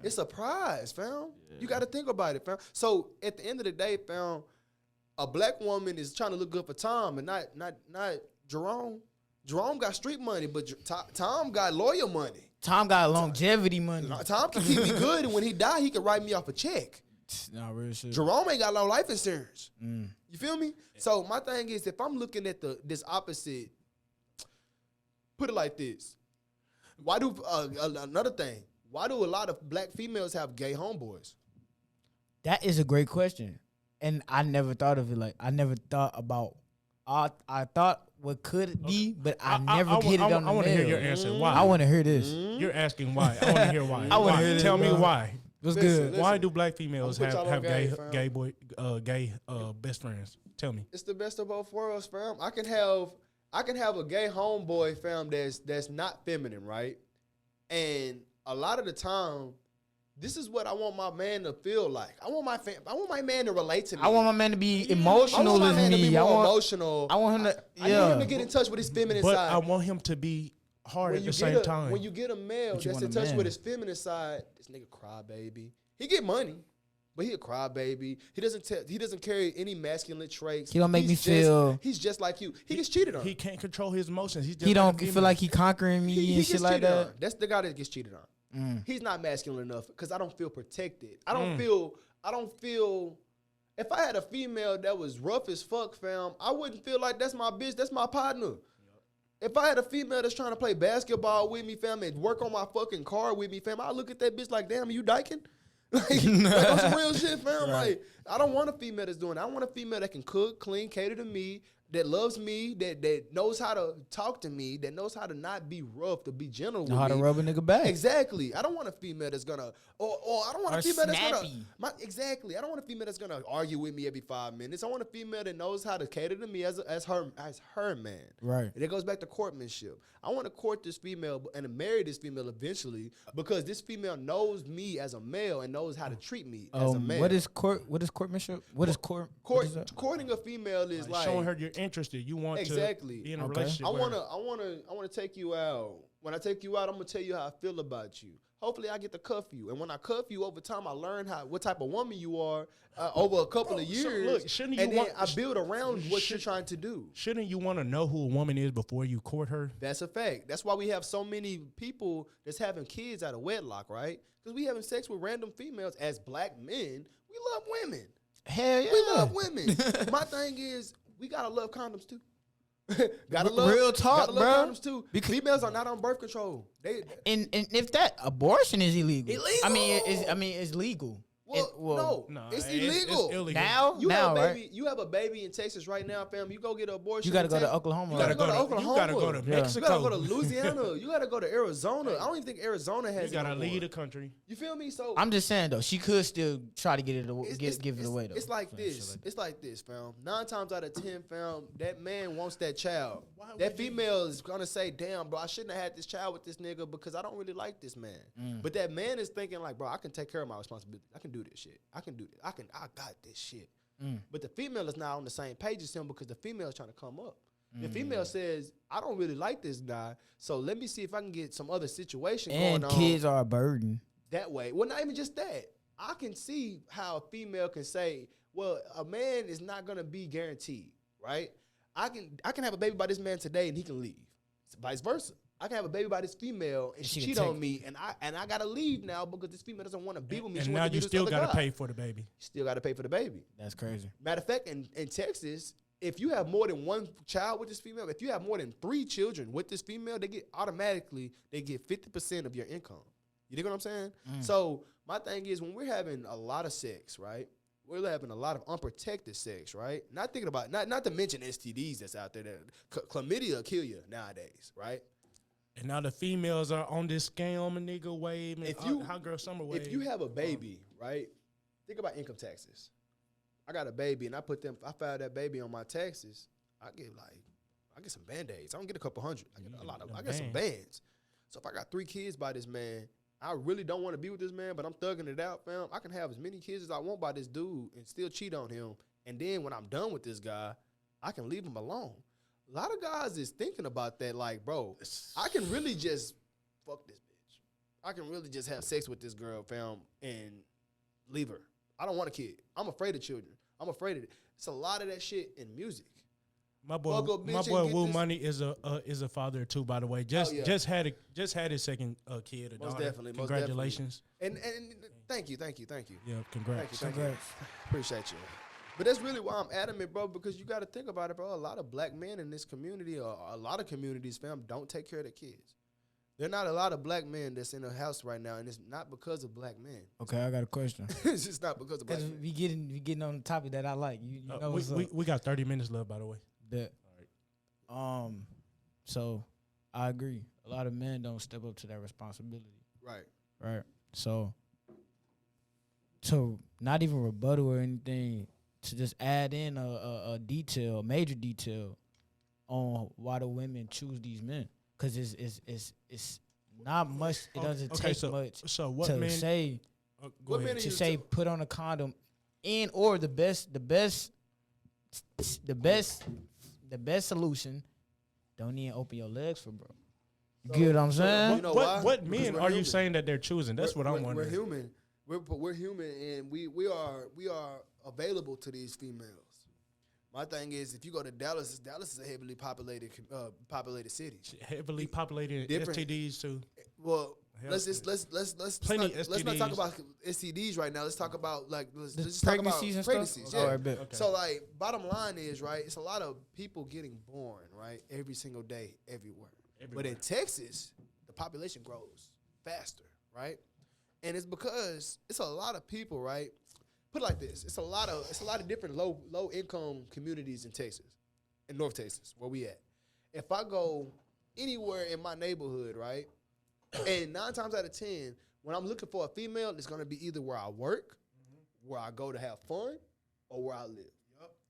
Speaker 3: It's a prize, fam. You got to think about it, fam. So at the end of the day, fam, a black woman is trying to look good for Tom and not Jerome. Jerome got street money, but Tom got lawyer money.
Speaker 2: Tom got longevity money.
Speaker 3: Tom can keep me good, and when he die, he can write me off a check.
Speaker 2: Nah, real shit.
Speaker 3: Jerome ain't got no life insurance. You feel me? So my thing is, if I'm looking at this opposite, put it like this. Why do another thing? Why do a lot of black females have gay homeboys?
Speaker 2: That is a great question, and I never thought of it. Like I never thought about. I thought what could it be, but I never hit it on the
Speaker 1: I want to hear your
Speaker 2: nail.
Speaker 1: answer. Why?
Speaker 2: I want to hear this.
Speaker 1: You're asking why. I want to hear why.
Speaker 2: I wanna
Speaker 1: Why?
Speaker 2: hear this,
Speaker 1: Tell me
Speaker 2: bro.
Speaker 1: why.
Speaker 2: What's
Speaker 3: Listen,
Speaker 2: good?
Speaker 1: Why do black females
Speaker 3: I'm gonna put
Speaker 1: have
Speaker 3: y'all on
Speaker 1: gay
Speaker 3: game, fam.
Speaker 1: best friends? Tell me.
Speaker 3: It's the best of both worlds, fam. I can have a gay homeboy, fam, that's not feminine, right? And a lot of the time, this is what I want my man to feel like. I want my man to relate to me.
Speaker 2: I want my man to be
Speaker 3: I
Speaker 2: emotional
Speaker 3: want my
Speaker 2: as
Speaker 3: man to be
Speaker 2: me. I
Speaker 3: more
Speaker 2: want.
Speaker 3: emotional.
Speaker 2: I want him to.
Speaker 3: I need him to get in touch with his feminine
Speaker 1: But
Speaker 3: side.
Speaker 1: I want him to be hard
Speaker 3: when
Speaker 1: at
Speaker 3: you
Speaker 1: the
Speaker 3: get
Speaker 1: same
Speaker 3: a,
Speaker 1: time.
Speaker 3: When you get a male
Speaker 2: But you
Speaker 3: that's
Speaker 2: want
Speaker 3: in
Speaker 2: a
Speaker 3: touch
Speaker 2: man.
Speaker 3: with his feminine side, this nigga cry baby. He get money, but he a cry baby. He doesn't carry any masculine traits.
Speaker 2: He don't make
Speaker 3: He's
Speaker 2: me
Speaker 3: just-
Speaker 2: feel-
Speaker 3: He's just like you. He gets cheated on.
Speaker 1: He can't control his emotions. He's just
Speaker 2: He
Speaker 1: like a
Speaker 2: don't feel
Speaker 1: female.
Speaker 2: like he conquering me
Speaker 3: He
Speaker 2: and shit
Speaker 3: gets
Speaker 2: like
Speaker 3: cheated
Speaker 2: that.
Speaker 3: on. That's the guy that gets cheated on. He's not masculine enough because I don't feel protected. I don't feel. If I had a female that was rough as fuck, fam, I wouldn't feel like that's my bitch. That's my partner. If I had a female that's trying to play basketball with me, fam, and work on my fucking car with me, fam, I look at that bitch like, damn, are you dyking? Like on some real shit, fam. Like, I don't want a female that's doing that. I want a female that can cook, clean, cater to me, that loves me, that knows how to talk to me, that knows how to not be rough, to be gentle with
Speaker 2: Know how to
Speaker 3: me.
Speaker 2: rub a nigga back.
Speaker 3: Exactly. I don't want a female that's gonna, or I don't want
Speaker 2: Or
Speaker 3: a female that's
Speaker 2: snappy.
Speaker 3: gonna, exactly. I don't want a female that's gonna argue with me every 5 minutes. I want a female that knows how to cater to me as her man.
Speaker 2: Right.
Speaker 3: And it goes back to courtmanship. I want to court this female and marry this female eventually because this female knows me as a male and knows how to treat me as a male.
Speaker 2: What is courtmanship? What is court? what is that?
Speaker 3: Courting a female is like
Speaker 1: showing her you're interested. You want
Speaker 3: Exactly.
Speaker 1: to be in a
Speaker 2: Okay.
Speaker 1: relationship.
Speaker 3: I
Speaker 1: with her.
Speaker 3: wanna take you out. When I take you out, I'm gonna tell you how I feel about you. Hopefully, I get to cuff you, and when I cuff you over time, I learn what type of woman you are over a couple of
Speaker 1: So,
Speaker 3: years.
Speaker 1: look, shouldn't you
Speaker 3: and then
Speaker 1: want-
Speaker 3: I build around what you're
Speaker 1: should-
Speaker 3: trying to do.
Speaker 1: Shouldn't you want to know who a woman is before you court her?
Speaker 3: That's a fact. That's why we have so many people that's having kids out of wedlock, right? Because we having sex with random females as black men. We love women.
Speaker 2: Hell yeah.
Speaker 3: We love women. My thing is, we gotta love condoms too. gotta love
Speaker 2: real talk,
Speaker 3: gotta love
Speaker 2: bro.
Speaker 3: condoms too.
Speaker 2: Because
Speaker 3: Females are not on birth control.
Speaker 2: and if that abortion is illegal,
Speaker 3: Illegal.
Speaker 2: I mean it's legal.
Speaker 3: No, it's illegal.
Speaker 1: It's illegal.
Speaker 2: Now,
Speaker 3: You have a
Speaker 2: right?
Speaker 3: baby. You have a baby in Texas right now, fam. You go get an abortion.
Speaker 2: You got to
Speaker 3: in
Speaker 2: go to
Speaker 3: Texas.
Speaker 2: Oklahoma.
Speaker 3: You gotta
Speaker 2: right?
Speaker 3: go to Oklahoma.
Speaker 1: You gotta go to
Speaker 2: Yeah.
Speaker 1: Mexico.
Speaker 3: You gotta go to Louisiana. You gotta go to Arizona. I don't even think Arizona has.
Speaker 1: You gotta
Speaker 3: it no
Speaker 1: leave
Speaker 3: more.
Speaker 1: the country.
Speaker 3: You feel me? So
Speaker 2: I'm just saying though, she could still try to get it, give it away though.
Speaker 3: It's like
Speaker 2: Shit
Speaker 3: this.
Speaker 2: like that.
Speaker 3: It's like this, fam. 9 times out of 10, fam, that man wants that child.
Speaker 1: Why
Speaker 3: That
Speaker 1: would you-
Speaker 3: female is gonna say, "Damn, bro, I shouldn't have had this child with this nigga because I don't really like this man." But that man is thinking like, "Bro, I can take care of my responsibility. I can do this shit. I can do this. I got this shit." But the female is not on the same page as him because the female is trying to come up. The female says, "I don't really like this guy, so let me see if I can get some other situation
Speaker 2: And
Speaker 3: going on."
Speaker 2: kids are a burden.
Speaker 3: That way. Well, not even just that. I can see how a female can say, well, a man is not gonna be guaranteed, right? I can have a baby by this man today and he can leave. It's vice versa. I can have a baby by this female and she
Speaker 2: She can
Speaker 3: cheat
Speaker 2: take
Speaker 3: on me and I gotta leave now because this female doesn't want to be with me. She
Speaker 1: And
Speaker 3: wants
Speaker 1: now
Speaker 3: to be
Speaker 1: you
Speaker 3: with this
Speaker 1: still
Speaker 3: other
Speaker 1: gotta
Speaker 3: guy.
Speaker 1: pay for the baby.
Speaker 3: You still gotta pay for the baby.
Speaker 2: That's crazy.
Speaker 3: Matter of fact, in Texas, if you have more than one child with this female, if you have more than 3 children with this female, they get 50% of your income. You dig what I'm saying? So my thing is when we're having a lot of sex, right? We're having a lot of unprotected sex, right? Not thinking about not to mention STDs that's out there that chlamydia will kill you nowadays, right?
Speaker 1: And now the females are on this scam and nigga wave and hot girl summer wave.
Speaker 3: If you have a baby, right? Think about income taxes. I got a baby and I filed that baby on my taxes. I get some Band-Aids. I don't get a couple hundred. I get some bands. So if I got 3 kids by this man, I really don't want to be with this man, but I'm thugging it out, fam. I can have as many kids as I want by this dude and still cheat on him. And then when I'm done with this guy, I can leave him alone. A lot of guys is thinking about that, like, bro, I can really just fuck this bitch. I can really just have sex with this girl, fam, and leave her. I don't want a kid. I'm afraid of children. I'm afraid of it. It's a lot of that shit in music.
Speaker 1: My boy Wu Money is a father too, by the way. Just had his second kid. A
Speaker 3: Most
Speaker 1: daughter.
Speaker 3: definitely.
Speaker 1: Congratulations.
Speaker 3: And thank you.
Speaker 1: Yeah, congrats.
Speaker 3: Thank you. Appreciate you. But that's really why I'm adamant, bro, because you got to think about it, bro. A lot of black men in this community, or a lot of communities, fam, don't take care of their kids. There are not a lot of black men that's in the house right now, and it's not because of black men.
Speaker 2: Okay, I got a question.
Speaker 3: It's just not because of black
Speaker 2: Because
Speaker 3: men.
Speaker 2: we getting on the topic that I like. You know what's up.
Speaker 1: We got 30 minutes left, by the way.
Speaker 2: Bet. So I agree. A lot of men don't step up to that responsibility.
Speaker 3: Right.
Speaker 2: So to not even rebuttal or anything, to just add in a major detail on why the women choose these men, because it's not much. It doesn't take much.
Speaker 1: So what
Speaker 2: to
Speaker 1: men
Speaker 2: say
Speaker 3: What men are you
Speaker 2: put on a condom, and or the best solution. Don't even open your legs for bro. You get what I'm saying?
Speaker 3: You know why?
Speaker 1: what
Speaker 3: Because
Speaker 1: men
Speaker 3: we're
Speaker 1: are you
Speaker 3: human.
Speaker 1: saying that they're choosing? That's what I'm wondering.
Speaker 3: We're human. We're human, and we are available to these females. My thing is, if you go to Dallas is a heavily populated city.
Speaker 1: Heavily populated
Speaker 3: Different.
Speaker 1: STDs too.
Speaker 3: Well,
Speaker 1: Hell,
Speaker 3: let's
Speaker 1: plenty
Speaker 3: not, let's not talk
Speaker 1: STDs.
Speaker 3: about STDs right now. Let's talk about let's
Speaker 2: The
Speaker 3: just talk about
Speaker 2: pregnancies and
Speaker 3: pregnancies.
Speaker 2: stuff?
Speaker 3: Yeah.
Speaker 2: Oh, I bet.
Speaker 1: Okay.
Speaker 3: So like, bottom line is right. It's a lot of people getting born right every single day, everywhere. But in Texas, the population grows faster, right? And it's because it's a lot of people, right? Put it like this: it's a lot of different low income communities in Texas, in North Texas, where we at. If I go anywhere in my neighborhood, right, and 9 times out of 10, when I'm looking for a female, it's gonna be either where I work, where I go to have fun, or where I live,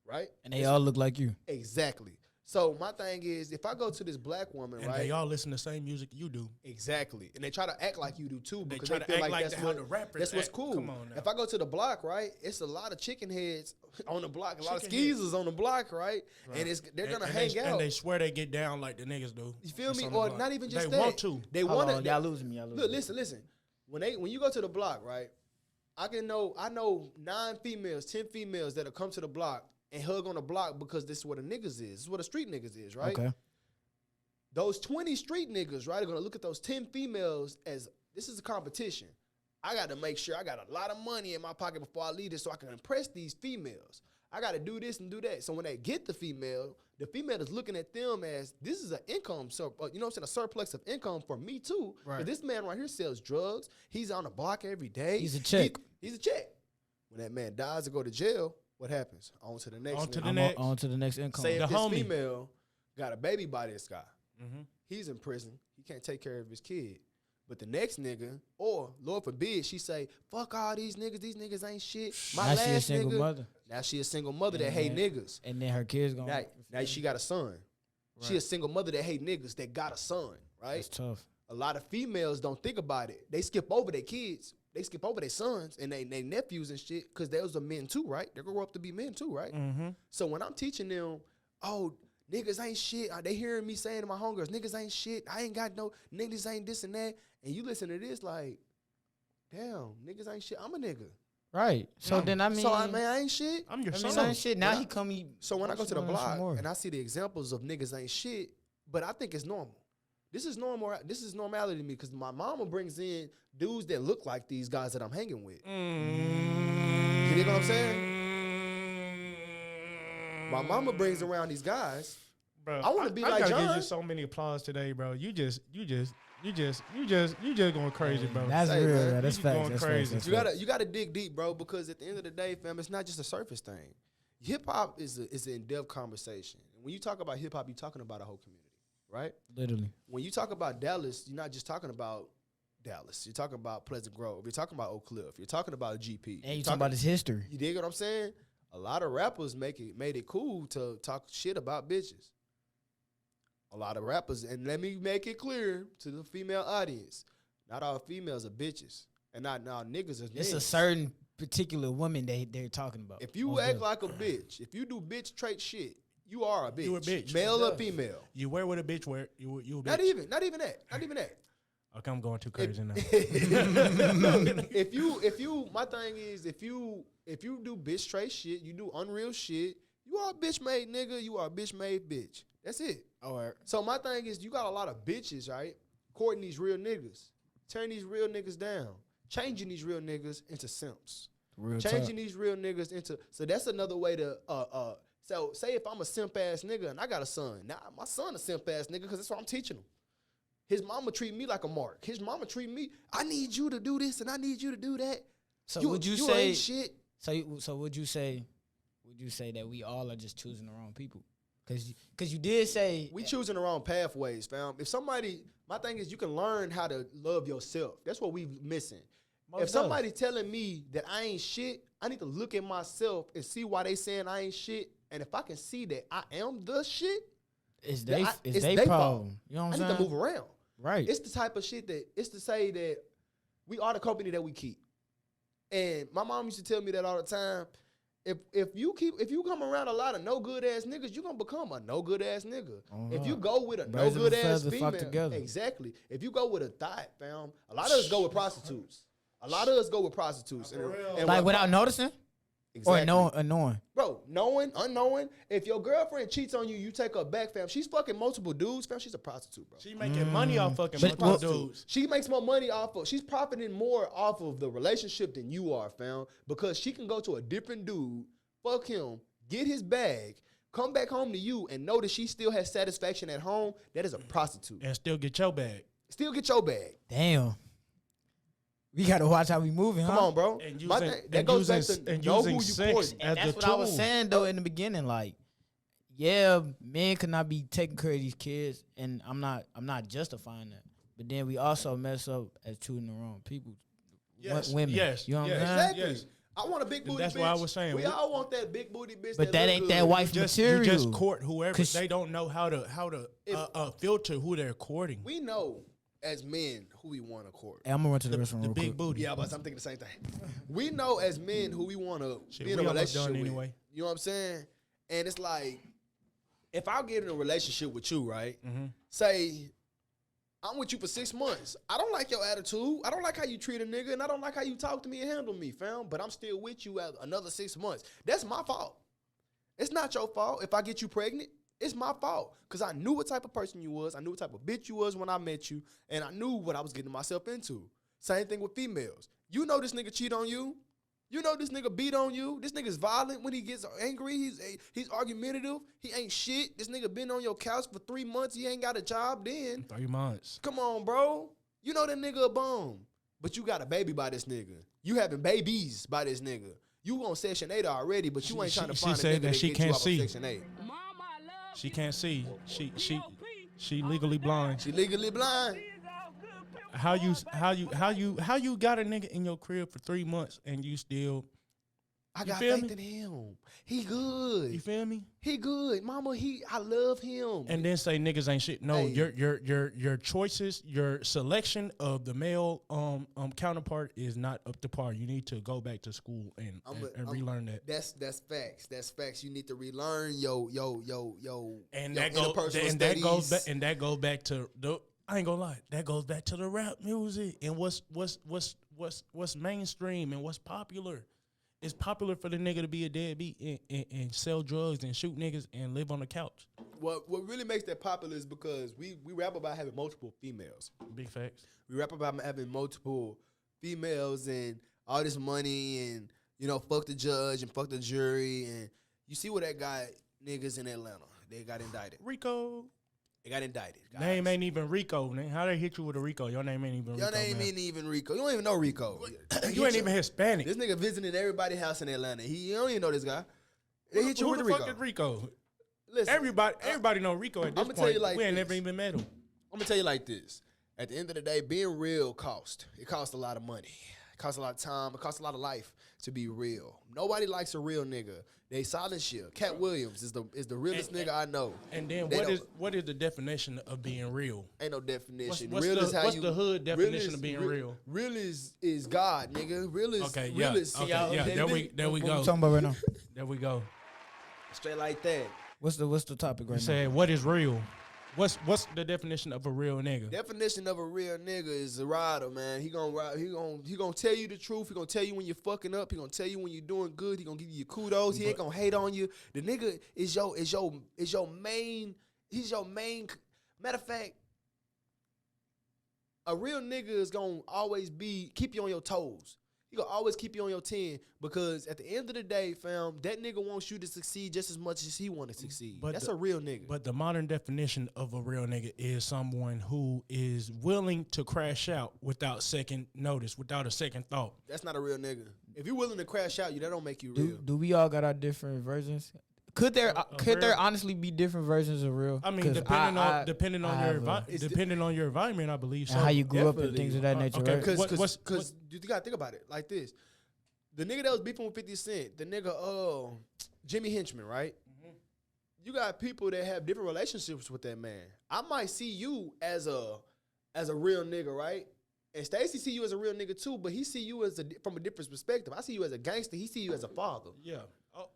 Speaker 3: right?
Speaker 2: And they all look like you.
Speaker 3: Exactly. So my thing is, if I go to this black woman,
Speaker 1: And
Speaker 3: right?
Speaker 1: they all listen to the same music you do.
Speaker 3: Exactly. And they try to act like you do too because
Speaker 1: try
Speaker 3: they
Speaker 1: to
Speaker 3: feel
Speaker 1: act
Speaker 3: like
Speaker 1: like
Speaker 3: that's
Speaker 1: how
Speaker 3: what
Speaker 1: the rappers
Speaker 3: that's what's
Speaker 1: act.
Speaker 3: cool.
Speaker 1: Come on now.
Speaker 3: If I go to the block, right, it's a lot of chicken heads on the block, a lot of
Speaker 1: Chicken heads.
Speaker 3: skeezers on the block, right? And they're gonna hang out.
Speaker 1: And they swear they get down like the niggas do.
Speaker 3: You feel
Speaker 1: That's
Speaker 3: me?
Speaker 1: on the
Speaker 3: Or
Speaker 1: block.
Speaker 3: not even just
Speaker 1: they
Speaker 3: that.
Speaker 1: want to.
Speaker 3: They
Speaker 2: Hold
Speaker 3: want
Speaker 2: on,
Speaker 3: to.
Speaker 2: y'all losing me.
Speaker 3: Look, listen. When you go to the block, right? I know 9 females, 10 females that'll come to the block and hug on the block because this is what the niggas is. This is what the street niggas is, right?
Speaker 2: Okay.
Speaker 3: Those 20 street niggas, right, are gonna look at those 10 females as this is a competition. I got to make sure I got a lot of money in my pocket before I leave this so I can impress these females. I got to do this and do that. So when they get the female is looking at them as this is an income, you know what I'm saying, a surplus of income for me too.
Speaker 2: Right.
Speaker 3: But this man right here sells drugs. He's on the block every day.
Speaker 2: He's a check.
Speaker 3: He's a check. When that man dies or go to jail, what happens? On to the next
Speaker 1: On to
Speaker 3: one.
Speaker 1: the next.
Speaker 2: On to the next income.
Speaker 3: Say
Speaker 1: The
Speaker 3: if this
Speaker 1: homie.
Speaker 3: female got a baby by this guy,
Speaker 1: Mm-hmm.
Speaker 3: he's in prison. He can't take care of his kid. But the next nigga, or Lord forbid, she say, fuck all these niggas ain't shit. My
Speaker 2: Now
Speaker 3: last
Speaker 2: she a single
Speaker 3: nigga.
Speaker 2: mother.
Speaker 3: Now she a single mother that hate niggas.
Speaker 2: And then her kids gonna.
Speaker 3: Now she got a son. She a single mother that hate niggas that got a son, right?
Speaker 2: That's tough.
Speaker 3: A lot of females don't think about it. They skip over their kids. They skip over their sons and they nephews and shit because those are men too, right? They're going to grow up to be men too, right?
Speaker 1: Mm-hmm.
Speaker 3: So when I'm teaching them, oh, niggas ain't shit. They hearing me saying to my homegirls, niggas ain't shit. I ain't got no, niggas ain't this and that. And you listen to this like, damn, niggas ain't shit. I'm a nigga.
Speaker 2: Right. So then I mean,
Speaker 3: I ain't shit.
Speaker 1: I'm your
Speaker 2: I
Speaker 1: son.
Speaker 2: mean, I ain't shit. Now he come.
Speaker 3: So when I go to the
Speaker 2: some more.
Speaker 3: block and I see the examples of niggas ain't shit, but I think it's normal. This is normal. This is normality to me because my mama brings in dudes that look like these guys that I'm hanging with.
Speaker 1: Mm-hmm.
Speaker 3: You dig what I'm saying? My mama brings around these guys.
Speaker 1: Bro,
Speaker 3: I wanna be
Speaker 1: I
Speaker 3: like
Speaker 1: gotta
Speaker 3: John.
Speaker 1: give you so many applause today, bro. You just going crazy, bro.
Speaker 2: That's
Speaker 3: Say,
Speaker 2: real.
Speaker 3: man,
Speaker 2: Yeah, that's
Speaker 1: you
Speaker 2: facts.
Speaker 1: going
Speaker 2: That's
Speaker 1: crazy.
Speaker 2: facts.
Speaker 3: You gotta dig deep, bro, because at the end of the day, fam, it's not just a surface thing. Hip hop is an in-depth conversation. And when you talk about hip hop, you're talking about a whole community, right?
Speaker 2: Literally.
Speaker 3: When you talk about Dallas, you're not just talking about Dallas. You're talking about Pleasant Grove. You're talking about Oak Cliff. You're talking about GP.
Speaker 2: And you talking about his history.
Speaker 3: You dig what I'm saying? A lot of rappers made it cool to talk shit about bitches. A lot of rappers, and let me make it clear to the female audience, not all females are bitches, and not all niggas are
Speaker 2: It's
Speaker 3: niggas.
Speaker 2: a certain particular woman they're talking about.
Speaker 3: If you
Speaker 2: Most
Speaker 3: act
Speaker 2: definitely.
Speaker 3: like a bitch, if you do bitch trait shit, you are a bitch.
Speaker 1: You a bitch.
Speaker 3: Male or female.
Speaker 1: You wear what a bitch wear. You a bitch.
Speaker 3: Not even that.
Speaker 1: Okay, I'm going too crazy now.
Speaker 3: if you, my thing is, if you do bitch trait shit, you do unreal shit, you are a bitch made nigga, you are a bitch made bitch. That's it.
Speaker 2: All right.
Speaker 3: So my thing is, you got a lot of bitches, right? Courting these real niggas, tearing these real niggas down, changing these real niggas into simps,
Speaker 2: Real
Speaker 3: changing these real niggas into. So that's another way to. So say if I'm a simp ass nigga and I got a son, now my son a simp ass nigga because that's what I'm teaching him. His mama treat me like a mark. His mama treat me. I need you to do this and I need you to do that.
Speaker 2: So would you
Speaker 3: you
Speaker 2: say?
Speaker 3: ain't shit?
Speaker 2: So would you say? Would you say that we all are just choosing the wrong people? Because you did say
Speaker 3: We choosing the wrong pathways, fam. If somebody, my thing is, you can learn how to love yourself. That's what we missing. If somebody telling me that I ain't shit, I need to look at myself and see why they saying I ain't shit. And if I can see that I am the shit,
Speaker 2: it's
Speaker 3: then
Speaker 2: they
Speaker 3: they fault.
Speaker 2: problem. You know what
Speaker 3: I
Speaker 2: I'm
Speaker 3: need
Speaker 2: saying?
Speaker 3: to move around.
Speaker 2: Right.
Speaker 3: It's the type of shit that it's to say that we are the company that we keep. And my mom used to tell me that all the time. If you come around a lot of no good ass niggas, you're gonna become a no good ass nigga. If you go with a
Speaker 2: Birds
Speaker 3: no
Speaker 2: of a
Speaker 3: good ass
Speaker 2: feather flock
Speaker 3: female,
Speaker 2: together.
Speaker 3: exactly. If you go with a thought, fam, a lot of us go with prostitutes. A lot of us go with prostitutes. And
Speaker 2: Like without noticing
Speaker 3: exactly.
Speaker 2: or knowing.
Speaker 3: Bro, knowing, unknowing. If your girlfriend cheats on you, you take her back, fam. She's fucking multiple dudes, fam. She's a prostitute, bro.
Speaker 1: She making money off fucking
Speaker 2: But-
Speaker 1: multiple
Speaker 2: well-
Speaker 1: dudes.
Speaker 3: She makes more money off of, she's profiting more off of the relationship than you are, fam. Because she can go to a different dude, fuck him, get his bag, come back home to you, and know that she still has satisfaction at home. That is a prostitute.
Speaker 1: And still get your bag.
Speaker 3: Still get your bag.
Speaker 2: Damn. We gotta watch how we moving,
Speaker 3: Come
Speaker 2: huh?
Speaker 3: on, bro.
Speaker 1: And
Speaker 3: My
Speaker 1: using,
Speaker 3: thing- that
Speaker 1: and
Speaker 3: goes back
Speaker 1: using,
Speaker 3: to
Speaker 1: and
Speaker 3: know who
Speaker 1: using
Speaker 3: you
Speaker 1: sex
Speaker 3: courting.
Speaker 1: as
Speaker 2: That's
Speaker 1: the
Speaker 2: what
Speaker 1: tool.
Speaker 2: I was saying though in the beginning. Like, yeah, men could not be taking care of these kids, and I'm not justifying that. But then we also mess up as choosing the wrong people.
Speaker 1: Yes,
Speaker 2: Women.
Speaker 1: yes,
Speaker 2: You know what
Speaker 1: yes.
Speaker 2: I'm saying?
Speaker 3: Exactly.
Speaker 1: Yes.
Speaker 3: I want a big booty
Speaker 1: That's
Speaker 3: bitch.
Speaker 1: what I was saying.
Speaker 3: We all want that big booty bitch.
Speaker 2: But that
Speaker 3: look
Speaker 2: ain't
Speaker 3: good.
Speaker 2: that wife
Speaker 1: You
Speaker 2: material.
Speaker 1: just court whoever.
Speaker 2: 'Cause-
Speaker 1: They don't know how to filter who they're courting.
Speaker 3: We know as men who we want to court.
Speaker 2: Hey, I'm gonna run to the restaurant
Speaker 1: The
Speaker 2: real
Speaker 1: big
Speaker 2: quick.
Speaker 1: booty.
Speaker 3: Yeah, but I'm thinking the same thing. We know as men who we want to
Speaker 1: Shit,
Speaker 3: be in
Speaker 1: we
Speaker 3: a
Speaker 1: almost
Speaker 3: relationship
Speaker 1: done
Speaker 3: with.
Speaker 1: anyway.
Speaker 3: You know what I'm saying? And it's like, if I get in a relationship with you, right?
Speaker 1: Mm-hmm.
Speaker 3: Say, I'm with you for 6 months. I don't like your attitude. I don't like how you treat a nigga, and I don't like how you talk to me and handle me, fam. But I'm still with you at another 6 months. That's my fault. It's not your fault if I get you pregnant. It's my fault because I knew what type of person you was. I knew what type of bitch you was when I met you, and I knew what I was getting myself into. Same thing with females. You know this nigga cheat on you. You know this nigga beat on you. This nigga's violent when he gets angry. He's argumentative. He ain't shit. This nigga been on your couch for 3 months. He ain't got a job then.
Speaker 1: 3 months.
Speaker 3: Come on, bro. You know that nigga a bum. But you got a baby by this nigga. You having babies by this nigga. You on Section 8 already, but you ain't trying to find a nigga that
Speaker 1: she
Speaker 3: get
Speaker 1: can't
Speaker 3: you off
Speaker 1: see.
Speaker 3: of Section 8.
Speaker 1: She can't see. She legally blind.
Speaker 3: She legally blind.
Speaker 1: How you got a nigga in your crib for 3 months and you still?
Speaker 3: I
Speaker 1: You
Speaker 3: got
Speaker 1: feel
Speaker 3: faith
Speaker 1: me?
Speaker 3: in him. He good.
Speaker 1: You feel me?
Speaker 3: He good. Mama, I love him.
Speaker 1: And then say niggas ain't shit. No,
Speaker 3: Hey.
Speaker 1: your choices, your selection of the male counterpart is not up to par. You need to go back to school and relearn that.
Speaker 3: That's facts. That's facts. You need to relearn your
Speaker 1: And
Speaker 3: your
Speaker 1: that goes
Speaker 3: interpersonal
Speaker 1: and that goes
Speaker 3: studies.
Speaker 1: back and that goes back to the. I ain't gonna lie. That goes back to the rap music and what's mainstream and what's popular. It's popular for the nigga to be a deadbeat and sell drugs and shoot niggas and live on the couch.
Speaker 3: What really makes that popular is because we rap about having multiple females.
Speaker 1: Big facts.
Speaker 3: We rap about having multiple females and all this money and, you know, fuck the judge and fuck the jury. And you see what that got niggas in Atlanta. They got indicted.
Speaker 1: Rico.
Speaker 3: They got indicted. Guys.
Speaker 1: Name ain't even Rico. Man. How they hit you with a Rico? Your name ain't even
Speaker 3: Your
Speaker 1: Rico.
Speaker 3: name
Speaker 1: man.
Speaker 3: ain't even Rico. You don't even know Rico.
Speaker 1: You ain't even Hispanic.
Speaker 3: This nigga visiting everybody's house in Atlanta. You don't even know this guy. They hit you
Speaker 1: Who
Speaker 3: with
Speaker 1: the
Speaker 3: Rico.
Speaker 1: fuck is Rico?
Speaker 3: Listen,
Speaker 1: Everybody know Rico at this
Speaker 3: I'ma
Speaker 1: point.
Speaker 3: tell you like
Speaker 1: we ain't
Speaker 3: this.
Speaker 1: never even met him.
Speaker 3: I'm gonna tell you like this. At the end of the day, being real costs. It costs a lot of money. It costs a lot of time. It costs a lot of life to be real. Nobody likes a real nigga. They silent shit. Cat Williams is the realest nigga I know.
Speaker 1: And then
Speaker 3: They
Speaker 1: what is the definition of being real?
Speaker 3: Ain't no definition.
Speaker 1: What's
Speaker 3: real
Speaker 1: the-
Speaker 3: is how
Speaker 1: what's
Speaker 3: you.
Speaker 1: the hood definition of being real?
Speaker 3: Real is God, nigga. Real is
Speaker 1: Okay,
Speaker 3: real
Speaker 1: yeah,
Speaker 3: is
Speaker 1: okay,
Speaker 3: y'all-
Speaker 1: yeah. There we
Speaker 2: What
Speaker 1: go.
Speaker 2: we talking about right now?
Speaker 1: There we go.
Speaker 3: straight like that.
Speaker 2: What's the topic
Speaker 1: You
Speaker 2: right now?
Speaker 1: said what is real? What's the definition of a real nigga?
Speaker 3: Definition of a real nigga is a rider, man. He gonna ride. He gonna tell you the truth. He gonna tell you when you're fucking up. He gonna tell you when you're doing good. He gonna give you your kudos. He ain't gonna hate on you. The nigga is your main. He's your main. Matter of fact, a real nigga is gonna always keep you on your toes. He gonna always keep you on your 10 because at the end of the day, fam, that nigga wants you to succeed just as much as he want to succeed.
Speaker 1: But
Speaker 3: That's a real nigga.
Speaker 1: But the modern definition of a real nigga is someone who is willing to crash out without second notice, without a second thought.
Speaker 3: That's not a real nigga. If you're willing to crash out, that don't make you real.
Speaker 2: Do we all got our different versions? Could there
Speaker 1: real-
Speaker 2: honestly be different versions of real?
Speaker 1: I mean,
Speaker 2: 'Cause
Speaker 1: depending on
Speaker 2: I
Speaker 1: your
Speaker 2: have a-
Speaker 1: depending on your environment, I believe so.
Speaker 2: and how you grew up and
Speaker 3: Definitely.
Speaker 2: things of that nature,
Speaker 1: okay,
Speaker 2: right?
Speaker 3: Because you gotta think about it like this. The nigga that was beefing with 50 Cent, the nigga Jimmy Henchman, right? You got people that have different relationships with that man. I might see you as a real nigga, right? And Stacey see you as a real nigga too, but he see you from a different perspective. I see you as a gangster. He see you as a father.
Speaker 1: Yeah. Oh,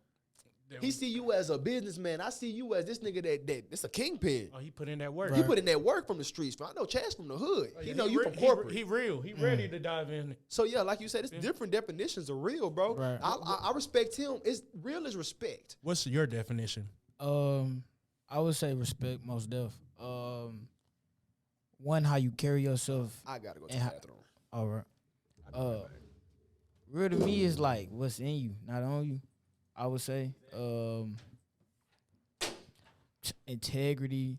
Speaker 3: He see you as a businessman. I see you as this nigga that's a kingpin.
Speaker 1: he put in that work.
Speaker 3: He put in that work from the streets. I know Chaz from the hood.
Speaker 1: Oh,
Speaker 3: He
Speaker 1: yeah,
Speaker 3: know you
Speaker 1: re-
Speaker 3: from corporate.
Speaker 1: He real. He ready to dive in.
Speaker 3: So yeah, like you said, it's different definitions of real, bro.
Speaker 2: Right.
Speaker 3: I respect him. It's real is respect.
Speaker 1: What's your definition?
Speaker 2: I would say respect, most def. One, how you carry yourself.
Speaker 3: I gotta go to
Speaker 2: And
Speaker 3: the
Speaker 2: how-
Speaker 3: bathroom.
Speaker 2: All right. Real to me is like what's in you, not on you. I would say integrity,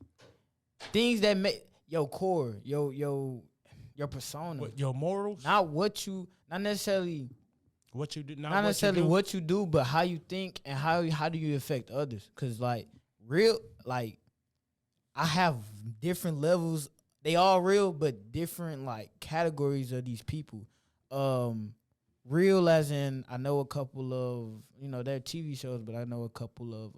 Speaker 2: things that make your core, your persona,
Speaker 1: What, your morals?
Speaker 2: not necessarily.
Speaker 1: What you do?
Speaker 2: Not necessarily what you do, but how you think and how do you affect others. Cause like I have different levels. They all real, but different like categories of these people. Real as in I know a couple of they're TV shows, but I know a couple of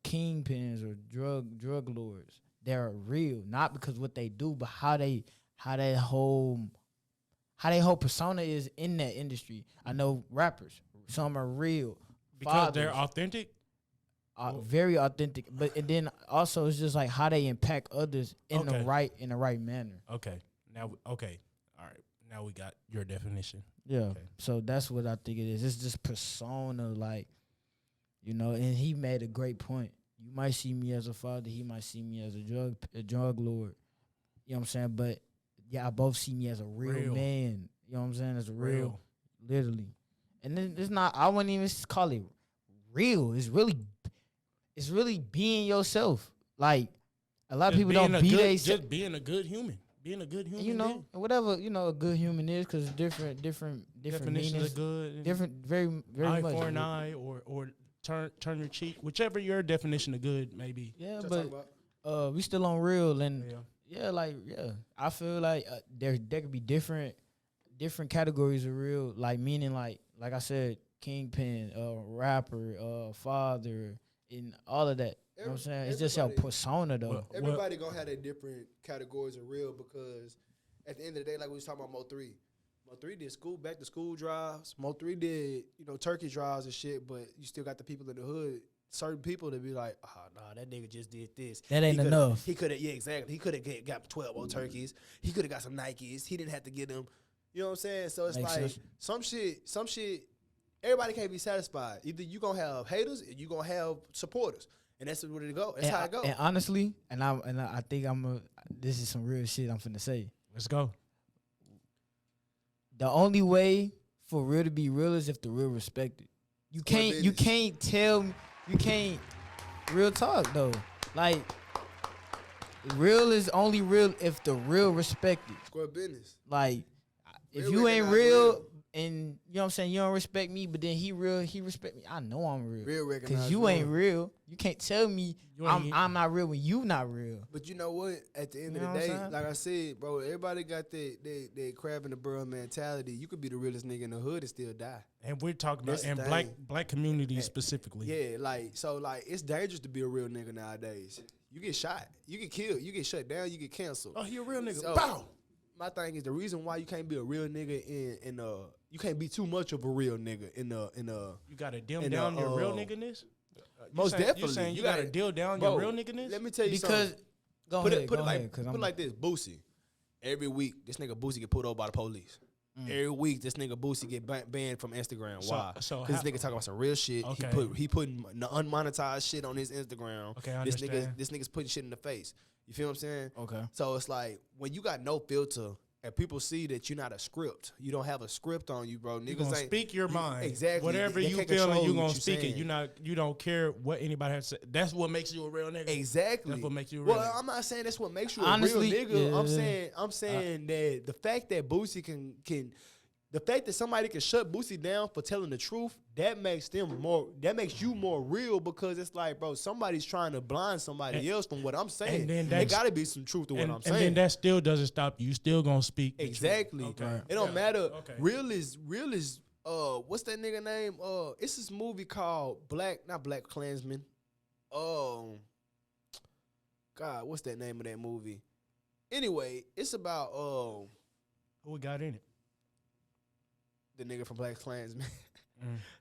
Speaker 2: kingpins or drug lords. They're real, not because what they do, but how their whole persona is in that industry. I know rappers. Some are real.
Speaker 1: because they're
Speaker 2: Fathers,
Speaker 1: authentic.
Speaker 2: very authentic. But and then also it's just like how they impact others in the
Speaker 1: Okay.
Speaker 2: right manner.
Speaker 1: Okay. All right. Now we got your definition.
Speaker 2: Yeah.
Speaker 1: Okay.
Speaker 2: So that's what I think it is. It's just persona, like, and he made a great point. You might see me as a father, he might see me as a drug lord. You know what I'm saying? But y'all both see me as a real man. You know what I'm saying? As a real, literally. And then it's not. I wouldn't even call it real. It's really being yourself. Like a lot of people don't be
Speaker 1: just being a good human. Being a good human.
Speaker 2: You know, whatever a good human is, because different
Speaker 1: definitions
Speaker 2: meanings,
Speaker 1: of good.
Speaker 2: different, very
Speaker 1: eye
Speaker 2: much.
Speaker 1: for an eye, or turn your cheek, whichever your definition of good may be.
Speaker 2: Yeah, but we still on real, and I feel like there could be different categories of real, like meaning like I said, kingpin, rapper, father, and all of that. You know what I'm saying? It's just your persona, though.
Speaker 3: Everybody gonna have their different categories of real, because at the end of the day, like we was talking about Mo3. Mo3 did back to school drives. Mo3 did, turkey drives and shit, but you still got the people in the hood, certain people that be like, oh, nah, that nigga just did this.
Speaker 2: That ain't enough.
Speaker 3: He could have, exactly. He could have got 12 more turkeys. He could have got some Nikes. He didn't have to get them. You know what I'm saying? So it's
Speaker 2: Makes
Speaker 3: like
Speaker 2: sense.
Speaker 3: some shit, everybody can't be satisfied. Either you gonna have haters or you gonna have supporters. And that's where it go. That's how it go.
Speaker 2: And honestly, I think this is some real shit I'm finna say.
Speaker 1: Let's go.
Speaker 2: The only way for real to be real is if the real respect it. You can't real talk though. Like real is only real if the real respect it.
Speaker 3: Square business.
Speaker 2: Like if
Speaker 3: Real
Speaker 2: you ain't
Speaker 3: recognize
Speaker 2: real and you know what I'm saying, you don't respect me, but then he respect me. I know I'm real.
Speaker 3: Real recognize.
Speaker 2: Cause you ain't real. You can't tell me I'm not real when you not real.
Speaker 3: But you know what? At the end of the day, like I said, bro, everybody got that crab in the barrel mentality. You could be the realest nigga in the hood and still die.
Speaker 1: And we're talking about in black communities specifically.
Speaker 3: Yeah, like it's dangerous to be a real nigga nowadays. You get shot, you get killed, you get shut down, you get canceled.
Speaker 1: Oh, he a real nigga.
Speaker 3: So,
Speaker 1: Bow.
Speaker 3: My thing is the reason why you can't be a real nigga in you can't be too much of a real nigga in
Speaker 1: you gotta dim down your real nigga-ness?
Speaker 3: Most definitely.
Speaker 1: You saying you gotta deal down your real nigga-ness?
Speaker 3: Let me tell you
Speaker 2: because
Speaker 3: something. Put it like this, Boosie. Every week, this nigga Boosie get pulled over by the police. Every week, this nigga Boosie get banned from Instagram. Why? Because this nigga talking about some real shit.
Speaker 1: Okay.
Speaker 3: He putting the unmonetized shit on his Instagram.
Speaker 1: Okay, I understand.
Speaker 3: This nigga's putting shit in the face. You feel what I'm saying?
Speaker 2: Okay.
Speaker 3: So it's like when you got no filter and people see that you're not a script, you don't have a script on you, bro. Niggas
Speaker 1: you gonna
Speaker 3: ain't
Speaker 1: speak your mind.
Speaker 3: Exactly.
Speaker 1: Whatever
Speaker 3: They
Speaker 1: you
Speaker 3: can't
Speaker 1: feel,
Speaker 3: control
Speaker 1: you gonna
Speaker 3: what you
Speaker 1: speak
Speaker 3: saying.
Speaker 1: it. You don't care what anybody has to say. That's what makes you a real nigga.
Speaker 3: Exactly.
Speaker 1: That's what makes you a real
Speaker 3: Well,
Speaker 1: nigga.
Speaker 3: I'm not saying that's what makes you
Speaker 2: Honestly,
Speaker 3: a real nigga.
Speaker 2: yeah.
Speaker 3: I'm saying that the fact that Boosie can the fact that somebody can shut Boosie down for telling the truth, that makes you more real, because it's like, bro, somebody's trying to blind somebody else from what I'm saying.
Speaker 1: And then
Speaker 3: there gotta be some truth to what I'm saying.
Speaker 1: And then that still doesn't stop you. You still gonna speak.
Speaker 3: Exactly.
Speaker 1: Okay.
Speaker 3: It don't matter.
Speaker 1: Okay.
Speaker 3: Real is what's that nigga name? It's this movie called not Black Klansman. God, what's that name of that movie? Anyway, it's about
Speaker 1: Who we got in it?
Speaker 3: the nigga from Black Klansman.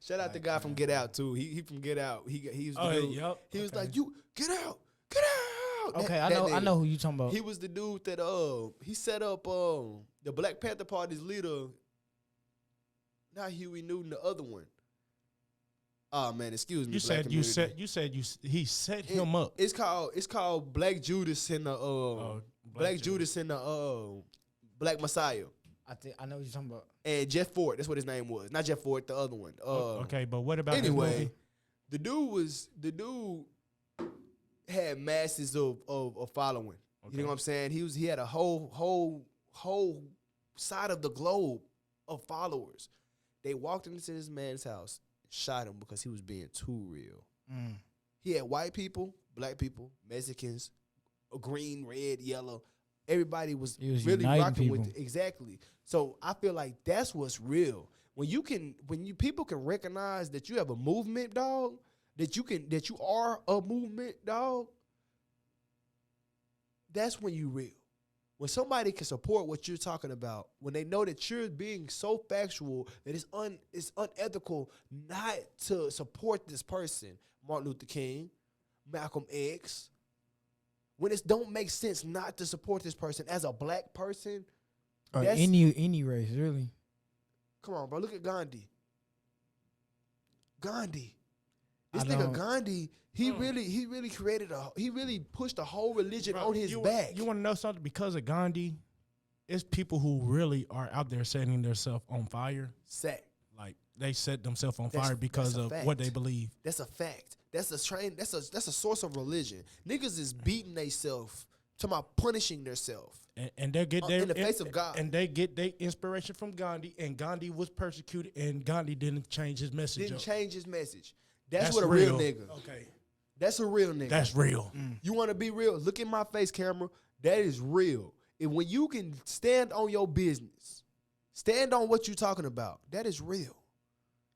Speaker 3: Shout out the guy from Get Out too. He from Get Out. He was the dude.
Speaker 1: Yep.
Speaker 3: He was like, "You get out."
Speaker 2: Okay,
Speaker 3: That
Speaker 2: I
Speaker 3: nigga.
Speaker 2: know who you talking about.
Speaker 3: He was the dude that he set up the Black Panther Party's leader. Not Huey Newton, the other one. Oh man, excuse me.
Speaker 1: He set him up.
Speaker 3: It's called Black Judas and the Black Judas and the Black Messiah.
Speaker 2: I know what you're talking about.
Speaker 3: And Jeff Ford, that's what his name was. Not Jeff Ford, the other one.
Speaker 1: Okay, but what about
Speaker 3: anyway? The dude had masses of following.
Speaker 1: Okay.
Speaker 3: You know what I'm saying? He had a whole side of the globe of followers. They walked into this man's house, shot him because he was being too real. He had white people, black people, Mexicans, green, red, yellow. Everybody was really rocking with it. Exactly. So I feel like that's what's real. When people can recognize that you have a movement, dog, that you are a movement, dog, that's when you real. When somebody can support what you're talking about, when they know that you're being so factual that it's unethical not to support this person, Martin Luther King, Malcolm X, when it don't make sense not to support this person as a black person.
Speaker 2: Or any race, really.
Speaker 3: Come on, bro. Look at Gandhi. This nigga Gandhi, he really pushed the whole religion on his back.
Speaker 1: You want to know something? Because of Gandhi it's people who really are out there setting themselves on fire.
Speaker 3: Sack.
Speaker 1: Like they set themselves on
Speaker 3: That's-
Speaker 1: fire because
Speaker 3: that's a
Speaker 1: of
Speaker 3: fact.
Speaker 1: what they believe.
Speaker 3: That's a fact. That's a train. That's a source of religion. Niggas is beating themselves, talking about punishing themselves.
Speaker 1: And they get their
Speaker 3: in the face of God.
Speaker 1: and they get their inspiration from Gandhi. And Gandhi was persecuted, and Gandhi didn't change his message.
Speaker 3: Didn't
Speaker 1: up.
Speaker 3: change his message. That's what a real nigga.
Speaker 1: Okay,
Speaker 3: That's a real nigga.
Speaker 1: that's real.
Speaker 3: You want to be real? Look in my face, camera. That is real. And when you can stand on your business, stand on what you talking about, that is real.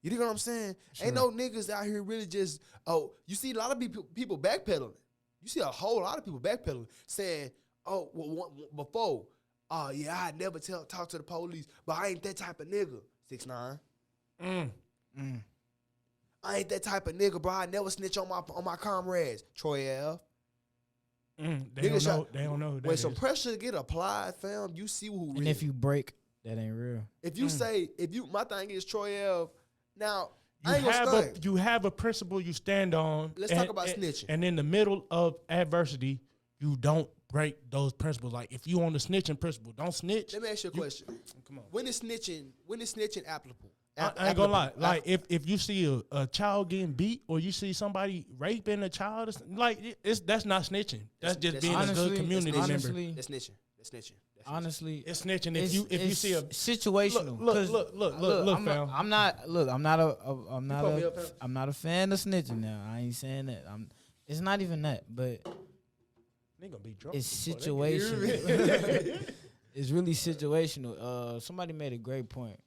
Speaker 3: You know what I'm saying?
Speaker 1: Sure.
Speaker 3: Ain't no niggas out here really just, you see a lot of people backpedaling. You see a whole lot of people backpedaling, saying, before, yeah, I never talk to the police, but I ain't that type of nigga. 6ix9ine. I ain't that type of nigga, bro. I never snitch on my comrades.
Speaker 1: They
Speaker 3: Troy Ave.
Speaker 1: don't know. They don't know. Who that
Speaker 3: When some
Speaker 1: is.
Speaker 3: pressure get applied, fam, you see who real.
Speaker 2: And if you break, that ain't real.
Speaker 3: If you say, my thing is Troy Ave. Now,
Speaker 1: You
Speaker 3: I ain't gonna
Speaker 1: have
Speaker 3: stunt.
Speaker 1: you have a principle you stand on.
Speaker 3: Let's talk about snitching.
Speaker 1: And in the middle of adversity, you don't break those principles. Like if you on the snitching principle, don't snitch.
Speaker 3: Let me ask you a question.
Speaker 1: Come on.
Speaker 3: When is snitching applicable?
Speaker 1: I ain't gonna lie. Like if you see a child getting beat or you see somebody raping a child, that's not snitching. That's just being a good community member.
Speaker 3: That's snitching. That's snitching.
Speaker 2: Honestly,
Speaker 1: It's snitching if you see a
Speaker 2: situational.
Speaker 1: Look, fam.
Speaker 2: I'm not a fan of snitching. Now I ain't saying that. It's not even that, but
Speaker 1: They gonna be drunk.
Speaker 2: it's
Speaker 1: before they get
Speaker 2: situational. It's really situational. Somebody made a great point.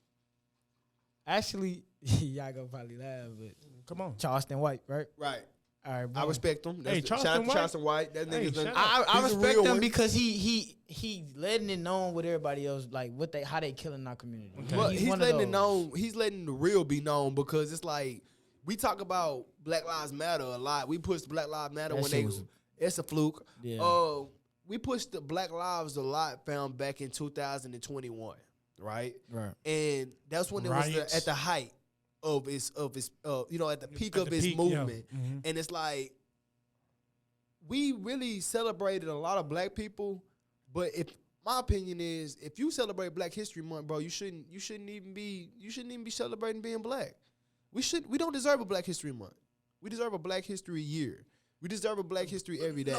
Speaker 2: Actually, y'all gonna probably laugh, but
Speaker 1: Come on.
Speaker 2: Charleston White, right?
Speaker 3: Right.
Speaker 2: All right,
Speaker 3: I
Speaker 2: boom.
Speaker 3: respect him.
Speaker 1: Hey,
Speaker 3: Shout out
Speaker 1: Charleston
Speaker 3: to
Speaker 1: White.
Speaker 3: Charleston White. That
Speaker 1: Hey,
Speaker 3: nigga's
Speaker 1: shout
Speaker 3: done.
Speaker 1: out.
Speaker 2: I
Speaker 3: He's a
Speaker 2: respect
Speaker 3: real
Speaker 2: him
Speaker 3: one.
Speaker 2: because he letting it known with everybody else, like how they killing our community.
Speaker 1: Okay.
Speaker 3: Well, he's
Speaker 2: one of
Speaker 3: letting it
Speaker 2: those.
Speaker 3: known. He's letting the real be known because it's like we talk about Black Lives Matter a lot. We push Black Lives Matter
Speaker 2: That
Speaker 3: when
Speaker 2: shit
Speaker 3: they.
Speaker 2: was-
Speaker 3: It's a fluke.
Speaker 2: Yeah.
Speaker 3: We pushed the Black Lives a lot. Found back in 2021, right?
Speaker 2: Right.
Speaker 3: And that's when it
Speaker 1: Riots.
Speaker 3: was at the height of its at the peak
Speaker 1: At
Speaker 3: of
Speaker 1: the
Speaker 3: its
Speaker 1: peak, yeah.
Speaker 3: movement.
Speaker 1: Mhm.
Speaker 3: And it's like we really celebrated a lot of black people, but if my opinion is if you celebrate Black History Month, bro, you shouldn't even be celebrating being black. We don't deserve a Black History Month. We deserve a Black History year. We deserve a Black History every day.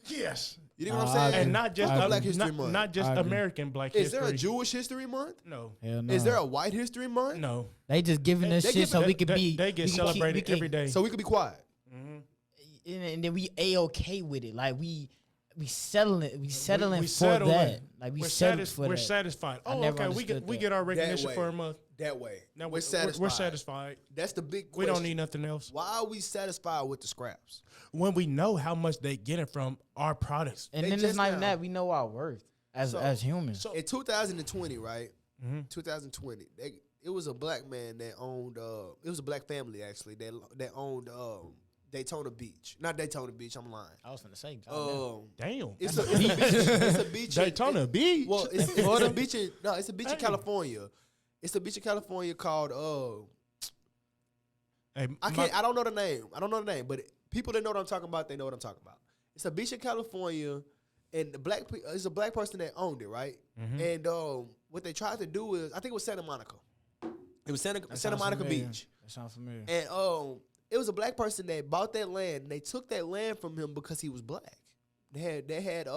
Speaker 1: Yes.
Speaker 3: You know what I'm
Speaker 2: I
Speaker 3: saying?
Speaker 2: agree.
Speaker 1: And not just
Speaker 2: I agree.
Speaker 3: Black History
Speaker 1: not,
Speaker 3: Month.
Speaker 1: not just
Speaker 2: I agree.
Speaker 1: American Black
Speaker 3: Is
Speaker 1: history.
Speaker 3: there a Jewish History Month?
Speaker 1: No.
Speaker 2: Hell no.
Speaker 3: Is there a White History Month?
Speaker 1: No.
Speaker 2: They just giving us
Speaker 3: They
Speaker 2: shit
Speaker 3: give-
Speaker 2: so we could
Speaker 1: They-
Speaker 2: be.
Speaker 1: They get
Speaker 2: we can keep-
Speaker 1: celebrated
Speaker 2: we can-
Speaker 1: every day.
Speaker 3: So we could be quiet.
Speaker 2: and then we a-okay with it. Like we settling. We settling
Speaker 1: we
Speaker 2: for
Speaker 1: settle
Speaker 2: that.
Speaker 1: it.
Speaker 2: Like we
Speaker 1: we're
Speaker 2: settled for
Speaker 1: we're
Speaker 2: that.
Speaker 1: satisfied.
Speaker 2: I
Speaker 1: Oh,
Speaker 2: never
Speaker 1: okay.
Speaker 2: understood
Speaker 1: We
Speaker 2: that.
Speaker 1: get our recognition
Speaker 3: way.
Speaker 1: for a month.
Speaker 3: That way.
Speaker 1: Now
Speaker 3: we're satisfied.
Speaker 1: We're satisfied.
Speaker 3: That's the big
Speaker 1: We
Speaker 3: question.
Speaker 1: don't need nothing else.
Speaker 3: Why are we satisfied with the scraps?
Speaker 1: When we know how much they getting from our products.
Speaker 2: And
Speaker 3: They
Speaker 2: then
Speaker 3: just
Speaker 2: it's not even
Speaker 3: now-
Speaker 2: that. We know our worth as humans.
Speaker 1: So
Speaker 3: In 2020, right?
Speaker 1: Mhm.
Speaker 3: 2020, it was a black man that owned. It was a black family actually that owned Daytona Beach. Not Daytona Beach. I'm lying.
Speaker 2: I was gonna say.
Speaker 1: damn.
Speaker 3: It's a beach.
Speaker 1: Daytona Beach.
Speaker 3: Well, it's a beach in
Speaker 1: Hey.
Speaker 3: California. It's a beach in California called
Speaker 1: Hey,
Speaker 3: I don't know the name. But people that know what I'm talking about, they know what I'm talking about. It's a beach in California, and it's a black person that owned it, right?
Speaker 1: Mhm.
Speaker 3: And what they tried to do is, I think it was Santa Monica. It was Santa
Speaker 2: sounds
Speaker 3: Monica
Speaker 2: familiar.
Speaker 3: Beach,
Speaker 2: That sounds familiar.
Speaker 3: and it was a black person that bought that land. And they took that land from him because he was black. They had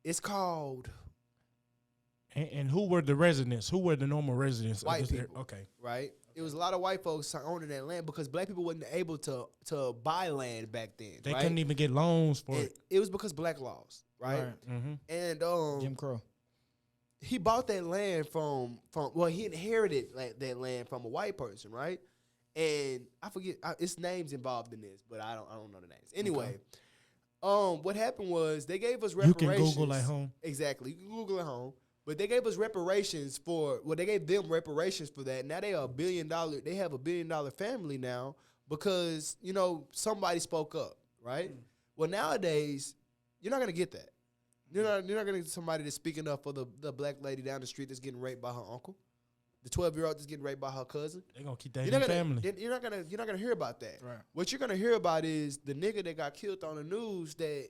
Speaker 3: it's called
Speaker 1: And who were the residents? Who were the normal residents?
Speaker 3: White
Speaker 1: of this area?
Speaker 3: people.
Speaker 1: Okay.
Speaker 3: right. It was a lot of white folks owning that land because black people wasn't able to buy land back then.
Speaker 1: They
Speaker 3: right?
Speaker 1: couldn't even get loans for
Speaker 3: And
Speaker 1: it.
Speaker 3: it was because black laws, right?
Speaker 1: Mm-hmm.
Speaker 3: And
Speaker 2: Jim Crow.
Speaker 3: he bought that land from he inherited that land from a white person, right? And I forget its names involved in this, but I don't know the names. Anyway, what happened was they gave us
Speaker 1: You
Speaker 3: reparations.
Speaker 1: can Google at home.
Speaker 3: Exactly, you can Google at home. But they gave us reparations they gave them reparations for that. Now they are they have $1 billion family now because, somebody spoke up, right? Well, nowadays, you're not gonna get that. You're not gonna get somebody that's speaking up for the black lady down the street that's getting raped by her uncle, the 12-year-old that's getting raped by her cousin.
Speaker 1: They're gonna keep that
Speaker 3: You're
Speaker 1: in
Speaker 3: not
Speaker 1: the
Speaker 3: gonna,
Speaker 1: family.
Speaker 3: you're not gonna hear about that.
Speaker 2: Right.
Speaker 3: What you're gonna hear about is the nigga that got killed on the news that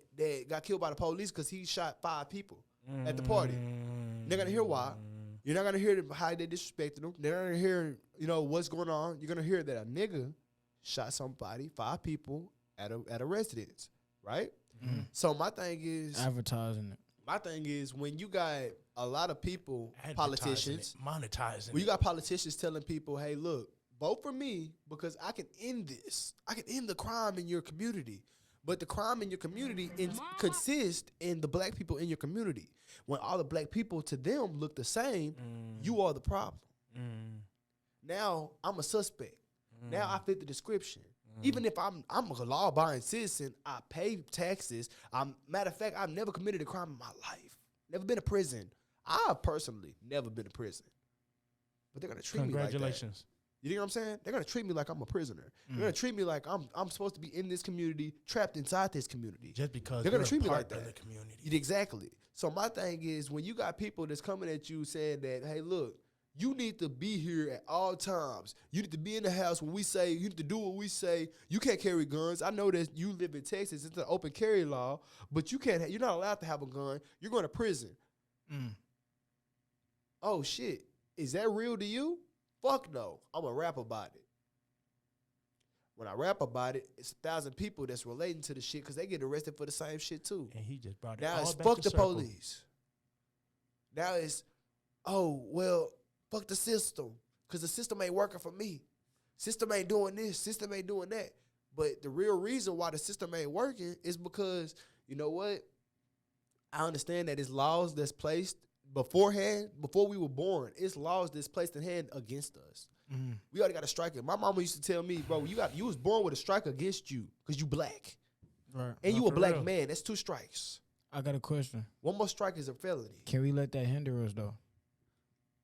Speaker 3: got killed by the police because he shot 5 people. at the party. You're not gonna hear why. You're not gonna hear how they disrespected them. They're not gonna hear, what's going on. You're gonna hear that a nigga shot somebody, 5 people at a residence, right? So my thing is
Speaker 2: Advertising it.
Speaker 3: My thing is when you got a lot of people, politicians,
Speaker 1: monetizing.
Speaker 3: when you got politicians telling people, "Hey, look, vote for me because I can end this. I can end the crime in your community." But the crime in your community consists in the black people in your community. When all the black people to them look the same, you are the problem. Now I'm a suspect. Now I fit the description. Even if I'm a law-abiding citizen, I pay taxes. Matter of fact, I've never committed a crime in my life. Never been to prison. I've personally never been to prison. But they're gonna treat me like that.
Speaker 1: Congratulations.
Speaker 3: You know what I'm saying? They're gonna treat me like I'm a prisoner. They're gonna treat me like I'm supposed to be in this community, trapped inside this community.
Speaker 1: Just because
Speaker 3: they're gonna
Speaker 1: you're
Speaker 3: treat
Speaker 1: a
Speaker 3: me
Speaker 1: part
Speaker 3: like that.
Speaker 1: of the community.
Speaker 3: Exactly. So my thing is when you got people that's coming at you saying that, hey, look, you need to be here at all times. You need to be in the house when we say, you need to do what we say. You can't carry guns. I know that you live in Texas. It's an open carry law, but you're not allowed to have a gun. You're going to prison. Oh, shit. Is that real to you? Fuck no. I'm going to rap about it. When I rap about it, it's 1,000 people that's relating to the shit because they get arrested for the same shit too.
Speaker 1: And he just brought it
Speaker 3: Now
Speaker 1: all
Speaker 3: it's
Speaker 1: back
Speaker 3: fuck
Speaker 1: to
Speaker 3: the
Speaker 1: circle.
Speaker 3: police. Now it's, oh, well, fuck the system because the system ain't working for me. System ain't doing this. System ain't doing that. But the real reason why the system ain't working is because, you know what? I understand that it's laws that's placed beforehand, before we were born. It's laws that's placed in hand against us. We already got a striker. My mama used to tell me, bro, you was born with a strike against you because you black.
Speaker 2: Right.
Speaker 3: And
Speaker 1: No,
Speaker 3: you a
Speaker 1: for
Speaker 3: black
Speaker 1: real.
Speaker 3: man. That's 2 strikes.
Speaker 2: I got a question.
Speaker 3: One more strike is a felony.
Speaker 2: Can we let that hinder us though?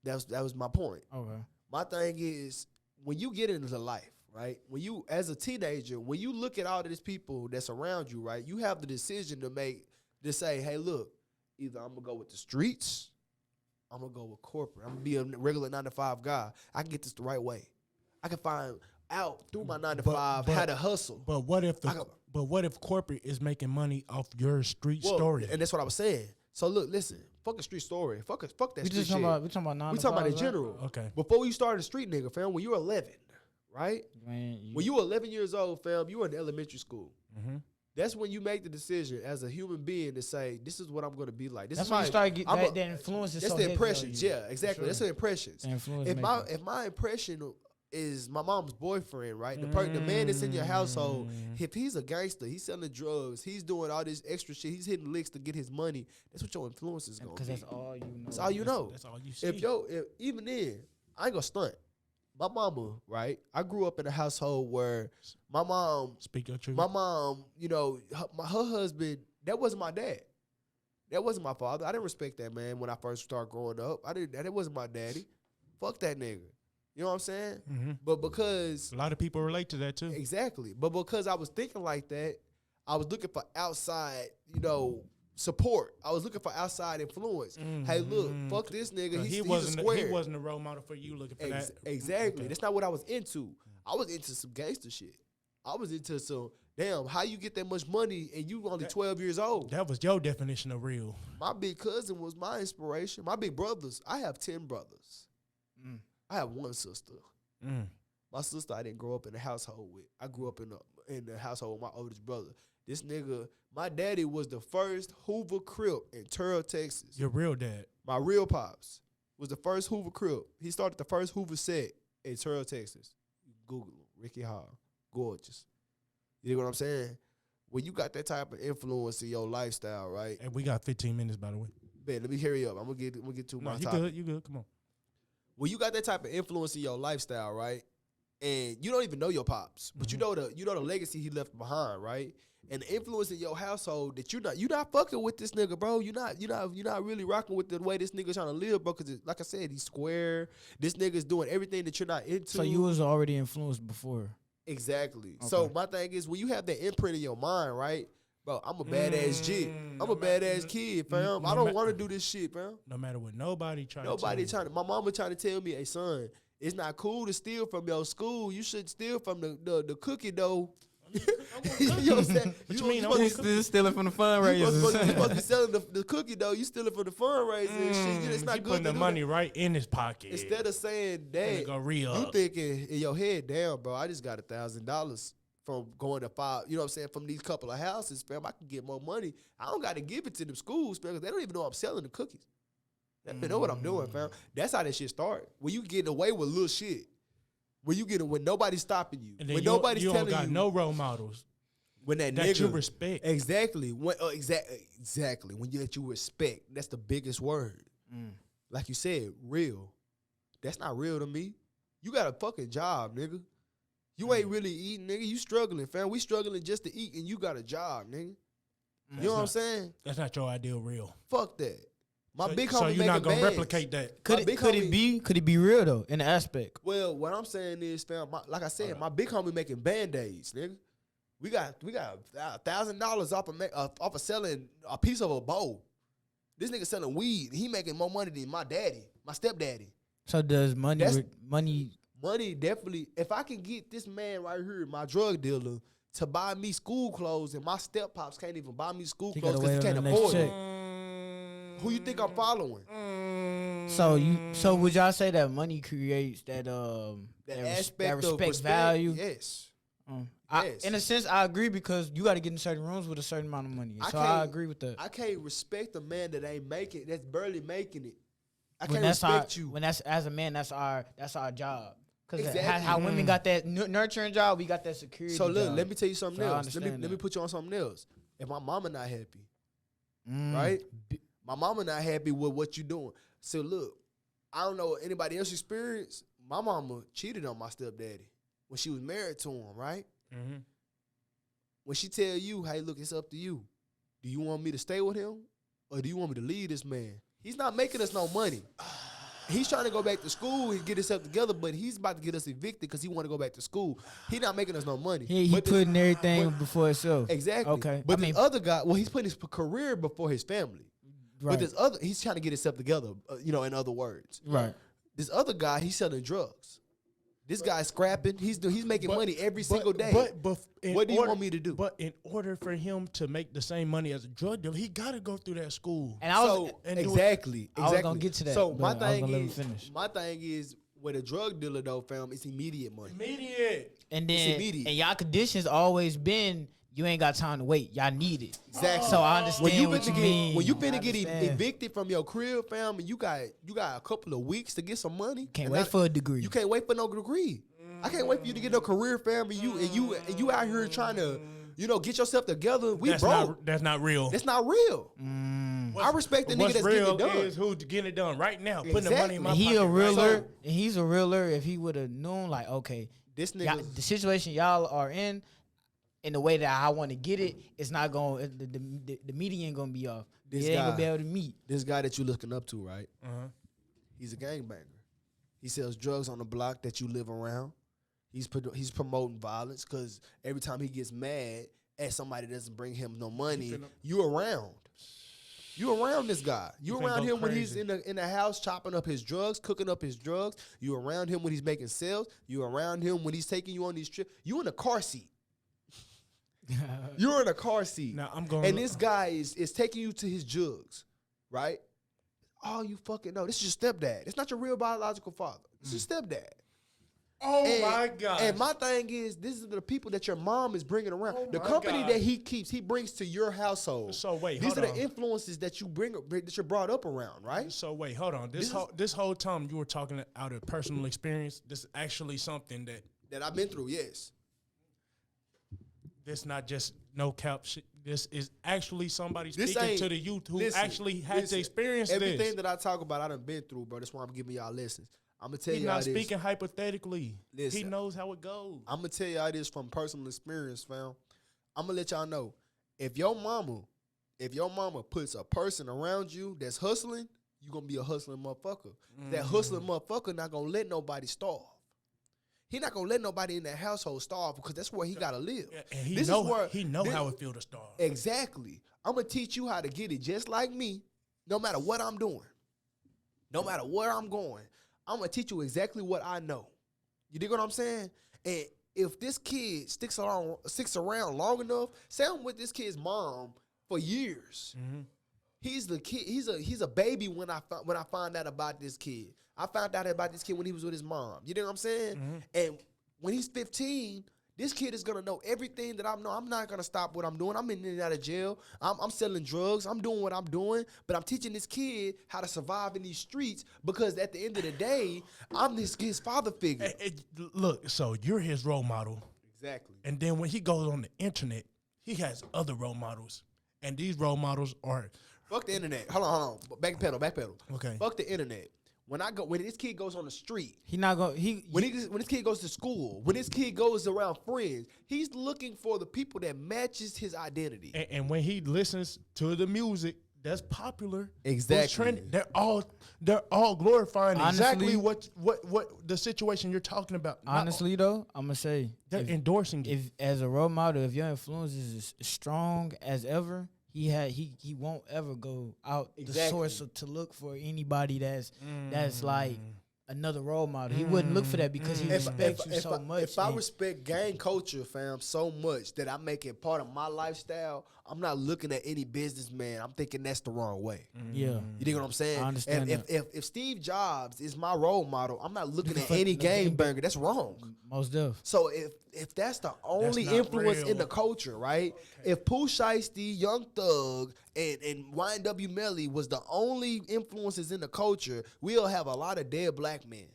Speaker 3: That was my point.
Speaker 2: Okay.
Speaker 3: My thing is when you get into life, right? When you, as a teenager, when you look at all of these people that's around you, right? You have the decision to make to say, hey, look, either I'm gonna go with the streets, I'm gonna go with corporate. I'm gonna be a regular 9-to-5 guy. I can get this the right way. I can find out through my 9-to-5 how to hustle.
Speaker 1: But what if corporate is making money off your street story?
Speaker 3: And that's what I was saying. So look, listen, fuck a street story. Fuck that
Speaker 2: We
Speaker 3: street
Speaker 2: just
Speaker 3: shit.
Speaker 2: talking about 9
Speaker 3: We
Speaker 2: to
Speaker 3: talking about
Speaker 2: 5,
Speaker 3: in general.
Speaker 1: Okay.
Speaker 3: Before you started a street nigga, fam, when you were 11, right?
Speaker 2: Man,
Speaker 3: When you were 11 years old, fam, you were in elementary school.
Speaker 1: Mm-hmm.
Speaker 3: That's when you make the decision as a human being to say, this is what I'm going to be like. This
Speaker 2: that's
Speaker 3: is
Speaker 2: when
Speaker 3: my,
Speaker 2: you start getting
Speaker 3: I'm
Speaker 2: that influence. Is
Speaker 3: That's
Speaker 2: so
Speaker 3: the
Speaker 2: heavy on
Speaker 3: impressions.
Speaker 2: you.
Speaker 3: Yeah, exactly.
Speaker 2: Sure.
Speaker 3: That's the impressions.
Speaker 2: The influence
Speaker 3: If
Speaker 2: making.
Speaker 3: my impression is my mom's boyfriend, right? The man that's in your household, if he's a gangster, he's selling drugs, he's doing all this extra shit, he's hitting licks to get his money. That's what your influence is going to
Speaker 2: Because
Speaker 3: be.
Speaker 2: that's all you know.
Speaker 3: That's all you know.
Speaker 1: That's all you see.
Speaker 3: If even then, I ain't gonna stunt. My mama, right? I grew up in a household where my mom,
Speaker 1: Speak your truth.
Speaker 3: you know, her husband, that wasn't my dad. That wasn't my father. I didn't respect that man when I first started growing up. That wasn't my daddy. Fuck that nigga. You know what I'm saying?
Speaker 1: Mm-hmm.
Speaker 3: But because
Speaker 1: A lot of people relate to that too.
Speaker 3: exactly, but because I was thinking like that, I was looking for outside, support. I was looking for outside influence. Hey, look, fuck this nigga. He's a square.
Speaker 1: He wasn't a role model for you looking for that.
Speaker 3: Exactly.
Speaker 1: Okay.
Speaker 3: That's not what I was into. I was into some gangster shit. I was into some, damn, how you get that much money and you only 12 years old?
Speaker 1: That was your definition of real.
Speaker 3: My big cousin was my inspiration. My big brothers, I have 10 brothers. I have 1 sister. My sister I didn't grow up in a household with. I grew up in the household with my oldest brother. This nigga, my daddy was the first Hoover Crip in Turl, Texas.
Speaker 1: Your real dad.
Speaker 3: My real pops was the first Hoover Crip. He started the first Hoover set in Turl, Texas. Google him, Ricky Hall. Gorgeous. You know what I'm saying? When you got that type of influence in your lifestyle, right?
Speaker 1: And we got 15 minutes, by the way.
Speaker 3: Man, let me hurry up. I'm gonna get to my
Speaker 1: You
Speaker 3: topic.
Speaker 1: good. You good. Come on.
Speaker 3: When you got that type of influence in your lifestyle, right? And you don't even know your pops, but you know the legacy he left behind, right? And the influence in your household that you're not fucking with this nigga, bro. You're not really rocking with the way this nigga trying to live, bro. Because like I said, he's square. This nigga's doing everything that you're not into.
Speaker 2: So you was already influenced before.
Speaker 3: Exactly.
Speaker 2: Okay.
Speaker 3: So my thing is when you have that imprint in your mind, right? Bro, I'm a badass G. I'm a badass kid, fam. I don't want to do this shit, fam.
Speaker 1: No matter what nobody trying
Speaker 3: Nobody
Speaker 1: to
Speaker 3: trying to. My mama trying to tell me, hey son, it's not cool to steal from your school. You should steal from the cookie dough. You know what I'm saying?
Speaker 1: What you mean? I
Speaker 3: supposed
Speaker 1: want
Speaker 3: to-
Speaker 2: Still stealing from the
Speaker 3: you
Speaker 2: fundraisers.
Speaker 3: supposed to be selling the cookie though. You stealing for the fundraiser and shit. It's not
Speaker 1: you
Speaker 3: good
Speaker 1: putting
Speaker 3: to
Speaker 1: the
Speaker 3: do
Speaker 1: money
Speaker 3: that.
Speaker 1: right in his pocket.
Speaker 3: Instead of saying,
Speaker 1: Finna
Speaker 3: "Dang,
Speaker 1: go re-up.
Speaker 3: you thinking in your head, damn, bro, I just got $1,000 from going to 5. You know what I'm saying? From these couple of houses, fam, I can get more money. I don't got to give it to them schools, fam, because they don't even know I'm selling the cookies. They don't know what I'm doing, fam. That's how that shit start. When you getting away with little shit. When nobody's stopping you.
Speaker 1: And then
Speaker 3: When
Speaker 1: you
Speaker 3: nobody's
Speaker 1: don't
Speaker 3: telling
Speaker 1: got
Speaker 3: you.
Speaker 1: no role models
Speaker 3: When that
Speaker 1: that
Speaker 3: nigga.
Speaker 1: you respect.
Speaker 3: Exactly. When exactly. When that you respect. That's the biggest word. Like you said, real. That's not real to me. You got a fucking job, nigga. You ain't really eating, nigga. You struggling, fam. We struggling just to eat, and you got a job, nigga. You know what I'm saying?
Speaker 1: That's not your ideal real.
Speaker 3: Fuck that. My big homie
Speaker 1: So you're not
Speaker 3: making
Speaker 1: gonna
Speaker 3: bands.
Speaker 1: replicate that.
Speaker 2: Could it be real though in the aspect?
Speaker 3: Well, what I'm saying is, fam, like I said, my big homie making band-aids, nigga. We got $1,000 off of selling a piece of a bowl. This nigga selling weed. He making more money than my daddy, my stepdaddy.
Speaker 2: So does money
Speaker 3: Money definitely. If I can get this man right here, my drug dealer, to buy me school clothes, and my step pops can't even buy me school clothes because he can't afford it. Who you think I'm following?
Speaker 2: So would y'all say that money creates that
Speaker 3: Aspect of
Speaker 2: respect value?
Speaker 3: Yes. Yes.
Speaker 2: In a sense, I agree because you got to get in certain rooms with a certain amount of money. So I agree with that.
Speaker 3: I can't respect a man that ain't making, that's barely making it. I
Speaker 2: When
Speaker 3: can't
Speaker 2: that's
Speaker 3: respect you.
Speaker 2: When that's as a man, that's our job. Because
Speaker 3: Exactly.
Speaker 2: how women got that nurturing job, we got that security.
Speaker 3: So look,
Speaker 2: job.
Speaker 3: let me tell you something
Speaker 2: So I
Speaker 3: else. Let
Speaker 2: understand
Speaker 3: me
Speaker 2: that.
Speaker 3: put you on something else. If my mama not happy, right? My mama not happy with what you doing. So look, I don't know anybody else experience. My mama cheated on my stepdaddy when she was married to him, right?
Speaker 1: Mm-hmm.
Speaker 3: When she tell you, hey, look, it's up to you. Do you want me to stay with him or do you want me to leave this man? He's not making us no money. He's trying to go back to school and get himself together, but he's about to get us evicted because he want to go back to school. He not making us no money.
Speaker 2: He
Speaker 3: But
Speaker 2: putting everything before itself.
Speaker 3: Exactly.
Speaker 2: Okay.
Speaker 3: But this other guy, well, he's putting his career before his family.
Speaker 2: Right.
Speaker 3: But this other, he's trying to get himself together, in other words.
Speaker 2: Right.
Speaker 3: This other guy, he's selling drugs. This guy's scrapping. He's making money every single day.
Speaker 1: But
Speaker 3: what do you want me to do?
Speaker 1: But in order for him to make the same money as a drug dealer, he got to go through that school.
Speaker 2: And I was
Speaker 3: Exactly.
Speaker 2: I was gonna get to that,
Speaker 3: So
Speaker 2: but
Speaker 3: my
Speaker 2: I was
Speaker 3: thing
Speaker 2: gonna let him
Speaker 3: is,
Speaker 2: finish.
Speaker 3: with a drug dealer though, fam, it's immediate money.
Speaker 1: Immediate.
Speaker 2: and
Speaker 3: it's
Speaker 2: then
Speaker 3: immediate.
Speaker 2: and y'all conditions always been you ain't got time to wait. Y'all need it.
Speaker 3: Exactly.
Speaker 2: So I understand what you mean.
Speaker 3: When you
Speaker 2: I
Speaker 3: finna get
Speaker 2: understand.
Speaker 3: evicted from your crib, fam, and you got a couple of weeks to get some money.
Speaker 2: Can't
Speaker 3: and
Speaker 2: wait for a degree.
Speaker 3: You can't wait for no degree. I can't wait for you to get no career, fam, and you out here trying to, get yourself together.
Speaker 1: That's not real.
Speaker 3: That's not real. I respect the nigga
Speaker 1: What's
Speaker 3: that's
Speaker 1: real
Speaker 3: getting it done.
Speaker 1: is who's getting it done right now. Putting the money in my
Speaker 2: And
Speaker 1: pocket.
Speaker 2: he a
Speaker 1: right
Speaker 2: realer.
Speaker 1: now.
Speaker 2: And he's a realer if he would have known, like, okay,
Speaker 3: This
Speaker 2: y'all,
Speaker 3: nigga,
Speaker 2: the situation y'all are in the way that I want to get it, it's not going. The media ain't gonna be off.
Speaker 3: This
Speaker 2: It ain't
Speaker 3: guy-
Speaker 2: gonna be able to meet.
Speaker 3: this guy that you looking up to, right?
Speaker 1: Uh-huh.
Speaker 3: He's a gangbanger. He sells drugs on the block that you live around. He's promoting violence because every time he gets mad at somebody that doesn't bring him no money, you around. You around this guy. You
Speaker 1: finna
Speaker 3: around
Speaker 1: go
Speaker 3: him when he's
Speaker 1: crazy.
Speaker 3: in the house chopping up his drugs, cooking up his drugs. You around him when he's making sales. You around him when he's taking you on these trips. You in a car seat. You're in a car seat.
Speaker 1: Now I'm going.
Speaker 3: And this guy is taking you to his jugs, right? Oh, you fucking know. This is your stepdad. It's not your real biological father. It's your stepdad.
Speaker 1: Oh
Speaker 3: And-
Speaker 1: my God.
Speaker 3: And my thing is, this is the people that your mom is bringing around.
Speaker 1: Oh
Speaker 3: the
Speaker 1: my
Speaker 3: company
Speaker 1: God.
Speaker 3: that he keeps, he brings to your household.
Speaker 1: So wait,
Speaker 3: these
Speaker 1: hold
Speaker 3: are
Speaker 1: on.
Speaker 3: the influences that you're brought up around, right?
Speaker 1: So wait, hold on. This whole time you were talking out of personal experience. This is actually something
Speaker 3: That I've been through, yes.
Speaker 1: this not just no cap shit. This is actually somebody
Speaker 3: This
Speaker 1: speaking
Speaker 3: ain't-
Speaker 1: to the youth who
Speaker 3: listen,
Speaker 1: actually had
Speaker 3: listen.
Speaker 1: to experience
Speaker 3: Everything
Speaker 1: this.
Speaker 3: that I talk about, I done been through, bro. That's why I'm giving y'all lessons. I'm gonna tell
Speaker 1: He's
Speaker 3: y'all
Speaker 1: not
Speaker 3: this.
Speaker 1: speaking hypothetically. He
Speaker 3: Listen.
Speaker 1: knows how it goes.
Speaker 3: I'm gonna tell y'all this from personal experience, fam. I'm gonna let y'all know if your mama puts a person around you that's hustling, you gonna be a hustling motherfucker. That hustling motherfucker not gonna let nobody starve. He not gonna let nobody in that household starve because that's where he gotta live.
Speaker 1: And he
Speaker 3: This is
Speaker 1: know
Speaker 3: where-
Speaker 1: how it feel to starve.
Speaker 3: Exactly. I'm gonna teach you how to get it just like me, no matter what I'm doing. No matter where I'm going, I'm gonna teach you exactly what I know. You dig what I'm saying? And if this kid sticks around long enough, say I'm with this kid's mom for years. He's the kid. He's a baby when I find out about this kid. I found out about this kid when he was with his mom. You know what I'm saying? And when he's 15, this kid is gonna know everything that I know. I'm not gonna stop what I'm doing. I'm in and out of jail. I'm selling drugs. I'm doing what I'm doing. But I'm teaching this kid how to survive in these streets because at the end of the day, I'm his father figure.
Speaker 1: Look, so you're his role model.
Speaker 3: Exactly.
Speaker 1: And then when he goes on the internet, he has other role models. And these role models are...
Speaker 3: Fuck the internet. Hold on. Backpedal.
Speaker 1: Okay.
Speaker 3: Fuck the internet. When this kid goes on the street,
Speaker 2: When
Speaker 3: when this kid goes to school, when this kid goes around friends, he's looking for the people that matches his identity.
Speaker 1: And when he listens to the music that's popular,
Speaker 3: Exactly.
Speaker 1: what's trending, they're all glorifying exactly
Speaker 2: Honestly-
Speaker 1: what the situation you're talking about.
Speaker 2: honestly though, I'm gonna say
Speaker 1: They're endorsing it.
Speaker 2: if as a role model, if your influence is as strong as ever, he won't ever go out the
Speaker 3: Exactly.
Speaker 2: source to look for anybody that's like another role model. He wouldn't look for that because he respects you so much.
Speaker 3: If I respect gang culture, fam, so much that I make it part of my lifestyle, I'm not looking at any businessman. I'm thinking that's the wrong way.
Speaker 2: Yeah,
Speaker 3: You dig what I'm saying?
Speaker 2: I understand
Speaker 3: If Steve Jobs is my role model, I'm not looking at
Speaker 2: Fuck
Speaker 3: any
Speaker 2: no
Speaker 3: game
Speaker 2: game
Speaker 3: banger. That's wrong.
Speaker 2: most def.
Speaker 3: So if that's the only
Speaker 1: not
Speaker 3: influence
Speaker 1: real.
Speaker 3: in the culture, right? If Pooh Shiesty, Young Thug, and YNW Melly was the only influences in the culture, we'll have a lot of dead black men.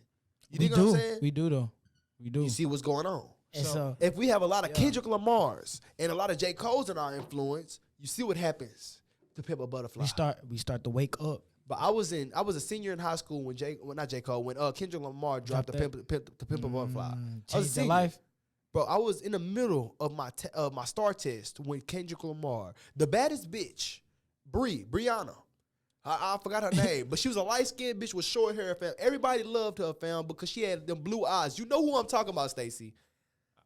Speaker 3: You dig what I'm saying?
Speaker 2: We do though. We do.
Speaker 3: You see what's going on.
Speaker 2: And so
Speaker 3: If we have a lot of Kendrick Lamars and a lot of J. Cole's in our influence, you see what happens to Pimp a Butterfly.
Speaker 2: we start to wake up.
Speaker 3: But I was a senior in high school when Kendrick Lamar dropped the Pimp a Butterfly. I was a
Speaker 2: Changed the
Speaker 3: senior.
Speaker 2: life.
Speaker 3: Bro, I was in the middle of my star test when Kendrick Lamar, the baddest bitch, Brianna. I forgot her name, but she was a light-skinned bitch with short hair, fam. Everybody loved her, fam, because she had them blue eyes. You know who I'm talking about, Stacy.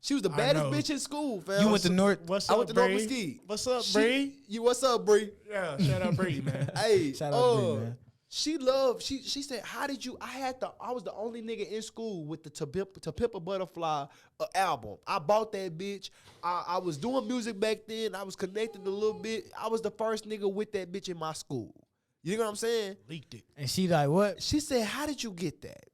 Speaker 3: She was the baddest
Speaker 1: know.
Speaker 3: bitch in school, fam.
Speaker 2: You went to North.
Speaker 1: What's
Speaker 3: I
Speaker 1: up,
Speaker 3: went to North
Speaker 1: Bree?
Speaker 3: Mesquite.
Speaker 1: What's up, Bree?
Speaker 3: What's up, Bree?
Speaker 1: Yeah, shout out Bree, man.
Speaker 3: Hey,
Speaker 2: Shout out Bree, man.
Speaker 3: she said, how did you, I was the only nigga in school with the To Pimp a Butterfly album. I bought that bitch. I was doing music back then. I was connected a little bit. I was the first nigga with that bitch in my school. You know what I'm saying?
Speaker 1: Leaked it.
Speaker 2: And she like, what?
Speaker 3: She said, how did you get that?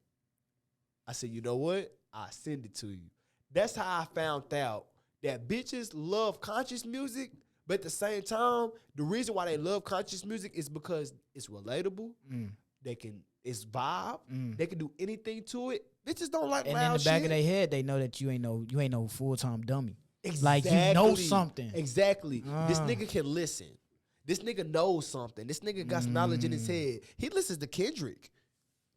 Speaker 3: I said, you know what? I send it to you. That's how I found out that bitches love conscious music, but at the same time, the reason why they love conscious music is because it's relatable. It's vibe. They can do anything to it. Bitches don't like
Speaker 2: And
Speaker 3: loud
Speaker 2: in the back
Speaker 3: shit.
Speaker 2: of their head, they know that you ain't no full time dummy. Like you know something.
Speaker 3: Exactly. This nigga can listen. This nigga knows something. This nigga got some knowledge in his head. He listens to Kendrick.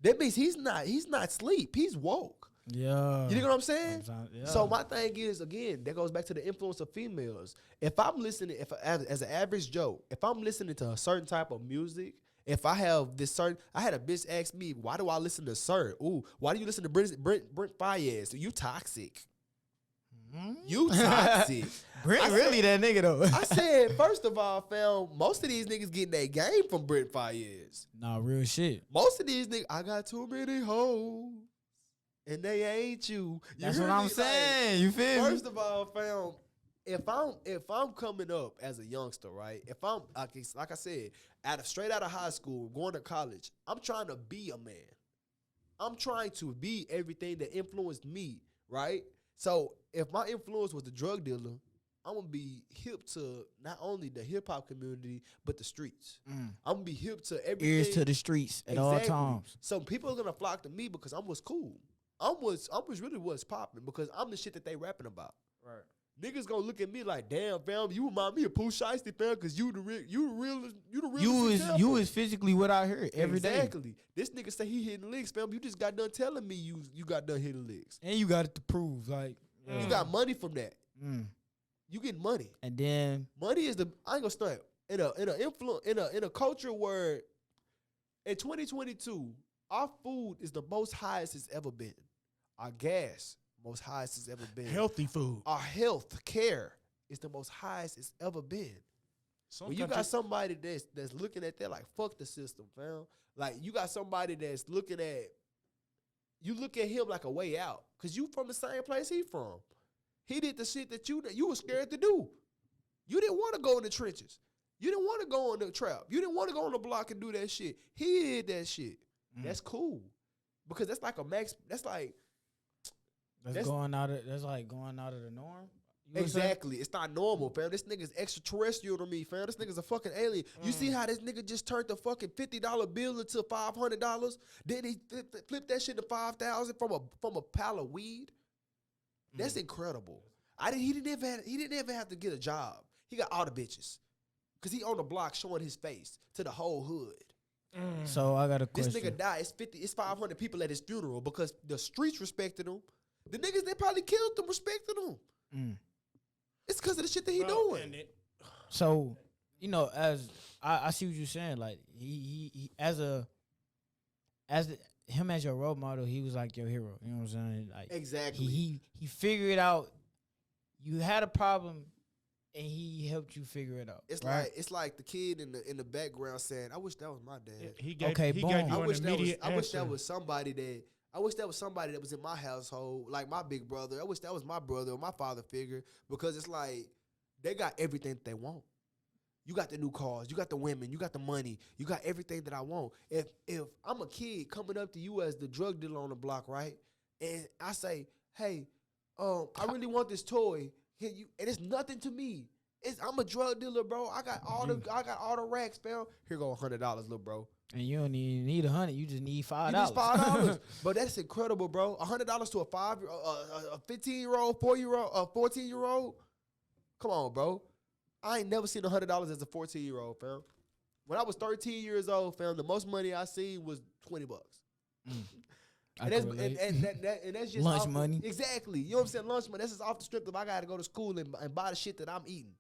Speaker 3: That means he's not asleep. He's woke.
Speaker 2: Yeah.
Speaker 3: You know what I'm saying?
Speaker 2: Yeah.
Speaker 3: So my thing is, again, that goes back to the influence of females. If I'm listening, as an average Joe, if I'm listening to a certain type of music, if I have this certain, I had a bitch ask me, why do I listen to Sir? Ooh, why do you listen to Brent Fayez? You toxic. You toxic.
Speaker 2: Brent really that nigga though.
Speaker 3: I said, first of all, fam, most of these niggas getting their game from Brent Fayez.
Speaker 2: Nah, real shit.
Speaker 3: Most of these niggas, I got too many hoes, and they ain't you.
Speaker 2: That's
Speaker 3: hear
Speaker 2: what I'm
Speaker 3: me?
Speaker 2: saying. You feel me?
Speaker 3: First of all, fam, if I'm coming up as a youngster, right? If I'm like I said, straight out of high school, going to college, I'm trying to be a man. I'm trying to be everything that influenced me, right? So if my influence was the drug dealer, I'm gonna be hip to not only the hip hop community but the streets. I'm gonna be hip to everything.
Speaker 2: Ears to the streets at all times.
Speaker 3: So people are gonna flock to me because I'm what's cool. I'm really what's popping because I'm the shit that they rapping about.
Speaker 2: Right.
Speaker 3: Niggas gonna look at me like, damn, fam, you remind me of Pooh Shiesty, fam, because you the real
Speaker 2: You was physically what I heard every day.
Speaker 3: Exactly. This nigga say he hitting licks, fam. You just got done telling me you got done hitting licks.
Speaker 2: And you got it to prove, like
Speaker 3: You got money from that. You get money.
Speaker 2: and then
Speaker 3: Money is I ain't gonna stunt. In a culture where in 2022, our food is the most highest it's ever been. Our gas, most highest it's ever been.
Speaker 1: Healthy food.
Speaker 3: Our health care is the most highest it's ever been. When you got somebody that's looking at that like fuck the system, fam. Like you got somebody that's looking at you look at him like a way out. Cause you from the same place he from. He did the shit that you were scared to do. You didn't want to go in the trenches. You didn't want to go in the trap. You didn't want to go on the block and do that shit. He did that shit. That's cool. Because that's like a max. That's like
Speaker 2: That's going out of the norm.
Speaker 3: exactly. It's not normal, fam. This nigga's extraterrestrial to me, fam. This nigga's a fucking alien. You see how this nigga just turned the fucking $50 bill into $500? Then he flipped that shit to $5,000 from a pile of weed. That's incredible. He didn't ever have to get a job. He got all the bitches. Cause he on the block showing his face to the whole hood.
Speaker 2: So I got a question.
Speaker 3: This nigga died. It's 500 people at his funeral because the streets respected him. The niggas that probably killed him respected him. It's because of the shit that he doing.
Speaker 2: So, as I see what you're saying, like he as your role model, he was like your hero. You know what I'm saying? Like
Speaker 3: Exactly.
Speaker 2: He figured out you had a problem and he helped you figure it out.
Speaker 3: It's like the kid in the background saying, "I wish that was my dad."
Speaker 1: He gave
Speaker 2: Okay,
Speaker 1: you
Speaker 2: boom.
Speaker 1: an
Speaker 3: I wish
Speaker 1: immediate
Speaker 3: that
Speaker 1: answer.
Speaker 3: was somebody that was in my household, like my big brother. I wish that was my brother or my father figure, because it's like they got everything that they want. You got the new cars, you got the women, you got the money, you got everything that I want. If I'm a kid coming up to you as the drug dealer on the block, right? And I say, "Hey, I really want this toy. Can you?" And it's nothing to me. I'm a drug dealer, bro. I got all the racks, fam. Here go $100, little bro.
Speaker 2: And you don't even need 100. You just need $5.
Speaker 3: You need $5, but that's incredible, bro. $100 to a 15-year-old, 4-year-old, a 14-year-old. Come on, bro. I ain't never seen $100 as a 14-year-old, fam. When I was 13 years old, fam, the most money I seen was $20. And that's just
Speaker 2: lunch money.
Speaker 3: Exactly. You know what I'm saying? Lunch money. That's just off the strip of I gotta go to school and buy the shit that I'm eating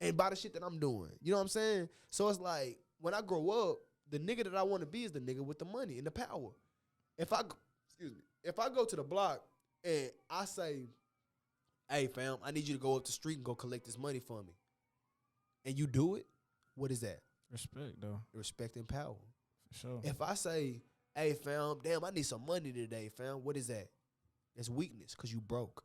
Speaker 3: and buy the shit that I'm doing. You know what I'm saying? So it's like when I grow up, the nigga that I want to be is the nigga with the money and the power. If I go to the block and I say, "Hey fam, I need you to go up the street and go collect this money for me," and you do it, what is that?
Speaker 2: Respect, though.
Speaker 3: Respect and power.
Speaker 2: For sure.
Speaker 3: If I say, "Hey fam, damn, I need some money today, fam," what is that? That's weakness, because you broke.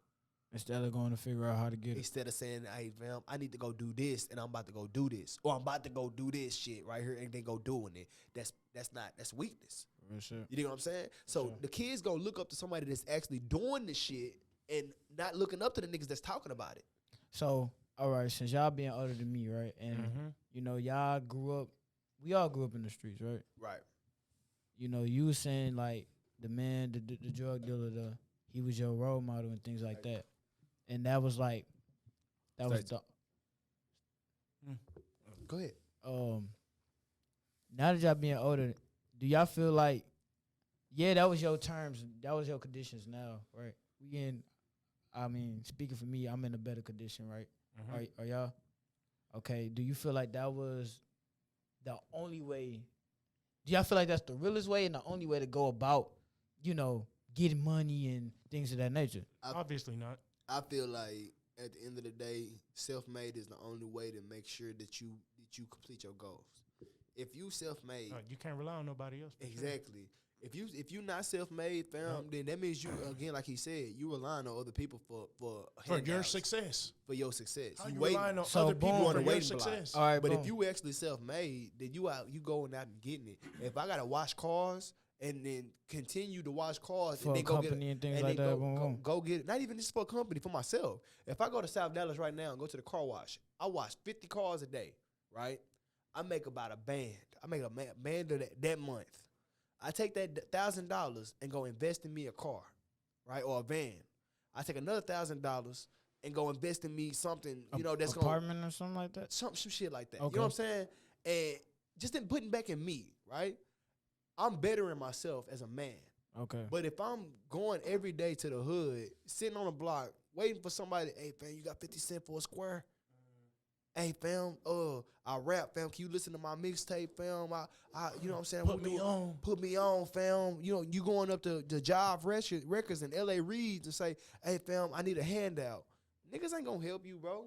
Speaker 2: Instead of going to figure out how to get it.
Speaker 3: Instead of saying, "Hey fam, I need to go do this and I'm about to go do this," or "I'm about to go do this shit right here," and then go doing it. That's weakness.
Speaker 2: For sure.
Speaker 3: You know what I'm saying? So the kids gonna look up to somebody that's actually doing the shit and not looking up to the niggas that's talking about it.
Speaker 2: So, all right, since y'all being older than me, right? And, y'all grew up, we all grew up in the streets, right?
Speaker 3: Right.
Speaker 2: You was saying, like, the man, the drug dealer, he was your role model and things like that. And that was like, that was the...
Speaker 3: Go ahead.
Speaker 2: Now that y'all being older, do y'all feel like, that was your terms, that was your conditions now, right? Speaking for me, I'm in a better condition, right? Are y'all? Okay, do you feel like that was the only way? Do y'all feel like that's the realest way and the only way to go about, getting money and things of that nature?
Speaker 1: Obviously not.
Speaker 3: I feel like at the end of the day, self-made is the only way to make sure that you complete your goals. If you self-made,
Speaker 1: You can't rely on nobody else.
Speaker 3: exactly. If you not self-made, fam, then that means you, again, like he said, you relying on other people for
Speaker 1: your
Speaker 3: handouts,
Speaker 1: success.
Speaker 3: for your success.
Speaker 1: How you
Speaker 3: waiting.
Speaker 1: relying on
Speaker 2: So
Speaker 1: other people
Speaker 2: boom.
Speaker 1: for your
Speaker 3: waiting block.
Speaker 1: success?
Speaker 2: All right,
Speaker 3: But
Speaker 2: boom.
Speaker 3: if you actually self-made, then you going out and getting it. If I gotta wash cars and then continue to wash cars
Speaker 2: For
Speaker 3: and
Speaker 2: a
Speaker 3: then go get
Speaker 2: company and things
Speaker 3: then
Speaker 2: like that,
Speaker 3: go,
Speaker 2: boom,
Speaker 3: go,
Speaker 2: boom.
Speaker 3: go get it. Not even just for a company, for myself. If I go to South Dallas right now and go to the car wash, I wash 50 cars a day, right? I make about a band. I make a band of that month. I take that $1,000 and go invest in me a car, right, or a van. I take another $1,000 and go invest in me something, that's going
Speaker 2: apartment or something like that.
Speaker 3: some shit like that.
Speaker 2: Okay.
Speaker 3: You know what I'm saying? And just in putting back in me, right? I'm bettering myself as a man.
Speaker 2: Okay.
Speaker 3: But if I'm going every day to the hood, sitting on the block, waiting for somebody, "Hey fam, you got 50 cents for a square?" "Hey fam, I rap, fam. Can you listen to my mixtape, fam? I you know what I'm saying?
Speaker 1: Put me on.
Speaker 3: Put me on, fam. You going up to Jive Records and LA Reads and say, "Hey fam, I need a handout." Niggas ain't gonna help you, bro.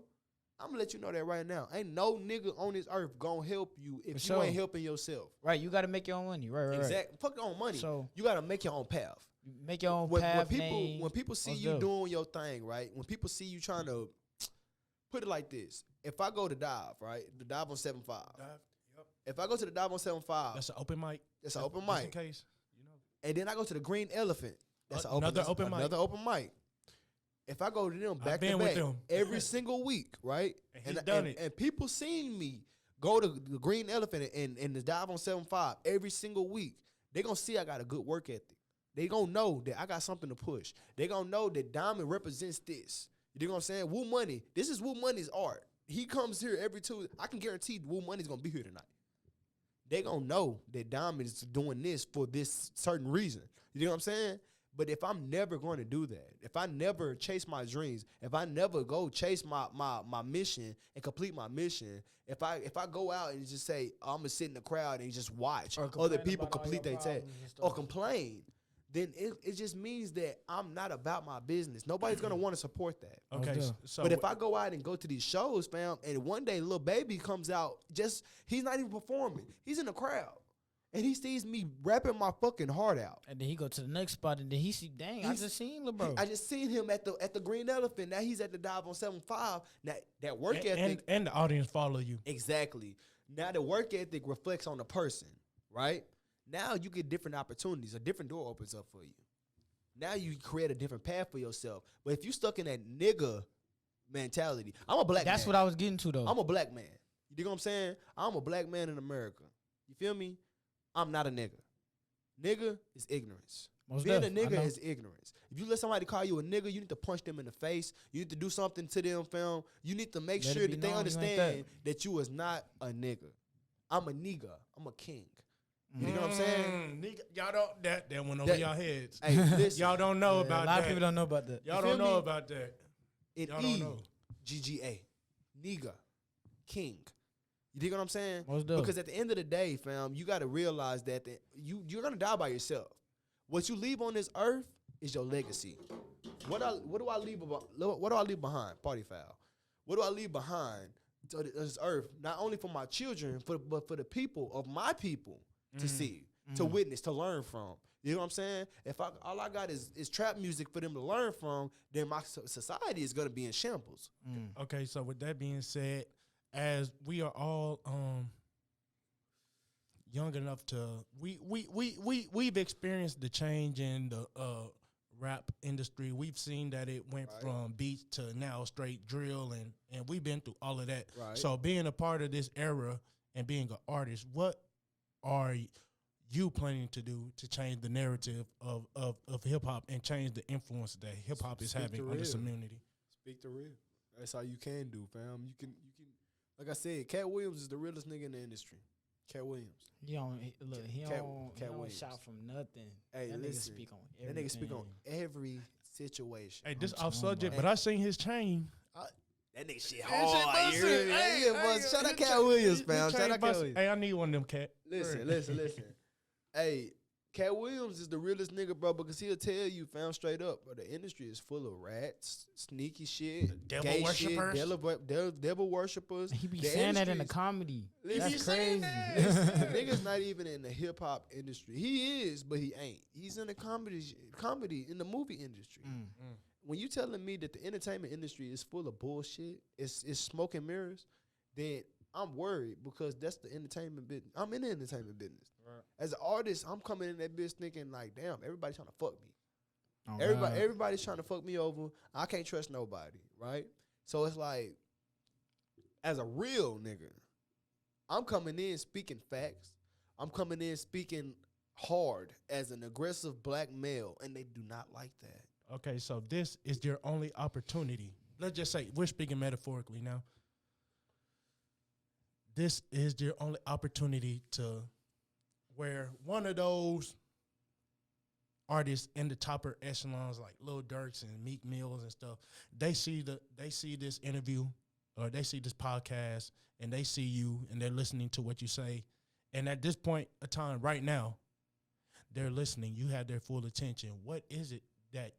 Speaker 3: I'm gonna let you know that right now. Ain't no nigga on this earth gonna help you if
Speaker 2: For
Speaker 3: you
Speaker 2: sure.
Speaker 3: ain't helping yourself.
Speaker 2: Right, you got to make your own money. Right.
Speaker 3: Exactly. Fuck your own money.
Speaker 2: So-
Speaker 3: you gotta make your own path.
Speaker 2: Make your own path name.
Speaker 3: When people see
Speaker 2: Most
Speaker 3: you
Speaker 2: dope.
Speaker 3: doing your thing, right? When people see you trying to put it like this, if I go to dive, right, the dive on 7.5.
Speaker 1: Yep.
Speaker 3: If I go to the dive on 7.5,
Speaker 1: That's an open mic.
Speaker 3: that's an open
Speaker 1: Just in
Speaker 3: mic.
Speaker 1: case, you know.
Speaker 3: And then I go to the Green Elephant. That's
Speaker 1: Another open mic.
Speaker 3: Another open mic. If I go to them back
Speaker 1: been
Speaker 3: to
Speaker 1: with
Speaker 3: back
Speaker 1: them.
Speaker 3: every single week, right?
Speaker 1: And he's done it.
Speaker 3: And people seeing me go to the Green Elephant and the dive on 7.5 every single week, they gonna see I got a good work ethic. They gonna know that I got something to push. They gonna know that Diamond represents this. You know what I'm saying? Woo Money. This is Woo Money's art. He comes here every Tuesday. I can guarantee Woo Money's gonna be here tonight. They gonna know that Diamond is doing this for this certain reason. You know what I'm saying? But if I'm never going to do that, if I never chase my dreams, if I never go chase my mission and complete my mission, if I go out and just say I'm gonna sit in the crowd and just watch
Speaker 2: Or
Speaker 3: other
Speaker 2: complain
Speaker 3: people
Speaker 2: about all
Speaker 3: complete
Speaker 2: your
Speaker 3: their task
Speaker 2: problems and stuff.
Speaker 3: or complain, then it just means that I'm not about my business. Nobody's gonna want to support that.
Speaker 1: Okay,
Speaker 2: dope.
Speaker 1: so
Speaker 3: But if I go out and go to these shows, fam, and one day Lil Baby comes out, he's not even performing. He's in the crowd. And he sees me rapping my fucking heart out.
Speaker 2: And then he go to the next spot, and then he see, dang, I just seen Lil Bro.
Speaker 3: I just seen him at the Green Elephant. Now he's at the dive on 7.5. Now that work ethic.
Speaker 1: and the audience follow you.
Speaker 3: Exactly. Now the work ethic reflects on the person, right? Now you get different opportunities. A different door opens up for you. Now you create a different path for yourself. But if you stuck in that nigga mentality, I'm a black man.
Speaker 2: That's what I was getting to, though.
Speaker 3: I'm a black man. You dig what I'm saying? I'm a black man in America. You feel me? I'm not a nigga. Nigga is ignorance.
Speaker 2: Most
Speaker 3: Being
Speaker 2: def,
Speaker 3: a
Speaker 2: I
Speaker 3: nigga
Speaker 2: know.
Speaker 3: is ignorance. If you let somebody call you a nigga, you need to punch them in the face. You need to do something to them, fam. You need to make
Speaker 2: Let it
Speaker 3: sure
Speaker 2: be
Speaker 3: that they
Speaker 2: known you ain't
Speaker 3: understand that you is not a nigga. I'm a nigga. I'm a king. You know what I'm saying?
Speaker 1: Nigga, y'all don't that went over
Speaker 3: That-
Speaker 1: y'all heads.
Speaker 3: Hey, listen.
Speaker 1: Y'all don't know
Speaker 2: Yeah,
Speaker 1: about
Speaker 2: a lot
Speaker 1: that.
Speaker 2: of people don't know about that.
Speaker 1: Y'all
Speaker 3: You
Speaker 1: don't
Speaker 3: feel
Speaker 1: know
Speaker 3: me?
Speaker 1: about that.
Speaker 3: In
Speaker 1: Y'all don't know.
Speaker 3: GGA. Nigga. King. You dig what I'm saying?
Speaker 2: Most dope.
Speaker 3: Because at the end of the day, fam, you got to realize that you're gonna die by yourself. What you leave on this earth is your legacy. What do I leave behind? Party foul. What do I leave behind to this earth? Not only for my children, but for the people of my people to see, to witness, to learn from. You know what I'm saying? If all I got is trap music for them to learn from, then my society is gonna be in shambles.
Speaker 1: Okay, so with that being said, as we are all young enough to we've experienced the change in the rap industry. We've seen that it went from beats to now straight drill, and we've been through all of that.
Speaker 3: Right.
Speaker 1: So being a part of this era and being an artist, what are you planning to do to change the narrative of hip hop and change the influence that hip hop is
Speaker 3: Speak
Speaker 1: having
Speaker 3: the
Speaker 1: on this
Speaker 3: real.
Speaker 1: community?
Speaker 3: Speak the real. That's all you can do, fam. You can. Like I said, Cat Williams is the realest nigga in the industry. Cat Williams.
Speaker 2: He don't look. He
Speaker 3: Cat
Speaker 2: don't
Speaker 3: Williams.
Speaker 2: shout from nothing.
Speaker 3: Hey,
Speaker 2: that
Speaker 3: listen.
Speaker 2: nigga speak on
Speaker 3: That
Speaker 2: everything.
Speaker 3: nigga speak on every situation.
Speaker 1: Hey, this
Speaker 2: I'm
Speaker 1: off
Speaker 2: talking
Speaker 1: subject,
Speaker 2: about-
Speaker 1: but I seen his chain.
Speaker 3: That nigga shit
Speaker 1: hard,
Speaker 3: hard.
Speaker 1: you hear me?
Speaker 3: Yeah, shout out Cat Williams, fam. Shout out Cat Williams.
Speaker 1: Hey, I need one of them, Cat.
Speaker 3: Listen. Hey, Cat Williams is the realest nigga, bro, because he'll tell you, fam, straight up, bro, the industry is full of rats, sneaky shit,
Speaker 1: Devil
Speaker 3: gay
Speaker 1: worshipers.
Speaker 3: shit, devil worshippers.
Speaker 2: He be
Speaker 3: The
Speaker 2: saying that in the
Speaker 3: industry is-
Speaker 2: comedy.
Speaker 3: Listen,
Speaker 2: That's crazy.
Speaker 3: The nigga's not even in the hip hop industry. He is, but he ain't. He's in the comedy in the movie industry. When you telling me that the entertainment industry is full of bullshit, it's smoke and mirrors, then I'm worried because that's the entertainment business. I'm in the entertainment business.
Speaker 1: Right.
Speaker 3: As an artist, I'm coming in that bitch thinking like, damn, everybody's trying to fuck me.
Speaker 2: Oh,
Speaker 3: Everybody's trying to fuck me over. I can't trust nobody, right? So it's like, as a real nigga, I'm coming in speaking facts. I'm coming in speaking hard as an aggressive black male, and they do not like that.
Speaker 1: Okay, so this is your only opportunity. Let's just say we're speaking metaphorically now. This is your only opportunity to where one of those artists in the topper echelons like Lil Durks and Meek Mills and stuff, they see this interview or they see this podcast and they see you and they're listening to what you say. And at this point of time right now, they're listening. You have their full attention. What is it that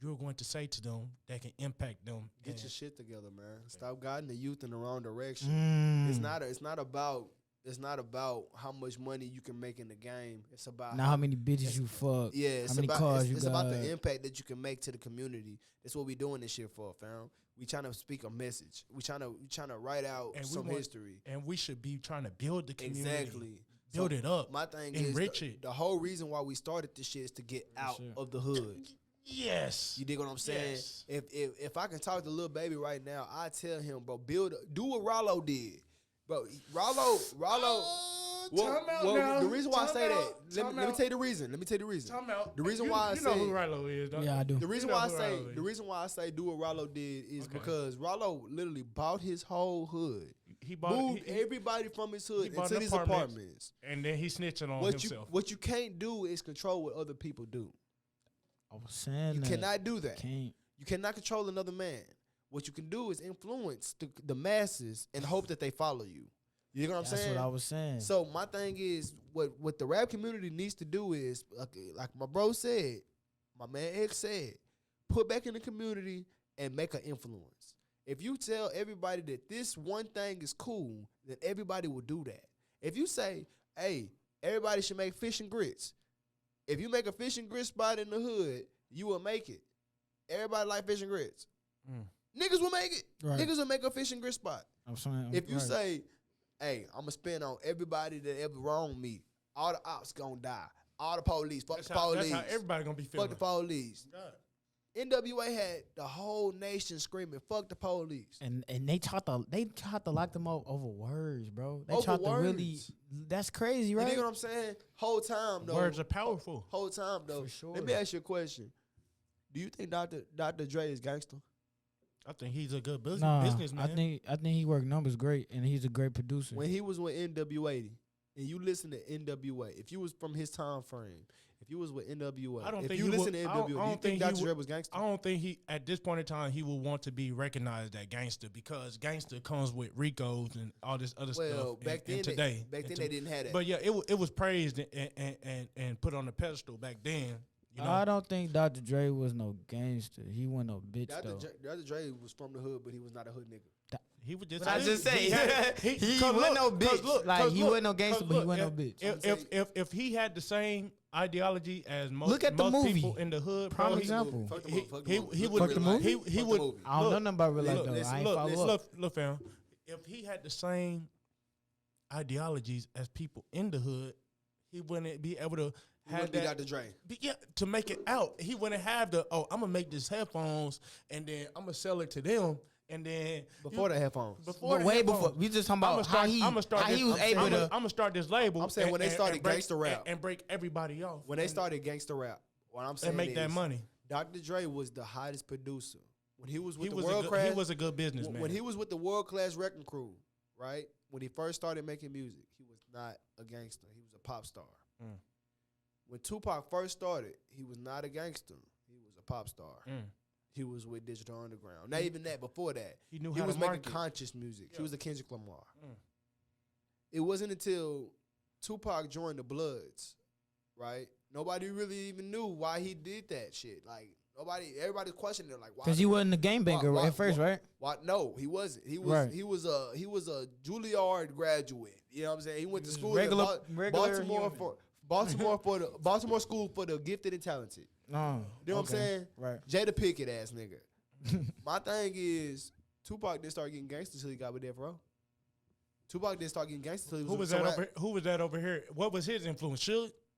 Speaker 1: you're going to say to them that can impact them?
Speaker 3: Get your shit together, man. Stop guiding the youth in the wrong direction.
Speaker 2: Mm.
Speaker 3: It's not about how much money you can make in the game. It's about
Speaker 2: Now how many bitches you fuck?
Speaker 3: Yeah, it's
Speaker 2: how many
Speaker 3: about
Speaker 2: cars you
Speaker 3: it's
Speaker 2: got?
Speaker 3: about the impact that you can make to the community. That's what we doing this shit for, fam. We trying to speak a message. We trying to write out some history.
Speaker 1: And we should be trying to build the community.
Speaker 3: Exactly.
Speaker 1: Build it up.
Speaker 3: My thing
Speaker 1: enrich
Speaker 3: is
Speaker 1: it.
Speaker 3: the whole reason why we started this shit is to get out of the hood.
Speaker 1: Yes.
Speaker 3: You dig what I'm saying?
Speaker 1: Yes.
Speaker 3: If I can talk to Lil Baby right now, I tell him, bro, do what Rollo did. Bro, Rollo the reason why I say that, let me tell you the reason. The reason why I say,
Speaker 1: you know who Rollo is, don't you?
Speaker 2: Yeah, I do.
Speaker 3: The reason why I say do what Rollo did is because Rollo literally bought his whole hood.
Speaker 1: He moved
Speaker 3: everybody from his hood
Speaker 1: into
Speaker 3: these apartments.
Speaker 1: And then he snitching on himself.
Speaker 3: What you can't do is control what other people do.
Speaker 2: I was saying
Speaker 3: you cannot do that.
Speaker 2: Can't.
Speaker 3: You cannot control another man. What you can do is influence the masses and hope that they follow you. You know what I'm saying?
Speaker 2: That's what I was saying.
Speaker 3: So my thing is, what the rap community needs to do is, like my bro said, my man X said, put back in the community and make an influence. If you tell everybody that this one thing is cool, then everybody will do that. If you say, hey, everybody should make fish and grits. If you make a fish and grits spot in the hood, you will make it. Everybody like fish and grits. Niggas will make it.
Speaker 2: Right.
Speaker 3: Niggas will make a fish and grits spot.
Speaker 2: I'm saying,
Speaker 3: if you say, hey, I'm going to spend on everybody that ever wronged me, all the ops going to die. All the police. Fuck the police.
Speaker 1: That's how everybody going to be feeling.
Speaker 3: Fuck the police.
Speaker 1: God.
Speaker 3: NWA had the whole nation screaming, fuck the police.
Speaker 2: And they tried to lock them up over words, bro. They
Speaker 3: Over
Speaker 2: tried to
Speaker 3: words.
Speaker 2: really. That's crazy, right?
Speaker 3: You know what I'm saying? Whole time, though.
Speaker 1: Words are powerful.
Speaker 3: Whole time, though.
Speaker 2: For sure.
Speaker 3: Let me ask you a question. Do you think Dr. Dre is gangster?
Speaker 1: I think he's a good
Speaker 2: Nah,
Speaker 1: businessman.
Speaker 2: I think he worked numbers great, and he's a great producer.
Speaker 3: When he was with NWA, and you listen to NWA, if you was from his time frame, if you was with NWA,
Speaker 1: I don't
Speaker 3: if
Speaker 1: think
Speaker 3: you
Speaker 1: he
Speaker 3: listen
Speaker 1: would-
Speaker 3: to
Speaker 1: I don't-
Speaker 3: NWA,
Speaker 1: I
Speaker 3: you
Speaker 1: don't
Speaker 3: think
Speaker 1: think he
Speaker 3: Dr. Dre was
Speaker 1: would-
Speaker 3: gangster?
Speaker 1: I don't think he, at this point in time, he will want to be recognized as gangster because gangster comes with Ricos and all this other
Speaker 3: Well,
Speaker 1: stuff.
Speaker 3: back then,
Speaker 1: today,
Speaker 3: they didn't have that.
Speaker 1: But yeah, it was praised and put on the pedestal back then. You know,
Speaker 2: I don't think Dr. Dre was no gangster. He wasn't no bitch though.
Speaker 3: Dr. Dre was from the hood, but he was not a hood nigga.
Speaker 1: he was just.
Speaker 2: But I just say he
Speaker 1: cause
Speaker 2: wasn't no
Speaker 1: look,
Speaker 2: bitch.
Speaker 1: cause
Speaker 2: Like he
Speaker 1: look,
Speaker 2: wasn't no gangster,
Speaker 1: cause
Speaker 2: but he
Speaker 1: look,
Speaker 2: wasn't no bitch.
Speaker 1: If he had the same ideology as most,
Speaker 2: Look at the
Speaker 1: most
Speaker 2: movie.
Speaker 1: people in the hood,
Speaker 2: Prime
Speaker 1: bro,
Speaker 2: example.
Speaker 3: Fuck the
Speaker 1: he
Speaker 3: movie. Fuck the movie.
Speaker 1: he
Speaker 3: Look
Speaker 1: would
Speaker 3: at the movie.
Speaker 1: he
Speaker 3: Fuck the
Speaker 1: would.
Speaker 3: movie.
Speaker 2: I don't know nothing about real life
Speaker 3: Look,
Speaker 2: though.
Speaker 3: listen,
Speaker 2: I ain't follow up.
Speaker 1: Look, fam. If he had the same ideologies as people in the hood, he wouldn't be able to have
Speaker 3: Be
Speaker 1: that.
Speaker 3: Dr. Dre.
Speaker 1: Yeah, to make it out, he wouldn't have the. Oh, I'm gonna make these headphones and then I'm gonna sell it to them and then
Speaker 3: Before the headphones.
Speaker 2: But way before, we just talking about how he was able to.
Speaker 1: I'm gonna start this label.
Speaker 3: I'm saying when they started
Speaker 1: break-
Speaker 3: gangster rap.
Speaker 1: and break everybody off
Speaker 3: When they started gangster rap, what I'm saying
Speaker 1: and make that
Speaker 3: is,
Speaker 1: money.
Speaker 3: Dr. Dre was the hottest producer. When he was with
Speaker 1: He
Speaker 3: the
Speaker 1: was
Speaker 3: world
Speaker 1: a
Speaker 3: class,
Speaker 1: good, he was a good businessman.
Speaker 3: when he was with the world class wrecking crew, right? When he first started making music, he was not a gangster. He was a pop star. When Tupac first started, he was not a gangster. He was a pop star. He was with Digital Underground. Not even that. Before that,
Speaker 1: He knew
Speaker 3: he
Speaker 1: how
Speaker 3: was
Speaker 1: to
Speaker 3: making
Speaker 1: market.
Speaker 3: conscious music. He was a Kendrick Lamar. It wasn't until Tupac joined the Bloods, right? Nobody really even knew why he did that shit. Like everybody questioned it. Like why?
Speaker 2: Because he wasn't a game banker
Speaker 3: why-
Speaker 2: at first,
Speaker 3: why-
Speaker 2: right?
Speaker 3: Why? No, he wasn't. He was.
Speaker 2: Right.
Speaker 3: He was a Juilliard graduate. You know what I'm saying? He went to school
Speaker 2: regular
Speaker 3: in Baltimore
Speaker 2: human.
Speaker 3: Baltimore School for the Gifted and Talented.
Speaker 2: No.
Speaker 3: You know what I'm saying?
Speaker 2: Right.
Speaker 3: Jada Pickett ass nigga. My thing is Tupac didn't start getting gangster until he got with Death Row. Tupac didn't start getting gangster until he was
Speaker 1: Who was that over here? What was his influence?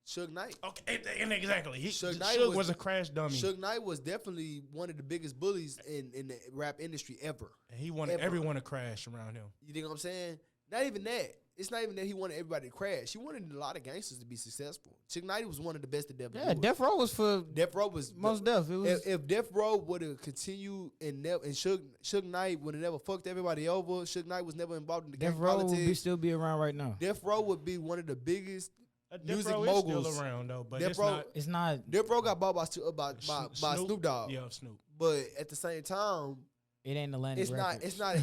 Speaker 3: Suge Knight.
Speaker 1: Okay, and exactly.
Speaker 3: Suge
Speaker 1: Suge
Speaker 3: Knight
Speaker 1: was a crash dummy.
Speaker 3: Suge Knight was definitely one of the biggest bullies in the rap industry ever.
Speaker 1: And he wanted
Speaker 3: Ever.
Speaker 1: everyone to crash around him.
Speaker 3: You think what I'm saying? Not even that. It's not even that he wanted everybody to crash. He wanted a lot of gangsters to be successful. Suge Knight was one of the best to ever do
Speaker 2: Yeah,
Speaker 3: it.
Speaker 2: Death Row was for
Speaker 3: Death Row was
Speaker 2: most Def. It was
Speaker 3: If Death Row would have continued and Suge Knight would have never fucked everybody over. Suge Knight was never involved in the
Speaker 2: Death
Speaker 3: gang
Speaker 2: Row would
Speaker 3: politics.
Speaker 2: still be around right now.
Speaker 3: Death Row would be one of the biggest
Speaker 1: Death
Speaker 3: music
Speaker 1: Row
Speaker 3: moguls.
Speaker 1: is still around though, but
Speaker 3: Death
Speaker 1: it's
Speaker 3: Row-
Speaker 1: not.
Speaker 2: It's not.
Speaker 3: Death Row got bought by Snoop Dogg.
Speaker 1: Yeah, Snoop.
Speaker 3: But at the same time,
Speaker 2: It ain't Atlantic
Speaker 3: it's
Speaker 2: Records.
Speaker 3: not.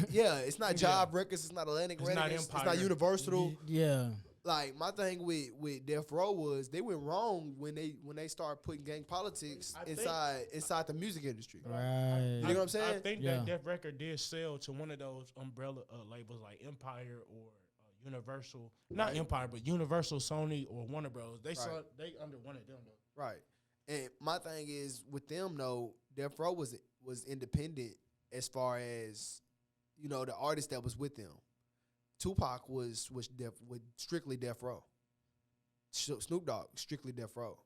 Speaker 3: It's not Jive Records. It's not Atlantic
Speaker 1: It's not
Speaker 3: Records. It's
Speaker 1: Empire.
Speaker 3: not Universal.
Speaker 2: Yeah.
Speaker 3: Like my thing with Death Row was they went wrong when they started putting gang politics inside the music industry.
Speaker 2: Right.
Speaker 3: You know what I'm saying?
Speaker 1: I think
Speaker 2: Yeah.
Speaker 1: that Death Record did sell to one of those umbrella labels like Empire or Universal, not
Speaker 3: Right.
Speaker 1: Empire, but Universal, Sony, or Warner Bros. They under one of them though.
Speaker 3: Right. And my thing is with them though, Death Row was independent as far as, you know, the artist that was with them. Tupac was strictly Death Row. Snoop Dogg, strictly Death Row.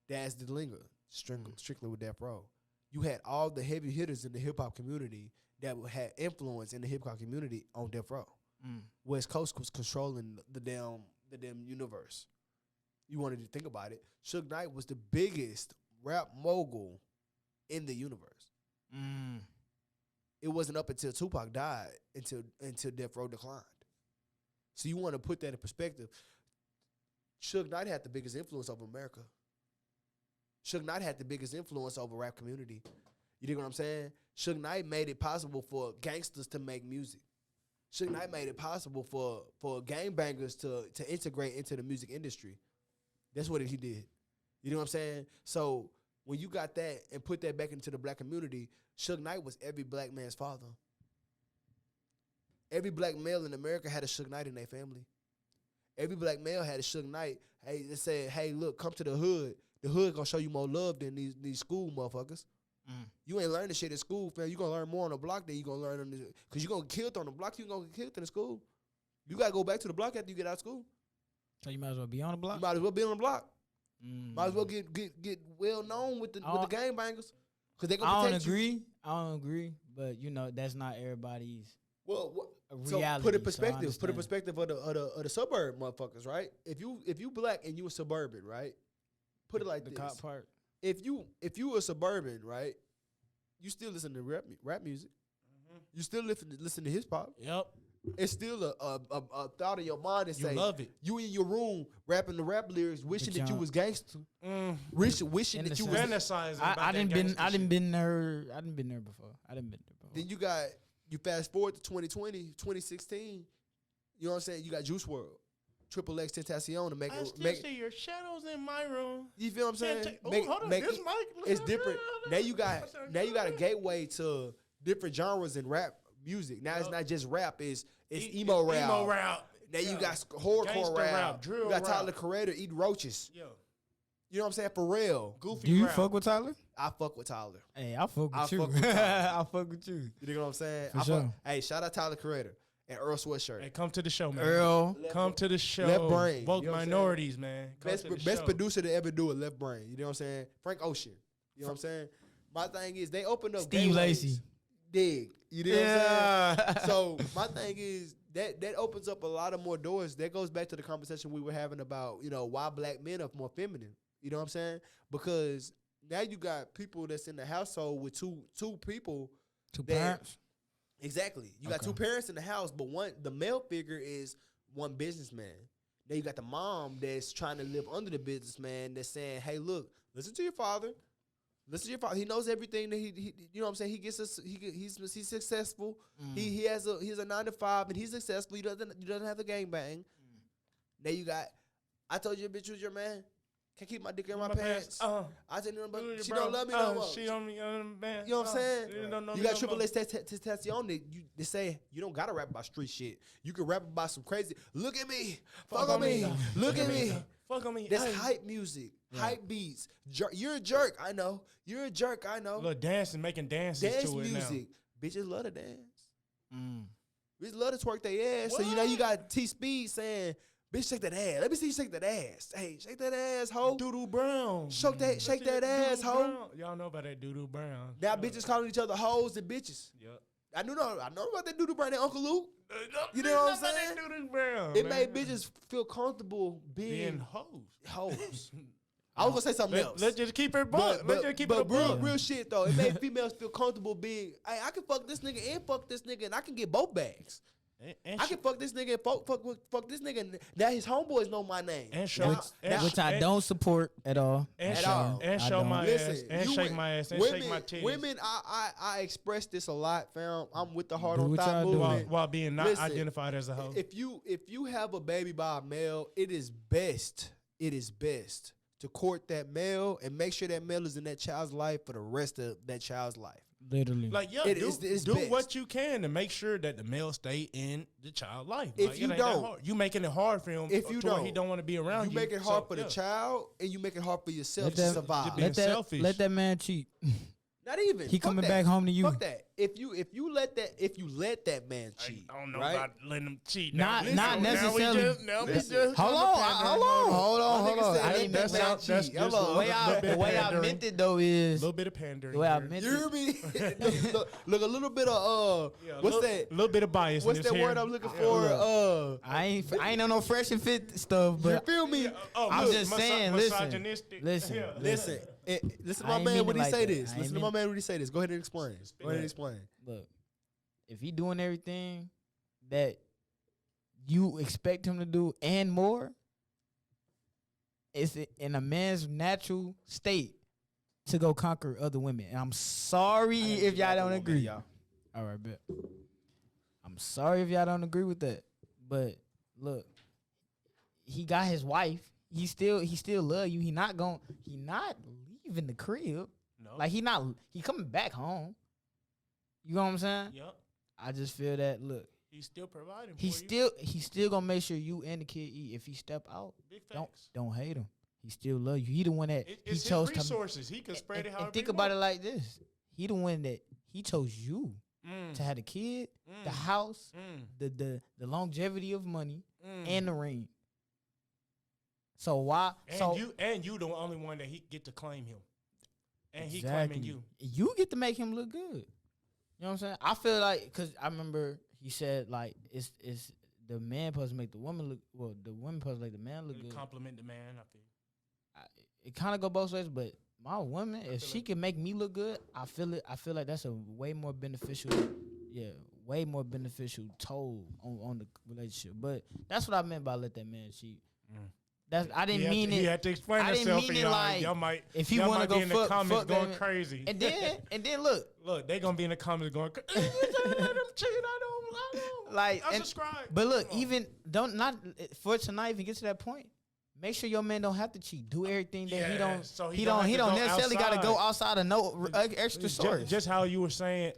Speaker 3: Daz Dilinga, strictly with Death Row. You had all the heavy hitters in the hip hop community that had influence in the hip hop community on Death Row. West Coast was controlling the damn universe. You wanted to think about it. Suge Knight was the biggest rap mogul in the universe. It wasn't up until Tupac died until Death Row declined. So you want to put that in perspective. Suge Knight had the biggest influence over America. Suge Knight had the biggest influence over rap community. You dig what I'm saying? Suge Knight made it possible for gangsters to make music. Suge Knight made it possible for gangbangers to integrate into the music industry. That's what he did. You know what I'm saying? So when you got that and put that back into the black community, Suge Knight was every black man's father. Every black male in America had a Suge Knight in their family. Every black male had a Suge Knight. Hey, they said, hey, look, come to the hood. The hood gonna show you more love than these school motherfuckers. You ain't learning shit at school, fam. You gonna learn more on the block than you gonna learn on the, cause you gonna get killed on the block. You gonna get killed in the school. You gotta go back to the block after you get out of school.
Speaker 2: So you might as well be on the block.
Speaker 3: You might as well be on the block. Might as well get well known with the gangbangers, cause they gonna protect you.
Speaker 2: I don't agree, but you know that's not everybody's.
Speaker 3: Well,
Speaker 2: reality.
Speaker 3: So put a perspective of the suburb motherfuckers, right? If you black and you a suburban, right? Put it like
Speaker 2: the
Speaker 3: this.
Speaker 2: cop part.
Speaker 3: If you a suburban, right? You still listen to rap music. You still listen to hip hop.
Speaker 1: Yep.
Speaker 3: It's still a thought in your mind that say
Speaker 1: love it.
Speaker 3: You in your room rapping the rap lyrics, wishing that you was gangster. Wishing that you was
Speaker 1: fantasizing.
Speaker 2: I didn't been there before.
Speaker 3: Then you fast forward to 2020, 2016. You know what I'm saying? You got Juice WRLD, Triple X Tentacion to make
Speaker 1: I
Speaker 3: it.
Speaker 1: still see your shadows in my room.
Speaker 3: You feel what I'm saying?
Speaker 1: Hold on, this mic.
Speaker 3: It's different. Now you got a gateway to different genres in rap music. Now it's not just rap. It's emo rap.
Speaker 1: Emo rap.
Speaker 3: Now you got hardcore
Speaker 1: Gangsta
Speaker 3: rap.
Speaker 1: drill
Speaker 3: You got
Speaker 1: rap.
Speaker 3: Tyler Creator eating roaches.
Speaker 1: Yo,
Speaker 3: You know what I'm saying? For real.
Speaker 1: goofy.
Speaker 2: Do you
Speaker 1: rap.
Speaker 2: fuck with Tyler?
Speaker 3: I fuck with Tyler.
Speaker 2: Hey, I fuck
Speaker 3: I
Speaker 2: with you.
Speaker 3: fuck with Tyler.
Speaker 2: I fuck with you.
Speaker 3: You know what I'm saying?
Speaker 2: For sure.
Speaker 3: Hey, shout out Tyler Creator and Earl Sweatshirt.
Speaker 1: Hey, come to the show, man.
Speaker 2: Earl.
Speaker 1: Come to the show.
Speaker 3: Left Brain.
Speaker 1: Vote
Speaker 3: You know what I'm
Speaker 1: minorities, man. Come
Speaker 3: Best
Speaker 1: to the
Speaker 3: best
Speaker 1: show.
Speaker 3: producer to ever do it, Left Brain. You know what I'm saying? Frank Ocean. You know what I'm saying? My thing is they opened up
Speaker 2: Steve
Speaker 3: gateways.
Speaker 2: Lacy.
Speaker 3: Dig. You know what I'm saying? So my thing is that opens up a lot of more doors. That goes back to the conversation we were having about, you know, why black men are more feminine. You know what I'm saying? Because now you got people that's in the household with two people.
Speaker 2: Two
Speaker 3: that-
Speaker 2: parents.
Speaker 3: Exactly. You got
Speaker 2: Okay.
Speaker 3: two parents in the house, but the male figure is one businessman. Then you got the mom that's trying to live under the businessman that's saying, hey, look, listen to your father. Listen to your father. He knows everything that he you know what I'm saying? He gets us. He's successful. He has a 9-to-5 and he's successful. He doesn't have to gangbang. Now you got. I told you a bitch was your man. Can't keep my dick in my pants. I tell you, but she don't love me no more.
Speaker 1: She on me, man.
Speaker 3: You know what I'm saying?
Speaker 1: She don't know
Speaker 3: You
Speaker 1: me
Speaker 3: got
Speaker 1: no
Speaker 3: Triple
Speaker 1: more.
Speaker 3: X Tentacion. They say you don't gotta rap about street shit. You can rap about some crazy. Look at me, fuck on me. Look at me.
Speaker 1: Fuck on me.
Speaker 3: That's
Speaker 1: Hey.
Speaker 3: hype music, hype beats. You're a jerk, I know. You're a jerk, I know.
Speaker 1: Look, dancing, making dances
Speaker 3: Dance
Speaker 1: to it
Speaker 3: music, bitches love to dance.
Speaker 2: Mm.
Speaker 3: Bitches love to twerk their ass. So you know you got T Speed saying, "Bitch, shake that ass. Let me see you shake that ass. Hey, shake that ass, ho.
Speaker 1: now. Doodoo Brown.
Speaker 3: Shake that ass,
Speaker 1: Doodoo
Speaker 3: ho."
Speaker 1: Brown. Y'all know about that Doodoo Brown.
Speaker 3: Now bitches calling each other hoes and bitches.
Speaker 1: Yep.
Speaker 3: I know about that Doodoo Brown and Uncle Luke. You know what I'm saying?
Speaker 1: Doodoo Brown.
Speaker 3: It
Speaker 1: man.
Speaker 3: made bitches feel comfortable
Speaker 1: being
Speaker 3: being
Speaker 1: hoes.
Speaker 3: hoes. I was gonna say something else.
Speaker 1: Let's just keep it buck. Let's just keep it a buck.
Speaker 3: real shit though. It made females feel comfortable being. Hey, I can fuck this nigga and fuck this nigga, and I can get both bags.
Speaker 1: And
Speaker 3: I can fuck this nigga and fuck this nigga. And now his homeboys know my name.
Speaker 1: And show,
Speaker 2: Which I don't support at all.
Speaker 1: and
Speaker 3: At
Speaker 1: show,
Speaker 3: all.
Speaker 1: and
Speaker 2: I
Speaker 1: show
Speaker 2: don't.
Speaker 1: my
Speaker 3: Listen,
Speaker 1: ass, and
Speaker 3: you
Speaker 1: shake
Speaker 3: women-
Speaker 1: my ass, and
Speaker 3: women,
Speaker 1: shake my titties.
Speaker 3: Women, I express this a lot, fam. I'm with the heart
Speaker 2: Do
Speaker 3: on
Speaker 2: what
Speaker 3: thigh
Speaker 2: y'all do.
Speaker 3: movement.
Speaker 1: while being not
Speaker 3: Listen,
Speaker 1: identified as a hoe.
Speaker 3: If you have a baby by a male, it is best to court that male and make sure that male is in that child's life for the rest of that child's life.
Speaker 2: Literally.
Speaker 1: Like, yeah,
Speaker 3: It's
Speaker 1: do
Speaker 3: best.
Speaker 1: what you can to make sure that the male stay in the child life.
Speaker 3: If
Speaker 1: Like,
Speaker 3: you
Speaker 1: it ain't that
Speaker 3: don't-
Speaker 1: hard. You making it hard for him.
Speaker 3: If you
Speaker 1: to where
Speaker 3: don't,
Speaker 1: he don't want to be around you.
Speaker 3: You make it hard
Speaker 1: So,
Speaker 3: for the
Speaker 1: yeah.
Speaker 3: child, and you make it hard for yourself
Speaker 2: Let
Speaker 3: to
Speaker 2: that-
Speaker 3: survive.
Speaker 1: being
Speaker 2: let that
Speaker 1: selfish.
Speaker 2: let that man cheat.
Speaker 3: Not even.
Speaker 2: He
Speaker 3: Fuck
Speaker 2: coming
Speaker 3: that.
Speaker 2: back home to you.
Speaker 3: Fuck that. If you let that man cheat,
Speaker 1: I don't know
Speaker 3: right?
Speaker 1: about letting him cheat.
Speaker 2: Not
Speaker 1: Now
Speaker 2: necessarily.
Speaker 1: Now we
Speaker 3: Listen.
Speaker 1: just
Speaker 2: Hold on, hold on.
Speaker 3: My nigga said
Speaker 2: I
Speaker 3: let
Speaker 2: didn't
Speaker 3: that
Speaker 2: mean
Speaker 3: man
Speaker 2: that.
Speaker 1: that's
Speaker 3: cheat.
Speaker 1: just
Speaker 3: Hello.
Speaker 1: a little bit
Speaker 2: The way I
Speaker 1: pandering.
Speaker 2: meant it though
Speaker 1: A
Speaker 2: is
Speaker 1: little bit of pandering.
Speaker 2: the way I
Speaker 1: here.
Speaker 2: meant
Speaker 3: You hear
Speaker 2: it.
Speaker 3: me? look, a little bit of
Speaker 1: Yeah,
Speaker 3: what's
Speaker 1: little,
Speaker 3: that?
Speaker 1: little bit of bias.
Speaker 3: What's
Speaker 1: in
Speaker 3: that
Speaker 1: this
Speaker 3: word
Speaker 1: here.
Speaker 3: I'm looking for?
Speaker 2: I ain't on no fresh and fit stuff,
Speaker 3: You
Speaker 2: but
Speaker 3: feel me?
Speaker 1: Oh,
Speaker 2: I'm
Speaker 1: look,
Speaker 2: just saying. Listen,
Speaker 1: misogynistic.
Speaker 2: listen,
Speaker 1: Yeah.
Speaker 3: Listen, listen to
Speaker 2: I
Speaker 3: my
Speaker 2: ain't
Speaker 3: man
Speaker 2: mean
Speaker 3: when
Speaker 2: it
Speaker 3: he
Speaker 2: like
Speaker 3: say
Speaker 2: that.
Speaker 3: this.
Speaker 2: I ain't
Speaker 3: Listen to
Speaker 2: mean
Speaker 3: my
Speaker 2: it.
Speaker 3: man when he say this. Go ahead and explain. Go ahead and explain.
Speaker 2: Look, if he doing everything that you expect him to do and more, it's in a man's natural state to go conquer other women. And I'm sorry if y'all don't agree. All right, bet. I'm sorry if y'all don't agree with that. But look, he got his wife. He still love you. He not leaving the crib.
Speaker 1: No.
Speaker 2: Like he coming back home. You know what I'm saying?
Speaker 1: Yep.
Speaker 2: I just feel that look,
Speaker 1: He's still providing for
Speaker 2: he's
Speaker 1: you.
Speaker 2: still gonna make sure you and the kid eat. If he step out,
Speaker 1: Big facts.
Speaker 2: don't hate him. He still love you. He the one that
Speaker 1: It's
Speaker 2: he
Speaker 1: his
Speaker 2: chose to.
Speaker 1: resources. He can spread it however
Speaker 2: And think
Speaker 1: he
Speaker 2: about it
Speaker 1: want.
Speaker 2: like this: he the one that he chose you to have the kid, the house, the longevity of money, and the ring. So why?
Speaker 1: And you the only one that he get to claim him. And he
Speaker 2: Exactly.
Speaker 1: claiming you.
Speaker 2: You get to make him look good. You know what I'm saying? I feel like because I remember he said like it's the man supposed to make the woman look the woman supposed to make the man look good.
Speaker 1: Compliment the man. I feel.
Speaker 2: It kind of go both ways, but my woman, if she can make me look good, I feel it. I feel like that's a way more beneficial, way more beneficial toll on the relationship. But that's what I meant by let that man cheat. I didn't mean it.
Speaker 1: He had to explain
Speaker 2: I didn't
Speaker 1: himself.
Speaker 2: mean
Speaker 1: And
Speaker 2: it
Speaker 1: y'all,
Speaker 2: like
Speaker 1: y'all might
Speaker 2: if he
Speaker 1: y'all
Speaker 2: want to
Speaker 1: might
Speaker 2: go
Speaker 1: be in the
Speaker 2: fuck
Speaker 1: comments going
Speaker 2: that-
Speaker 1: crazy.
Speaker 2: and then look,
Speaker 1: they gonna be in the comments going crazy. Let him cheat. I don't.
Speaker 2: like
Speaker 1: I
Speaker 2: and-
Speaker 1: subscribe.
Speaker 2: But look, even not for it to not even get to that point. Make sure your man don't have to cheat. Do everything that he
Speaker 1: Yeah,
Speaker 2: don't.
Speaker 1: so
Speaker 2: he
Speaker 1: he
Speaker 2: don't.
Speaker 1: don't
Speaker 2: He
Speaker 1: have to
Speaker 2: don't
Speaker 1: go
Speaker 2: necessarily got to
Speaker 1: outside.
Speaker 2: go outside of no extra source.
Speaker 1: Just how you were saying,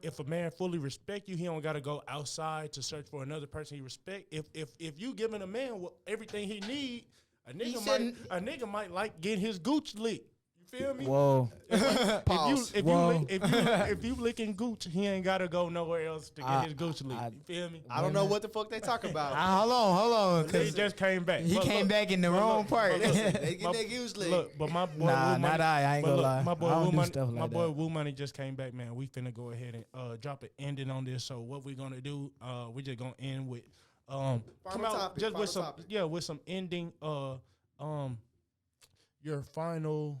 Speaker 1: if a man fully respect you, he don't got to go outside to search for another person he respect. If you giving a man everything he need, a nigga might like getting his gooch licked. You feel me?
Speaker 2: Whoa.
Speaker 1: If you licking gooch, he ain't gotta go nowhere else to get his gooch licked. You feel me?
Speaker 3: I don't know what the fuck they talk about.
Speaker 2: Hold on,
Speaker 1: He
Speaker 2: because
Speaker 1: just came back.
Speaker 2: he came back in the wrong part.
Speaker 3: They get their goose licked.
Speaker 1: Look, but my boy,
Speaker 2: Nah,
Speaker 1: Woo
Speaker 2: not
Speaker 1: Money,
Speaker 2: I ain't
Speaker 1: but
Speaker 2: gonna
Speaker 1: look,
Speaker 2: lie.
Speaker 1: My boy,
Speaker 2: I don't
Speaker 1: Woo
Speaker 2: do
Speaker 1: Money,
Speaker 2: stuff
Speaker 1: my
Speaker 2: like
Speaker 1: boy
Speaker 2: that.
Speaker 1: Woo Money just came back, man. We finna go ahead and drop an ending on this. So what we gonna do? We just gonna end with come out
Speaker 3: topic,
Speaker 1: just with
Speaker 3: final
Speaker 1: some
Speaker 3: topic.
Speaker 1: with some ending your final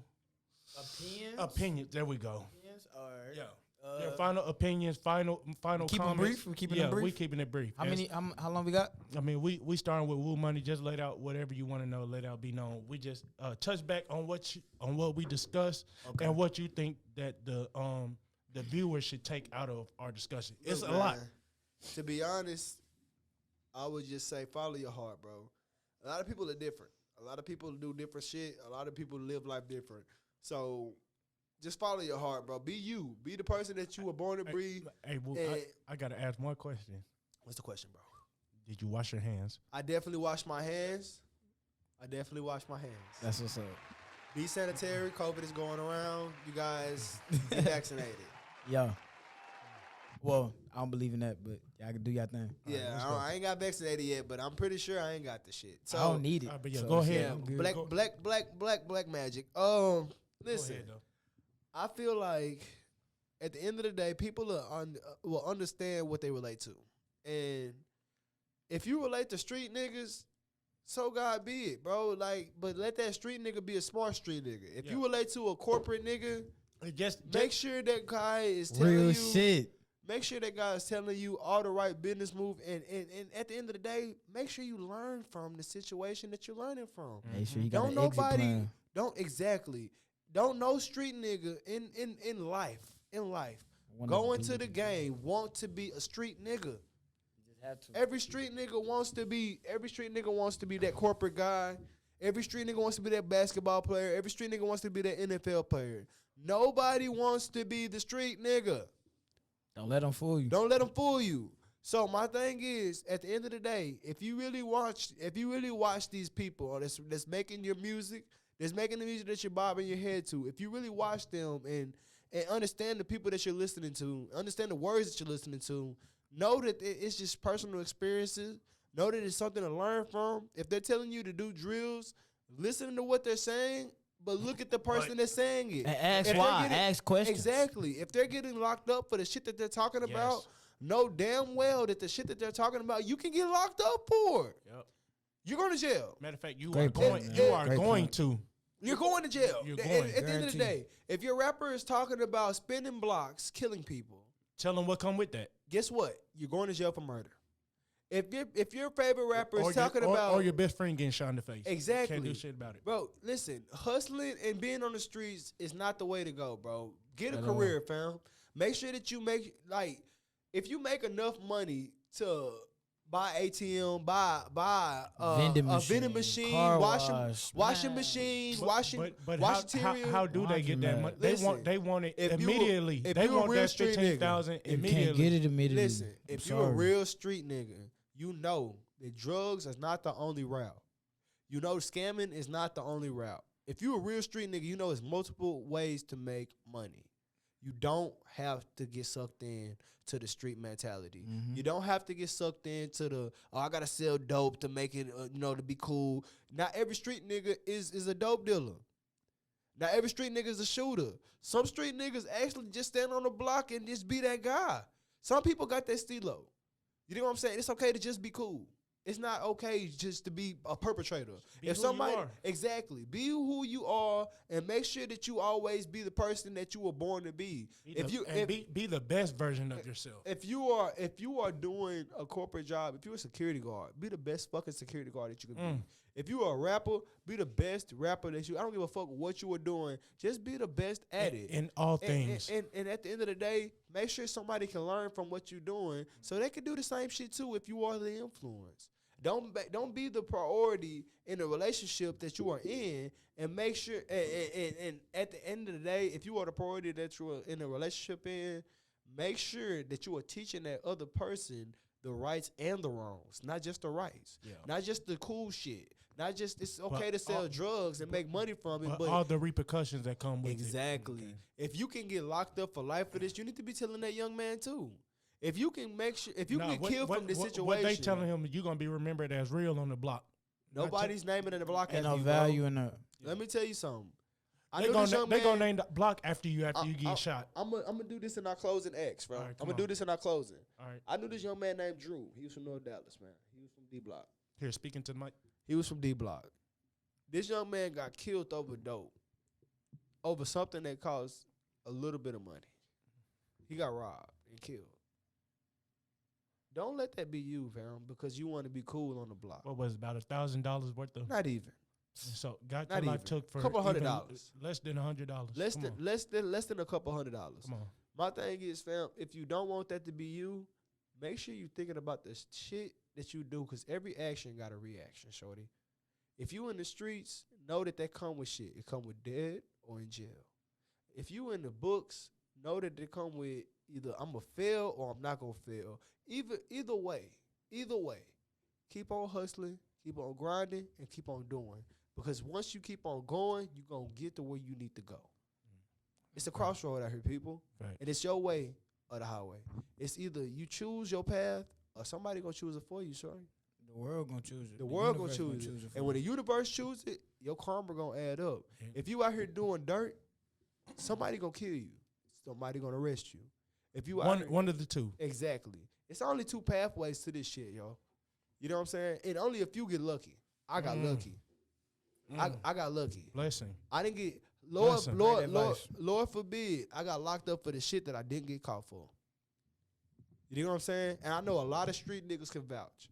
Speaker 1: opinions. There we go. Yeah. Your final opinions, final
Speaker 2: keep 'em
Speaker 1: comments.
Speaker 2: brief? We keeping it
Speaker 1: yeah,
Speaker 2: brief?
Speaker 1: we keeping it brief.
Speaker 2: How
Speaker 1: Yes.
Speaker 2: many? How long we got?
Speaker 1: I mean, we starting with Woo Money. Just let out whatever you want to know. Let out be known. We just touch back on what we discussed and what you think that the viewers should take out of our discussion. It's
Speaker 3: Look,
Speaker 1: a lot.
Speaker 3: man, to be honest, I would just say follow your heart, bro. A lot of people are different. A lot of people do different shit. A lot of people live life different. So just follow your heart, bro. Be you. Be the person that you were born to be.
Speaker 1: Hey, Woo,
Speaker 3: And-
Speaker 1: I gotta ask one question.
Speaker 3: What's the question, bro?
Speaker 1: Did you wash your hands?
Speaker 3: I definitely wash my hands. That's
Speaker 2: what's up.
Speaker 3: Be sanitary. COVID is going around. You guys get vaccinated.
Speaker 2: Yo. Well, I don't believe in that, but y'all can do y'all thing.
Speaker 3: Yeah, I ain't got vaccinated yet, but I'm pretty sure I ain't got the shit. So
Speaker 2: I don't need it.
Speaker 1: but yeah,
Speaker 2: So,
Speaker 1: go ahead.
Speaker 3: yeah,
Speaker 2: I'm good.
Speaker 3: black magic.
Speaker 1: Go
Speaker 3: Listen,
Speaker 1: ahead, though.
Speaker 3: I feel like at the end of the day, people will understand what they relate to, and if you relate to street niggas, so God be it, bro. Like, but let that street nigga be a smart street nigga. If you relate to a corporate nigga, make sure that guy is telling
Speaker 2: Real
Speaker 3: you
Speaker 2: shit.
Speaker 3: Make sure that guy is telling you all the right business move, and at the end of the day, make sure you learn from the situation that you're learning from.
Speaker 2: Make sure you got
Speaker 3: Don't
Speaker 2: an exit
Speaker 3: nobody,
Speaker 2: plan.
Speaker 3: don't no street nigga in life
Speaker 2: Wanna
Speaker 3: go
Speaker 2: do
Speaker 3: into the
Speaker 2: it.
Speaker 3: game want to be a street nigga.
Speaker 2: Just have to.
Speaker 3: Every street nigga wants to be that corporate guy. Every street nigga wants to be that basketball player. Every street nigga wants to be that NFL player. Nobody wants to be the street nigga.
Speaker 2: Don't let them fool you.
Speaker 3: Don't let them fool you. So my thing is, at the end of the day, if you really watch these people that's making your music, that's making the music that you're bobbing your head to, if you really watch them and understand the people that you're listening to, understand the words that you're listening to, know that it's just personal experiences. Know that it's something to learn from. If they're telling you to do drills, listen to what they're saying, but look at the person that's saying it.
Speaker 2: And ask
Speaker 3: If
Speaker 2: why.
Speaker 3: they're getting-
Speaker 2: Ask questions.
Speaker 3: Exactly. If they're getting locked up for the shit that they're talking about, know damn well that the shit that they're talking about, you can get locked up for.
Speaker 1: Yep.
Speaker 3: You're going to jail.
Speaker 1: Matter of fact, you
Speaker 2: Great
Speaker 1: are
Speaker 2: point,
Speaker 1: going.
Speaker 2: man.
Speaker 1: You are
Speaker 2: Great
Speaker 1: going
Speaker 2: point.
Speaker 1: to.
Speaker 3: You're going to jail.
Speaker 1: You're
Speaker 3: At
Speaker 1: going.
Speaker 3: the end of the
Speaker 2: Guaranteed.
Speaker 3: day, if your rapper is talking about spinning blocks, killing people,
Speaker 1: Tell them what come with that.
Speaker 3: guess what? You're going to jail for murder. If your favorite rapper
Speaker 1: Or
Speaker 3: is talking about
Speaker 1: or your best friend getting shot in the face.
Speaker 3: Exactly.
Speaker 1: Can't do shit about it.
Speaker 3: Bro, listen, hustling and being on the streets is not the way to go, bro. Get a
Speaker 2: At all.
Speaker 3: career, fam. Make sure that you make, like, if you make enough money to buy ATM, buy
Speaker 2: Vending
Speaker 3: a
Speaker 2: machine,
Speaker 3: vending machine,
Speaker 2: car
Speaker 3: washing
Speaker 2: wash,
Speaker 3: machine,
Speaker 1: But
Speaker 3: washing cereal.
Speaker 1: how do they get that
Speaker 2: Laundromat.
Speaker 1: money?
Speaker 3: Listen,
Speaker 1: They want it
Speaker 3: if you a-
Speaker 1: immediately.
Speaker 3: if
Speaker 1: They
Speaker 3: you a
Speaker 1: want
Speaker 3: real
Speaker 1: that
Speaker 3: street nigga,
Speaker 1: 15,000
Speaker 2: If you
Speaker 1: immediately.
Speaker 2: can't get it immediately.
Speaker 3: Listen,
Speaker 2: I'm
Speaker 3: if you're a
Speaker 2: sorry.
Speaker 3: real street nigga, you know that drugs is not the only route. You know scamming is not the only route. If you're a real street nigga, you know there's multiple ways to make money. You don't have to get sucked in to the street mentality. You don't have to get sucked into the, I gotta sell dope to make it, to be cool. Not every street nigga is a dope dealer. Not every street nigga is a shooter. Some street niggas actually just stand on the block and just be that guy. Some people got that stilo. You know what I'm saying? It's okay to just be cool. It's not okay just to be a perpetrator.
Speaker 1: Be who you are.
Speaker 3: Exactly, be who you are, and make sure that you always be the person that you were born to be.
Speaker 1: Be the best version of yourself.
Speaker 3: If you are doing a corporate job, if you're a security guard, be the best fucking security guard that you can be. If you are a rapper, be the best rapper that you. I don't give a fuck what you were doing. Just be the best at it
Speaker 1: In all things.
Speaker 3: And at the end of the day, make sure somebody can learn from what you're doing, so they can do the same shit too. If you are the influence, don't be the priority in the relationship that you are in, and make sure. And at the end of the day, if you are the priority that you are in a relationship in, make sure that you are teaching that other person the rights and the wrongs, not just the rights, not just the cool shit, not just it's okay to sell drugs and make money from it, but
Speaker 1: all the repercussions that come with
Speaker 3: exactly.
Speaker 1: it.
Speaker 3: If you can get locked up for life for this, you need to be telling that young man too. If you can make sure, if you get killed from this situation,
Speaker 1: what they telling him, you're gonna be remembered as real on the block.
Speaker 3: nobody's naming in the block
Speaker 2: Ain't
Speaker 3: after
Speaker 2: no
Speaker 3: you,
Speaker 2: value
Speaker 3: bro.
Speaker 2: in that.
Speaker 3: Let me tell you something.
Speaker 1: They gonna name the block after you get shot.
Speaker 3: I'm gonna do this in our closing X, bro.
Speaker 1: All right,
Speaker 3: I'm
Speaker 1: come
Speaker 3: gonna do
Speaker 1: on.
Speaker 3: this in our closing.
Speaker 1: All right.
Speaker 3: I knew this young man named Drew. He was from North Dallas, man. He was from D Block.
Speaker 1: Here, speaking to the mic.
Speaker 3: He was from D Block. This young man got killed over dope, over something that cost a little bit of money. He got robbed and killed. Don't let that be you, fam, because you want to be cool on the block.
Speaker 1: What was it, about $1,000 worth of?
Speaker 3: Not even.
Speaker 1: So got
Speaker 3: Not
Speaker 1: your life
Speaker 3: even.
Speaker 1: took for
Speaker 3: Couple
Speaker 1: even
Speaker 3: $100.
Speaker 1: less than $100.
Speaker 3: Less
Speaker 1: Come
Speaker 3: than
Speaker 1: on.
Speaker 3: less than a couple $100.
Speaker 1: Come on.
Speaker 3: My thing is, fam, if you don't want that to be you, make sure you're thinking about the shit that you do, because every action got a reaction, shorty. If you in the streets, know that come with shit. It come with dead or in jail. If you in the books, know that they come with either I'm going to fail or I'm not going to fail. Either way, keep on hustling, keep on grinding, and keep on doing. Because once you keep on going, you're going to get to where you need to go. It's a crossroad out here, people.
Speaker 1: Right.
Speaker 3: And it's your way or the highway. It's either you choose your path or somebody going to choose it for you, sorry.
Speaker 2: The world gonna choose it.
Speaker 3: The world gonna
Speaker 2: universe
Speaker 3: choose it.
Speaker 2: for
Speaker 3: And when
Speaker 2: you.
Speaker 3: the universe chooses it, your karma gonna add up.
Speaker 1: Yeah.
Speaker 3: If you out here doing dirt, somebody gonna kill you. Somebody gonna arrest you. If you out here,
Speaker 1: One of the two.
Speaker 3: exactly. It's only two pathways to this shit, yo. You know what I'm saying? And only if you get lucky. I got lucky. I got lucky.
Speaker 1: Blessing.
Speaker 3: I didn't get
Speaker 1: Listen.
Speaker 2: Great advice.
Speaker 3: Lord forbid, I got locked up for the shit that I didn't get caught for. You know what I'm saying? And I know a lot of street niggas can vouch.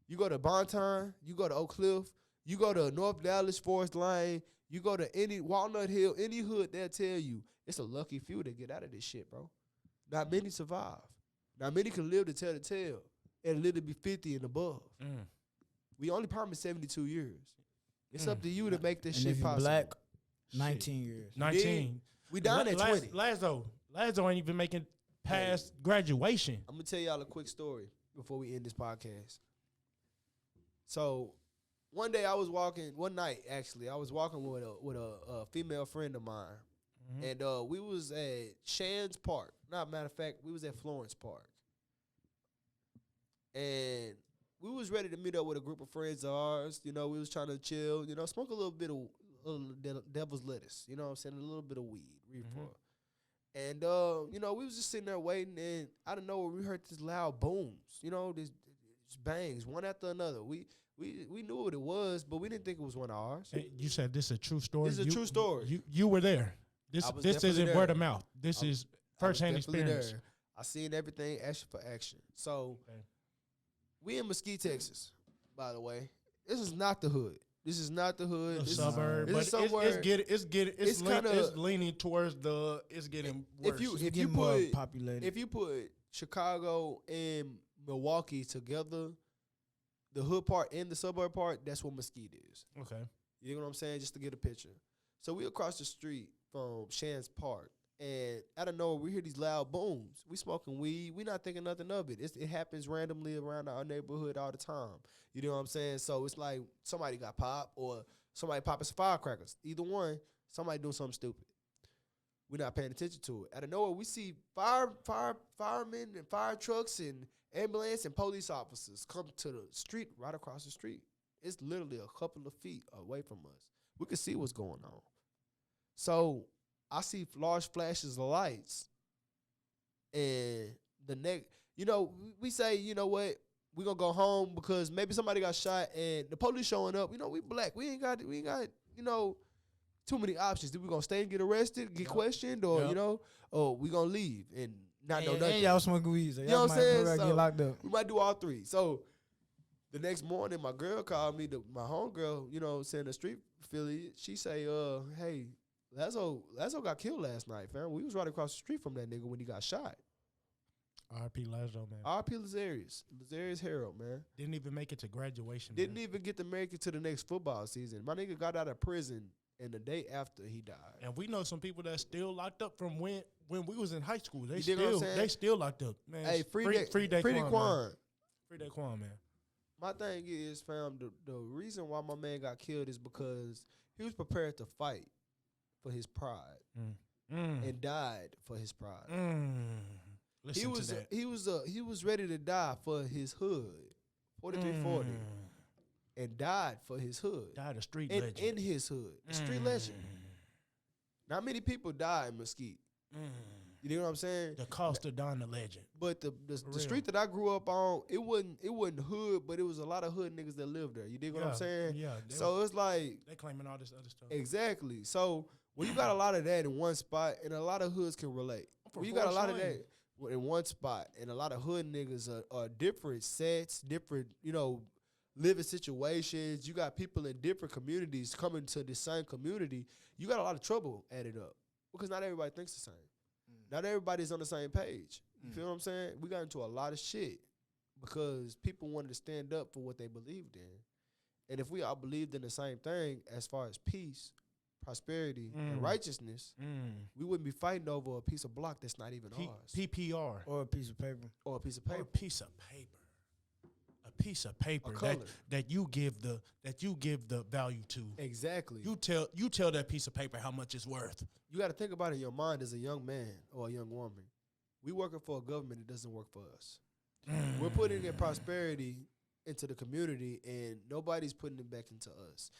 Speaker 3: You go to Bonton, you go to Oak Cliff, you go to North Dallas, Forest Lane, you go to any Walnut Hill, any hood, they'll tell you it's a lucky few that get out of this shit, bro. Not many survive. Not many can live to tell the tale and live to be 50 and above. We only promised 72 years. It's up to you to make this
Speaker 2: And
Speaker 3: shit
Speaker 2: if you
Speaker 3: possible.
Speaker 2: black, 19 years.
Speaker 1: 19.
Speaker 3: We down at 20.
Speaker 1: Lazo ain't even making past graduation.
Speaker 3: I'm gonna tell y'all a quick story before we end this podcast. So one night I was walking with a female friend of mine, and we was at Shands Park. Matter of fact, we was at Florence Park, and we was ready to meet up with a group of friends of ours. You know, we was trying to chill. You know, smoke a little bit of devil's lettuce. You know what I'm saying? A little bit of weed. And, you know, we was just sitting there waiting, and out of nowhere, we heard this loud booms, you know, this bangs, one after another. We knew what it was, but we didn't think it was one of ours.
Speaker 1: Hey, you said this is a true story?
Speaker 3: This is a true story.
Speaker 1: You were there. This isn't
Speaker 3: there.
Speaker 1: word of mouth. This is firsthand experience.
Speaker 3: There. I seen everything action for action. So, we in Mesquite, Texas, by the way. This is not the hood. This is not the hood.
Speaker 1: The suburb, but it's leaning towards it's getting worse.
Speaker 3: If you put Chicago and Milwaukee together, the hood part and the suburb part, that's what Mesquite is.
Speaker 1: Okay.
Speaker 3: You know what I'm saying? Just to get a picture. So we across the street from Shands Park, and out of nowhere we hear these loud booms. We smoking weed. We not thinking nothing of it. It happens randomly around our neighborhood all the time. You know what I'm saying? So it's like somebody got popped or somebody popping some firecrackers. Either one, somebody doing something stupid. We're not paying attention to it. Out of nowhere, we see firemen and fire trucks and ambulance and police officers come to the street right across the street. It's literally a couple of feet away from us. We can see what's going on. So I see large flashes of lights, and you know, we say, you know what, we gonna go home because maybe somebody got shot, and the police showing up. You know, we black, we ain't got, you know, too many options. Do we gonna stay and get arrested, get questioned, or you know, or we gonna leave and not know nothing?
Speaker 2: And y'all smoking weed, so
Speaker 3: you know what I'm saying?
Speaker 2: So get locked up.
Speaker 3: We might do all three. So the next morning, my girl called me, my homegirl, you know, saying the street affiliate. She say, hey, Lazo got killed last night, fam. We was right across the street from that nigga when he got shot.
Speaker 1: R.P. Lazo, man.
Speaker 3: R.P. Lazarius Harold, man.
Speaker 1: Didn't even make it to graduation.
Speaker 3: Didn't even get to make it to the next football season. My nigga got out of prison and the day after he died.
Speaker 1: And we know some people that's still locked up from when we was in high school. They
Speaker 3: they
Speaker 1: still locked up, man.
Speaker 3: Hey, free Daquan.
Speaker 1: Free Daquan, man.
Speaker 3: My thing is, fam, the reason why my man got killed is because he was prepared to fight for his pride and died for his pride. He was ready to die for his hood, 4340, and died for his hood.
Speaker 1: Died a street legend.
Speaker 3: In his hood, a street legend. Not many people die in Mesquite. You know what I'm saying?
Speaker 1: The cost of dying a legend.
Speaker 3: But the street that I grew up on, it wasn't hood, but it was a lot of hood niggas that lived there. You dig what I'm saying?
Speaker 1: Yeah.
Speaker 3: So it's like
Speaker 1: they claiming all this other stuff.
Speaker 3: Exactly. So when you got a lot of that in one spot, and a lot of hoods can relate. When you got a lot of that in one spot, and a lot of hood niggas are different sets, different, you know, living situations. You got people in different communities coming to the same community. You got a lot of trouble added up because not everybody thinks the same. Not everybody's on the same page. You feel what I'm saying? We got into a lot of shit because people wanted to stand up for what they believed in. And if we all believed in the same thing as far as peace, prosperity, and righteousness, we wouldn't be fighting over a piece of block that's not even ours.
Speaker 1: PPR.
Speaker 2: Or a piece of paper.
Speaker 3: Or a piece of paper.
Speaker 1: Or a piece of paper. A piece of paper that you give the value to.
Speaker 3: Exactly.
Speaker 1: You tell that piece of paper how much it's worth.
Speaker 3: You got to think about it in your mind as a young man or a young woman. We working for a government that doesn't work for us. We're putting in prosperity into the community, and nobody's putting it back into us.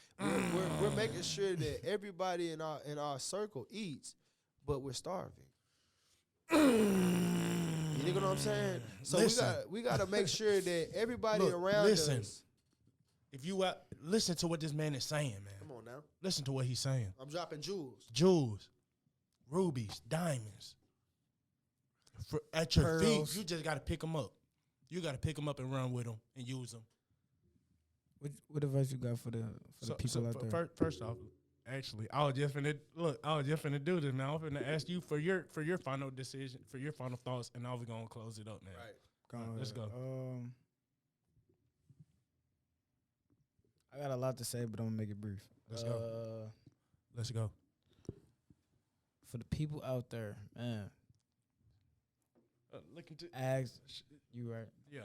Speaker 3: We're making sure that everybody in our circle eats, but we're starving. You know what I'm saying? So we got to make sure that everybody around us.
Speaker 1: If you listen to what this man is saying, man.
Speaker 3: Come on now.
Speaker 1: Listen to what he's saying.
Speaker 3: I'm dropping jewels.
Speaker 1: Jewels, rubies, diamonds. At your
Speaker 2: Pearls.
Speaker 1: feet, you just got to pick them up. You got to pick them up and run with them and use them.
Speaker 2: What advice you got for the people out there?
Speaker 1: First off, actually, I was just finna do this now. I'm finna ask you for your final decision, for your final thoughts, and now we're gonna close it up, man.
Speaker 3: Right.
Speaker 1: Let's go.
Speaker 2: I got a lot to say, but I'm gonna make it brief.
Speaker 1: Let's go. Let's go.
Speaker 2: For the people out there, man,
Speaker 1: Look into
Speaker 2: ask. You right.
Speaker 1: yeah.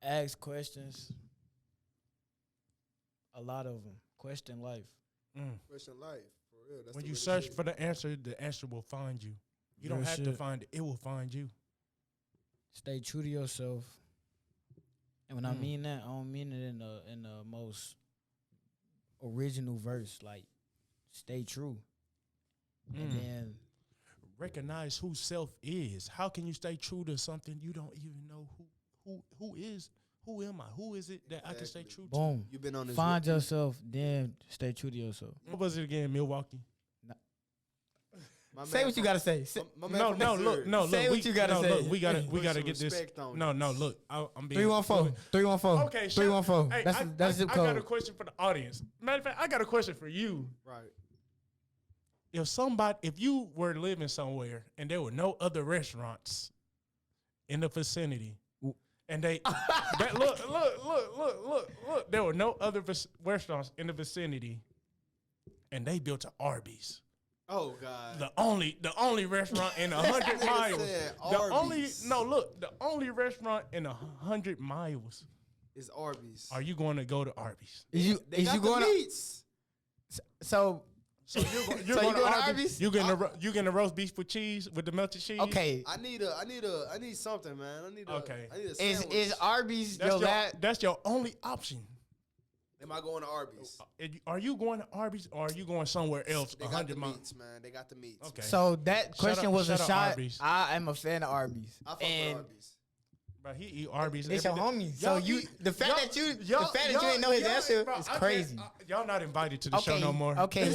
Speaker 2: Ask questions. A lot of them. Question life.
Speaker 3: Question life for real. That's
Speaker 1: When
Speaker 3: the
Speaker 1: you
Speaker 3: way to
Speaker 1: search
Speaker 3: shit.
Speaker 1: for the answer will find you. You don't
Speaker 2: Real
Speaker 1: have to
Speaker 2: shit.
Speaker 1: find it; it will find you.
Speaker 2: Stay true to yourself. And when I mean that, I don't mean it in the most original verse. Like, stay true. And then
Speaker 1: Recognize who self is. How can you stay true to something you don't even know who is? Who am I? Who is it that I can stay true to?
Speaker 2: boom.
Speaker 3: You've been on this.
Speaker 2: Find yourself, then stay true to yourself.
Speaker 1: What was it again? Milwaukee.
Speaker 2: Say what you gotta say.
Speaker 3: My man
Speaker 1: No,
Speaker 3: from
Speaker 1: no,
Speaker 3: Missouri.
Speaker 1: look, no,
Speaker 2: Say
Speaker 1: look.
Speaker 2: what you gotta say.
Speaker 1: Look, we gotta
Speaker 3: Put
Speaker 1: get
Speaker 3: some
Speaker 1: this.
Speaker 3: respect on
Speaker 1: No,
Speaker 3: it.
Speaker 1: no, look. I'm being
Speaker 2: 314. 314.
Speaker 1: Okay,
Speaker 2: 314.
Speaker 1: Hey,
Speaker 2: That's zip
Speaker 1: I got a
Speaker 2: code.
Speaker 1: question for the audience. Matter of fact, I got a question for you.
Speaker 3: Right.
Speaker 1: If you were living somewhere and there were no other restaurants in the vicinity, and look, there were no other restaurants in the vicinity, and they built an Arby's.
Speaker 3: Oh God.
Speaker 1: The only restaurant in 100 miles.
Speaker 3: said
Speaker 1: The
Speaker 3: Arby's.
Speaker 1: only restaurant in 100 miles.
Speaker 3: It's Arby's.
Speaker 1: Are you going to go to Arby's?
Speaker 2: Is you
Speaker 3: They got
Speaker 2: going
Speaker 3: the
Speaker 2: to,
Speaker 3: meats.
Speaker 2: So
Speaker 1: So you're
Speaker 2: you
Speaker 1: going to
Speaker 2: going to
Speaker 1: Arby's?
Speaker 2: Arby's?
Speaker 1: You getting the roast beef with cheese with the melted cheese?
Speaker 2: okay,
Speaker 3: I need something, man. I need a sandwich.
Speaker 2: is Arby's your last?
Speaker 1: That's your only option.
Speaker 3: Am I going to Arby's?
Speaker 1: Are you going to Arby's or are you going somewhere else?
Speaker 3: They got
Speaker 1: 100
Speaker 3: the
Speaker 1: miles.
Speaker 3: meats, man. They got the meats.
Speaker 1: Okay.
Speaker 2: So that question was a
Speaker 1: shout out
Speaker 2: shot.
Speaker 1: Arby's.
Speaker 2: I am a fan of Arby's.
Speaker 3: I fuck with Arby's.
Speaker 1: Bro, he eat Arby's.
Speaker 2: It's
Speaker 1: every
Speaker 2: your
Speaker 1: day.
Speaker 2: homie. So
Speaker 1: Y'all
Speaker 2: the fact that you didn't know his answer is crazy.
Speaker 1: Y'all not invited to the show no more.
Speaker 2: Okay,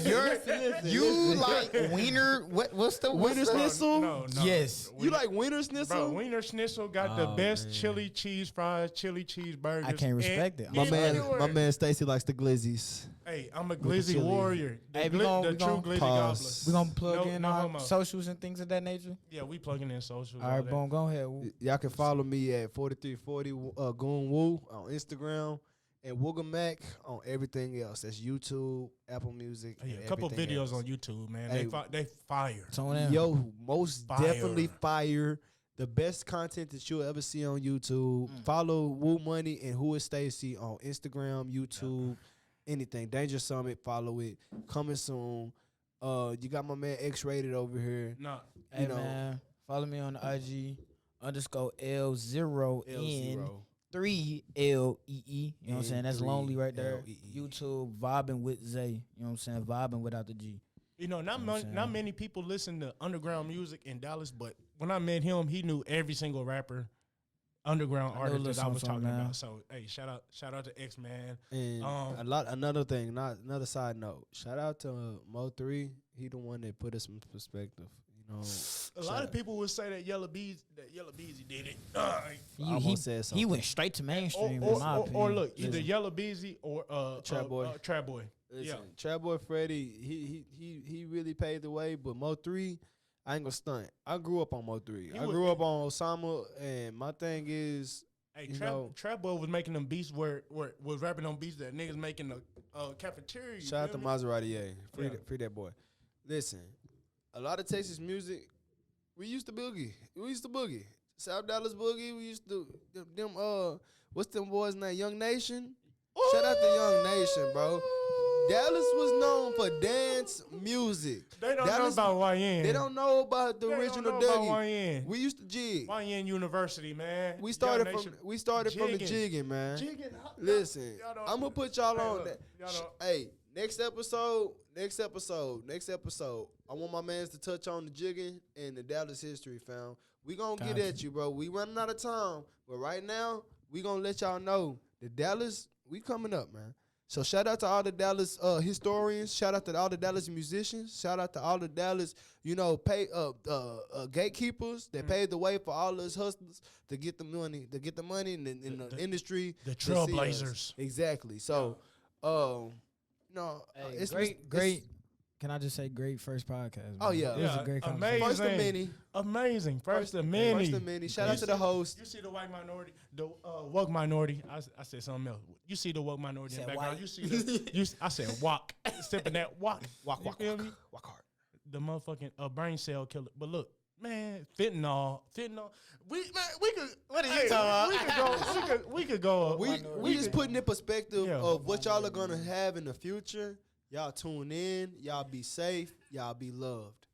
Speaker 2: you like wiener? What's the
Speaker 3: Wiener schnitzel?
Speaker 1: No.
Speaker 2: Yes.
Speaker 3: You like Wiener Schnitzel?
Speaker 1: Bro, Wiener Schnitzel got the best chili cheese fries, chili cheeseburgers.
Speaker 2: I can't respect it.
Speaker 3: My
Speaker 1: Anywhere.
Speaker 3: man Stacy likes the glizzies.
Speaker 1: Hey, I'm a
Speaker 3: the
Speaker 1: glizzy
Speaker 3: chili.
Speaker 1: warrior.
Speaker 2: Hey,
Speaker 1: The
Speaker 2: we gon-
Speaker 1: true
Speaker 2: we gon-
Speaker 1: glizzy
Speaker 3: Pause.
Speaker 2: We gonna plug
Speaker 1: No-
Speaker 2: in
Speaker 1: no
Speaker 2: our
Speaker 1: homo.
Speaker 2: socials and things of that nature.
Speaker 1: Yeah, we plugging in socials.
Speaker 2: All right,
Speaker 1: all that.
Speaker 2: boom, go ahead.
Speaker 3: Y'all can follow me at 4340 Goon Woo on Instagram and Wooga Mac on everything else. That's YouTube, Apple Music.
Speaker 1: Oh, yeah,
Speaker 3: and
Speaker 1: a couple
Speaker 3: everything
Speaker 1: videos
Speaker 3: else.
Speaker 1: on YouTube, man.
Speaker 3: Hey.
Speaker 1: They fire.
Speaker 2: Tone in.
Speaker 3: Yo, most
Speaker 1: Fire.
Speaker 3: definitely fire. The best content that you'll ever see on YouTube. Follow Woo Money and Who is Stacy on Instagram, YouTube, anything. Danger Summit, follow it. Coming soon. You got my man X Rated over here.
Speaker 1: Nah,
Speaker 2: Hey
Speaker 3: you know.
Speaker 2: man, follow me on IG _L0N3LEE. You know what I'm saying? That's lonely right there.
Speaker 3: L-E-E.
Speaker 2: YouTube vibing with Zay. You know what I'm saying? Vibing without the G.
Speaker 1: not many people listen to underground music in Dallas, but when I met him, he knew every single rapper, underground
Speaker 2: I know a
Speaker 1: artist
Speaker 2: little
Speaker 1: that I was
Speaker 2: something,
Speaker 1: talking
Speaker 2: man.
Speaker 1: about. So hey, shout out to X Man.
Speaker 3: And another thing, another side note. Shout out to Mo3. He the one that put us in perspective. You know,
Speaker 1: A lot of people would say that Yellow Beezy did it.
Speaker 3: almost said something.
Speaker 2: He went straight to mainstream in my opinion.
Speaker 1: Or look, either Yellow Beezy or
Speaker 3: Trap Boy.
Speaker 1: Trap Boy.
Speaker 3: Listen, Trap Boy Freddy, he really paved the way, but Mo3, I ain't gonna stunt. I grew up on Mo3. I grew up on Osama, and my thing is,
Speaker 1: Hey,
Speaker 3: you know,
Speaker 1: Trap Boy was making them beats where was rapping on beats that niggas making the cafeteria. you
Speaker 3: shout out to
Speaker 1: feel me?
Speaker 3: Maserati, yeah.
Speaker 1: Yeah.
Speaker 3: Free that boy. Listen, a lot of Texas music, we used to boogie. South Dallas boogie. We used to them. What's them boys' name? Young Nation. Shout out to Young Nation, bro. Dallas was known for dance music.
Speaker 1: They don't
Speaker 3: Dallas,
Speaker 1: know about YN.
Speaker 3: They don't know about the
Speaker 1: They don't
Speaker 3: original
Speaker 1: know about
Speaker 3: Dougie.
Speaker 1: YN.
Speaker 3: We used to jig.
Speaker 1: YN University, man.
Speaker 3: We started
Speaker 1: Young
Speaker 3: from
Speaker 1: Nation.
Speaker 3: the jigging, man.
Speaker 1: Jigging.
Speaker 3: Listen,
Speaker 1: Y'all don't-
Speaker 3: I'm gonna put y'all
Speaker 1: Hey,
Speaker 3: on
Speaker 1: look,
Speaker 3: that.
Speaker 1: y'all don't-
Speaker 3: Hey, next episode. I want my mans to touch on the jigging and the Dallas history, fam. We gonna get
Speaker 2: Gotcha.
Speaker 3: at you, bro. We running out of time, but right now we gonna let y'all know the Dallas. We coming up, man. So shout out to all the Dallas historians. Shout out to all the Dallas musicians. Shout out to all the Dallas, gatekeepers that paved the way for all us hustlers to get the money, in the industry.
Speaker 1: the
Speaker 3: to see
Speaker 1: trailblazers.
Speaker 3: us. Exactly. So,
Speaker 2: Hey,
Speaker 3: it's
Speaker 2: great Can I just say great first podcast? Man.
Speaker 3: Oh, yeah.
Speaker 2: It was a great conversation.
Speaker 3: First of many.
Speaker 1: Amazing. First of many.
Speaker 3: First of many. Shout out to the host.
Speaker 1: You see the white minority, the woke minority. I said something else. You see the woke minority in the background.
Speaker 2: white.
Speaker 1: You see the. I said walk. Sipping that walk.
Speaker 3: Walk
Speaker 1: feel me?
Speaker 3: hard.
Speaker 1: The motherfucking brain cell killer. But look, man, fentanyl. We could. What are you talking about? We could go.
Speaker 3: We just putting in perspective
Speaker 1: Yeah.
Speaker 3: of what y'all are gonna have in the future. Y'all tune in. Y'all be safe. Y'all be loved.